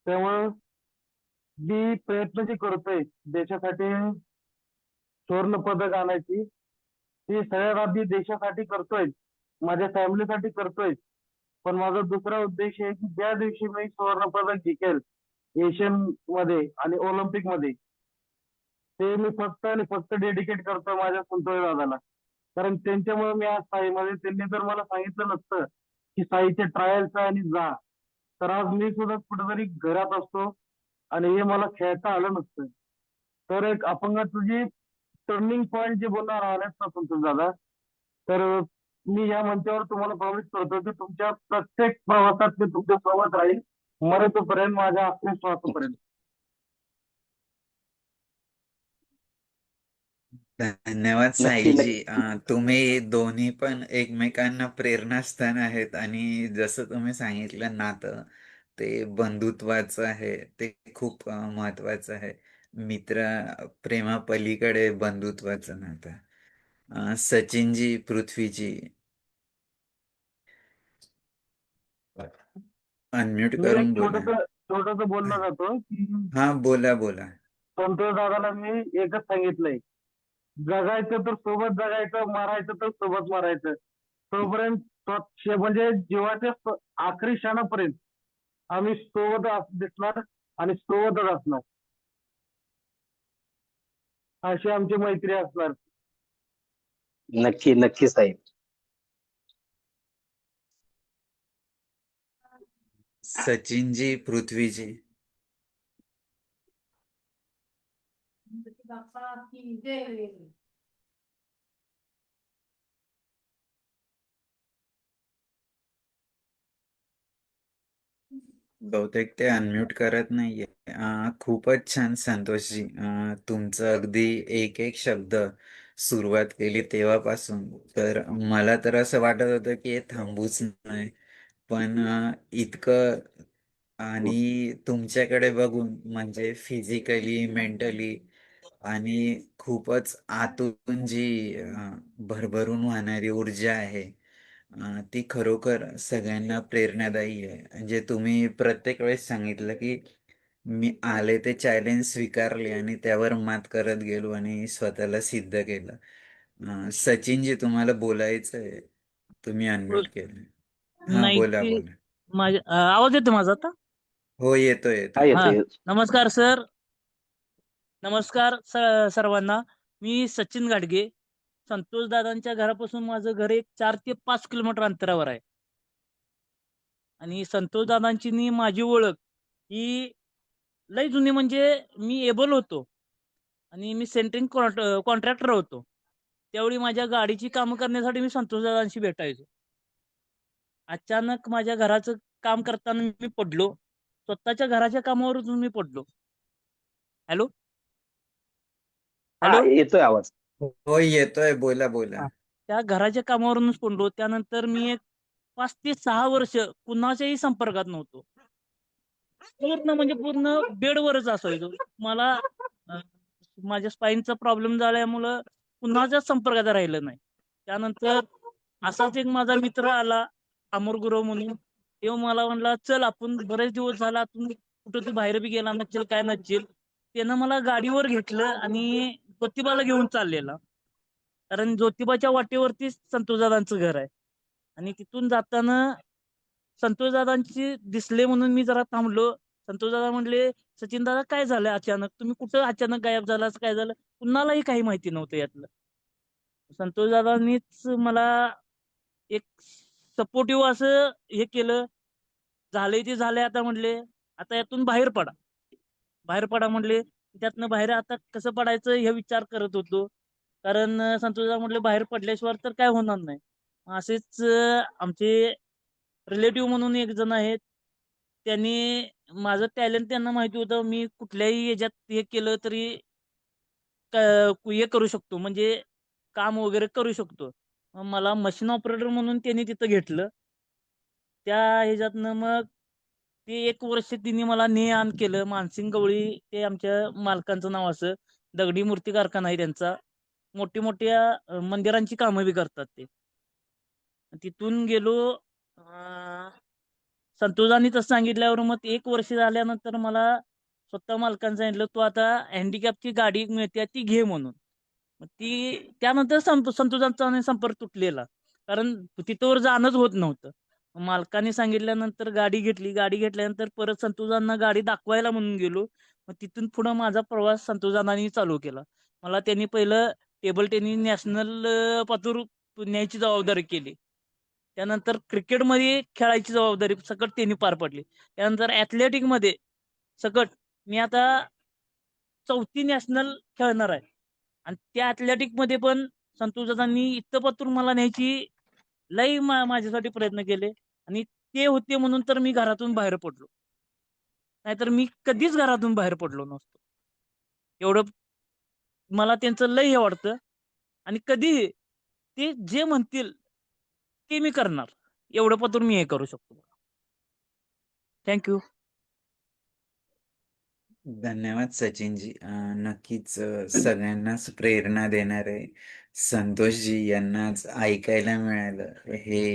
त्यामुळं जी प्रयत्न जी करतोय देशासाठी सुवर्ण पदक आणायची, ती सगळ्यात आधी देशासाठी करतोय, माझ्या फॅमिलीसाठी करतोय. पण माझा दुसरा उद्देश आहे की ज्या दिवशी मी सुवर्ण पदक जिंकेल एशियन मध्ये आणि ऑलिम्पिक मध्ये, ते मी फक्त आणि फक्त डेडिकेट करतो माझ्या संतोष दादाला. कारण त्यांच्यामुळे मी आज साईमध्ये, त्यांनी जर मला सांगितलं नसतं की साईचे ट्रायल्स आहे आणि जा, तर आज मी सुद्धा कुठेतरी घरात असतो आणि हे मला खेळता आलं नसतं. तर एक अपंगाचं जे टर्निंग पॉईंट जे बोलणार आलेत ना संतोष दादा, तर मी या मंचावर तुम्हाला प्रॉमिस करतो की तुमच्या प्रत्येक प्रवासात मी तुमच्या सोबत राहील, मरेपर्यंत, माझ्या अखेर श्वासापर्यंत. धन्यवाद नक्की साईजी. नक्की. तुम्ही दोन्ही पण एकमेकांना प्रेरणास्थान आहेत आणि जसं तुम्ही सांगितलं नातं ते बंधुत्वाचं आहे, ते खूप महत्वाचं आहे. मित्र प्रेमापलीकडे बंधुत्वाचं नातं. सचिनजी, पृथ्वीजी, अनम्यूट मी एक करून बोला. छोटस छोटस बोललं जातो की हा, बोला बोला. संतोष दादाला मी एकच सांगितलंय, जगायचं तर सोबत जगायचं, मारायचं तर सोबत मारायचं. तोपर्यंत म्हणजे जीवाच्या आखरी क्षणापर्यंत आम्ही सोबत दिसणार आणि सोबतच असणार, अशी आमची मैत्री असणार. नक्की नक्की साहेब. सचिनजी, पृथ्वीजी. बहुतेक ते अनम्यूट करत नाहीये. खूपच छान संतोषजी. तुमचं अगदी एक एक शब्द सुरुवात केली तेव्हापासून तर मला तर असं वाटत होतं की हे थांबूच नाही. पण इतकं आणि तुमच्याकडे बघून म्हणजे फिजिकली, मेंटली आणि खूपच आतून जी भरभरून वाहणारी ऊर्जा आहे, ती खरोखर सगळ्यांना प्रेरणादायी आहे. म्हणजे तुम्ही प्रत्येक वेळेस सांगितलं की मी आले ते चॅलेंज स्वीकारले आणि त्यावर मात करत गेलो आणि स्वतःला सिद्ध केलं. सचिनजी, तुम्हाला बोलायचं आहे, तुम्ही अनम्यूट केलं. हा, नाही बोला ते बोला. माझ्या आवाज येतो माझा आता? हो, येतोय हा येतोय. हा, येतोय. नमस्कार सर. नमस्कार सर्वांना. मी सचिन गाडगे. संतोष दादांच्या घरापासून माझं घर एक 4 ते 5 किलोमीटर अंतरावर आहे. आणि संतोष दादांची नी माझी ओळख ही लय जुनी, म्हणजे मी एबल होतो आणि मी सेंटरिंग कॉन्ट्रॅक्टर होतो. त्यावेळी माझ्या गाडीची कामं करण्यासाठी मी संतोष दादांशी भेटायचो. अचानक माझ्या घराचं काम करताना मी पडलो. स्वतःच्या घराच्या कामावरून मी पडलो. हॅलो हा हॅलो येतोय आवाज. हो, येतोय, बोला बोला. हा. त्या घराच्या कामावरूनच पडलो. त्यानंतर मी एक 5 ते 6 वर्ष कुणाच्याही संपर्कात नव्हतो. पूर्ण म्हणजे पूर्ण बेडवरच असायचो. मला अ, माझ्या स्पाईनचा प्रॉब्लेम झाल्यामुळं कुणाच्याच संपर्कात राहिलं नाही. त्यानंतर असाच एक माझा मित्र आला, अमर गुरव म्हणून. तो मला म्हणला, "चल आपण बरेच दिवस झाला आपण कुठं तू बाहेर बी गेला नसशील, काय नसशील." त्यानं मला गाडीवर घेतलं आणि ज्योतिबाला घेऊन चाललेला. कारण ज्योतिबाच्या वाटेवरतीच संतोषदादांचं घर आहे. आणि तिथून जाताना संतोषदादांची दिसले म्हणून मी जरा थांबलो. संतोषदादा म्हणले, "सचिन दादा काय झालं अचानक? तुम्ही कुठं अचानक गायब झाला? असं काय झालं?" कुणालाही काही माहिती नव्हतं यातलं. संतोषदादांनीच मला एक सपोर्टिव्ह असं हे केलं. झालंय ते झालंय आता म्हणले, "आता यातून बाहेर पडा." बाहेर पडा म्हणले. त्यातनं बाहेर आता कसं पडायचं हे विचार करत होतो. कारण संतोषदादा म्हटले, "बाहेर पडल्याशिवाय तर काय होणार नाही." असेच आमचे रिलेटिव्ह म्हणून एक जण आहेत. त्यांनी माझं टॅलेंट त्यांना माहिती होतं. मी कुठल्याही ह्याच्यात हे केलं तरी हे करू शकतो म्हणजे काम वगैरे करू शकतो. मग मला मशीन ऑपरेटर म्हणून त्यांनी तिथं घेतलं. त्या ह्याच्यातनं मग ते 1 वर्ष तिने मला ने-आण केलं. मानसिंग गवळी ते आमच्या मालकांचं नाव असं. दगडी मूर्ती कारखाना आहे त्यांचा. मोठ्या-मोठ्या मंदिरांची कामं बी करतात ते. तिथून गेलो संतोषांनी तसं सांगितल्यावर मग 1 वर्ष झाल्यानंतर मला स्वतः मालकानं सांगितलं, "तू आता हँडिकॅपची गाडी मिळते ती घे" म्हणून. मग ती त्यानंतर संतोषांचा आणि संपर्क तुटलेला. कारण तिथवर जाणंच होत नव्हतं. मालकाने सांगितल्यानंतर गाडी घेतली. गाडी घेतल्यानंतर परत संतोषांना गाडी दाखवायला म्हणून गेलो. मग तिथून पुढं माझा प्रवास संतोषांनी चालू केला. मला त्यांनी पहिलं टेबल टेनिस नॅशनल पातूर न्यायची जबाबदारी केली. त्यानंतर क्रिकेटमध्ये खेळायची जबाबदारी सकट त्यांनी पार पडली. त्यानंतर ॲथलेटिकमध्ये सकट मी आता 4थी नॅशनल खेळणार आहे. आणि त्या ॲथलेटिकमध्ये पण संतोषदादांनी इथपर्यंत मला न्यायची लई माझ्यासाठी प्रयत्न केले आणि ते होते म्हणून तर मी घरातून बाहेर पडलो. नाहीतर मी कधीच घरातून बाहेर पडलो नसतो. एवढं मला त्यांचं लई हे वाटतं आणि कधीही ते जे म्हणतील ते मी करणार. एवढं पतूर मी हे करू शकतो. Thank you. धन्यवाद सचिनजी. नक्कीच सगळ्यांनाच प्रेरणा देणारे संतोषजी यांनाच ऐकायला मिळालं हे.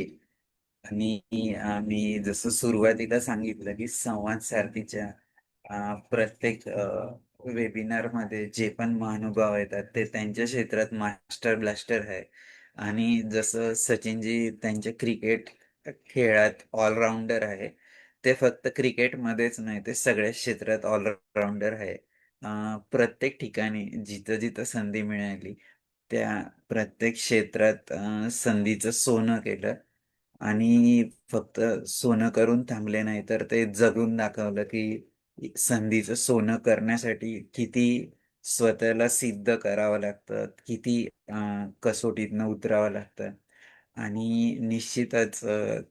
आणि मी जसं सुरुवातीला सांगितलं की संवाद सारथीच्या प्रत्येक वेबिनार मध्ये जे पण महानुभाव येतात ते त्यांच्या क्षेत्रात मास्टर ब्लास्टर आहे. आणि जसं सचिनजी त्यांच्या क्रिकेट खेळात ऑलराऊंडर आहे, ते फक्त क्रिकेटमध्येच नाही, ते सगळ्या क्षेत्रात ऑलराऊंडर आहे. प्रत्येक ठिकाणी जिथं जिथं संधी मिळाली त्या प्रत्येक क्षेत्रात संधीचं सोनं केलं. आणि फक्त सोनं करून थांबले नाही, तर ते जगून दाखवलं की संधीचं सोनं करण्यासाठी किती स्वतःला सिद्ध करावं लागतं, किती कसोटीतनं उतरावं लागतं. आणि निश्चितच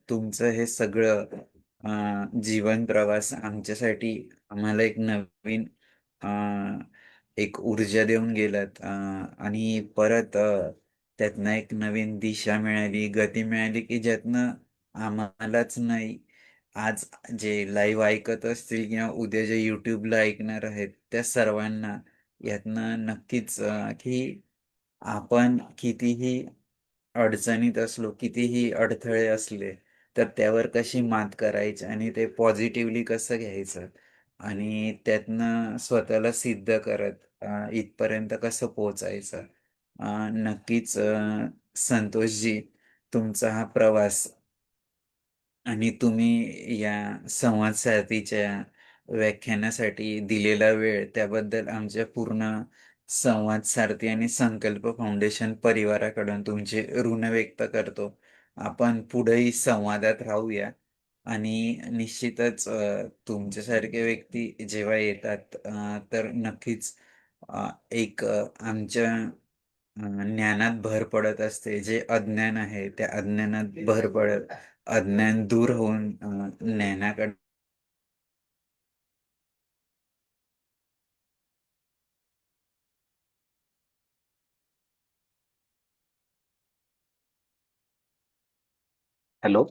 तुमचं हे सगळं जीवन प्रवास आमच्यासाठी आम्हाला एक नवीन अ, एक ऊर्जा देऊन गेलात. आणि परत त्यातनं एक नवीन दिशा मिळाली, गती मिळाली की ज्यातनं आम्हालाच नाही, आज जे लाईव्ह ऐकत असतील किंवा उद्या जे YouTubeला ऐकणार आहेत त्या सर्वांना यातनं नक्कीच की आपण कितीही अडचणीत असलो, कितीही अडथळे असले, तर त्यावर कशी मात करायची आणि ते पॉझिटिव्हली कसं घ्यायचं आणि त्यातनं स्वतःला सिद्ध करत इथपर्यंत कसं पोहोचायचं. नक्कीच संतोषजी, तुमचा हा प्रवास आणि तुम्ही या संवाद सारथीच्या व्याख्यानासाठी दिलेला वेळ त्याबद्दल आमच्या पूर्ण संवाद सारथी आणि संकल्प फाउंडेशन परिवाराकडून तुमचे ऋण व्यक्त करतो. आपण पुढेही संवादात राहूया आणि निश्चितच तुमच्यासारखे व्यक्ती जेव्हा येतात तर नक्कीच एक आमच्या ज्ञानात भर पडत असते. जे अज्ञान आहे त्या अज्ञानात भर पडत अज्ञान दूर होऊन ज्ञानाकडे हॅलो.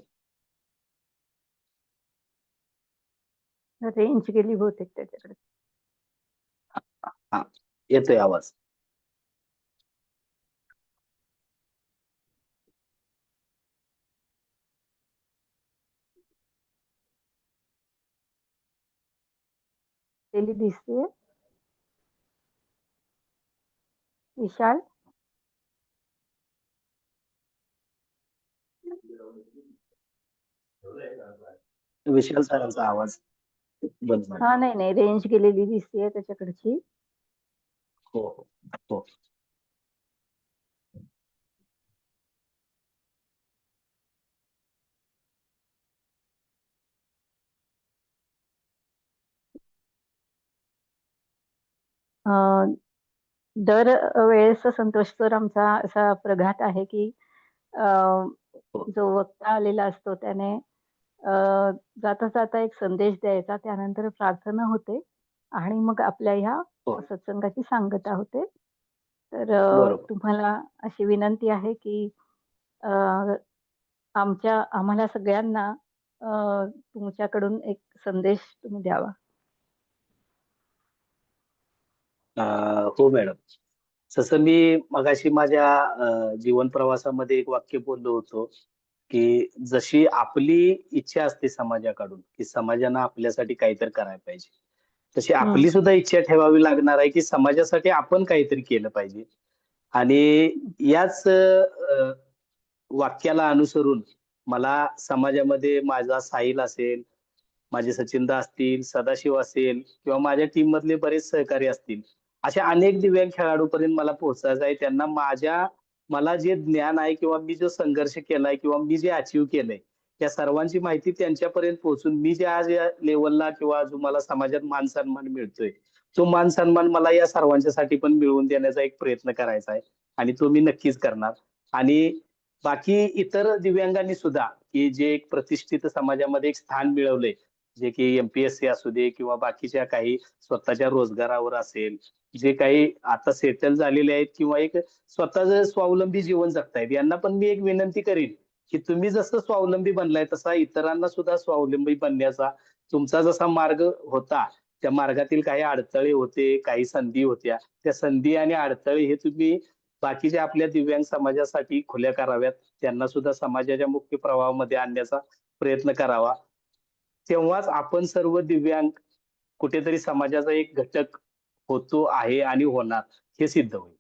रेंज गेली बहुतेक त्याच्याकडे. हा, येतोय आवाज. गेली दिसतेय. विशाल. विशाल सरांचा आवाज बंद झाला. हा, नाही रेंज गेलेली दिसतेय त्याच्याकडची. हो हो. अं, दर वेळेस संतोष सर आमचा असा प्रघात आहे की जो वक्ता आलेला असतो त्याने जाता जाता एक संदेश द्यायचा, त्यानंतर प्रार्थना होते आणि मग आपल्या ह्या हो. सत्संगाची सांगता होते. तर बरोबर. तुम्हाला अशी विनंती आहे की आम्हाला सगळ्यांना तुमच्याकडून एक संदेश तुम्ही द्यावा. हो मॅडम. जसं मी मगाशी माझ्या जीवन प्रवासामध्ये एक वाक्य बोललो होतो की जशी आपली इच्छा असते समाजाकडून की समाजानं आपल्यासाठी काहीतरी करायला पाहिजे, तशी आपली सुद्धा इच्छा ठेवावी लागणार आहे की समाजासाठी आपण काहीतरी केलं पाहिजे. आणि याच वाक्याला अनुसरून मला समाजामध्ये माझा साहिल असेल, माझे सचिनदा असतील, सदाशिव असेल किंवा माझ्या टीम मधले बरेच सहकारी असतील, अशा अनेक दिव्यांग खेळाडूपर्यंत मला पोहोचायचं आहे. त्यांना मला जे ज्ञान आहे किंवा मी जो संघर्ष केलाय किंवा मी जे अचीव्ह केलंय त्या सर्वांची माहिती त्यांच्यापर्यंत पोहोचून मी जे आज या लेवलला किंवा जो मला समाजात मान सन्मान मिळतोय तो मान सन्मान मला या सर्वांच्यासाठी पण मिळवून देण्याचा एक प्रयत्न करायचा आहे आणि तो मी नक्कीच करणार. आणि बाकी इतर दिव्यांगांनी सुद्धा की जे एक प्रतिष्ठित समाजामध्ये एक स्थान मिळवलंय, जे की एमपीएससी असू दे किंवा बाकीच्या काही स्वतःच्या रोजगारावर असेल, जे काही आता सेटल झालेले आहेत किंवा एक स्वतःच स्वावलंबी जीवन जगतायत, यांना पण मी एक विनंती करीन की तुम्ही जसं स्वावलंबी बनलाय तसा इतरांना सुद्धा स्वावलंबी बनण्याचा तुमचा जसा मार्ग होता, त्या मार्गातील काही अडथळे होते, काही संधी होत्या, त्या संधी आणि अडथळे हे तुम्ही बाकीच्या आपल्या दिव्यांग समाजासाठी खुल्या कराव्यात, त्यांना सुद्धा समाजाच्या मुख्य प्रवाहामध्ये आणण्याचा प्रयत्न करावा. तेव्हाच आपण सर्व दिव्यांग कुठेतरी समाजाचा एक घटक होतो आहे आणि होणार हे सिद्ध होईल.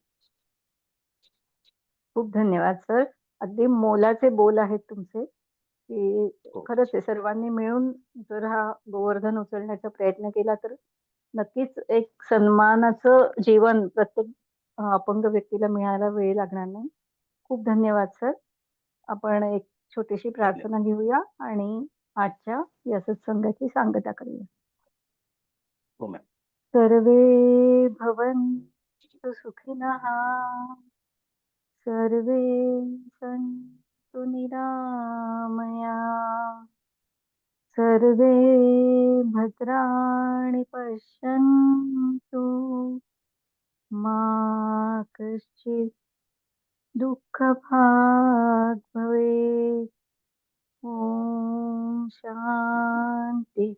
खूप धन्यवाद सर. अगदी मोलाचे बोल आहेत तुमचे की खरंच आहे, सर्वांनी मिळून जर हा गोवर्धन उचलण्याचा प्रयत्न केला तर नक्कीच एक सन्मानाचं जीवन प्रत्येक अपंग व्यक्तीला मिळायला वेळ लागणार नाही. खूप धन्यवाद सर. आपण एक छोटीशी प्रार्थना घेऊया आणि आजच्या या सत्संगाची सांगता करूया. हो मॅम. सर्वे भवन्तु सुखिनः, सर्वे सन्तु निरामया, सर्वे भद्राणि पश्यन्तु, मा कश्चित् दुःखभाग् भवेत्. ॐ शान्ति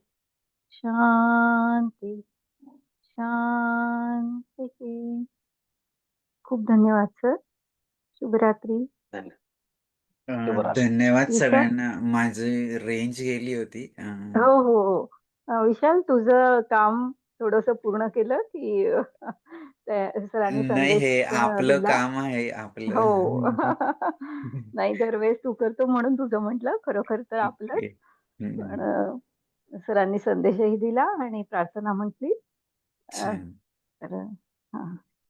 शान्ति शान्तिः. खूप धन्यवाद सर. शुभरात्री. धन्यवाद विशाल. सगळ्यांना. माझी रेंज गेली होती. हो हो हो. विशाल, तुझं काम थोडंसं पूर्ण केलं की सरांनी नाही, संदेश हे आपलं दिला. काम आहे आपलं. हो. नाही, दरवेळेस तू करतो म्हणून तुझं म्हटलं, खरोखर तर आपलंच. ओके. पण सरांनी संदेशही दिला आणि प्रार्थना म्हटली. छान. तर हा.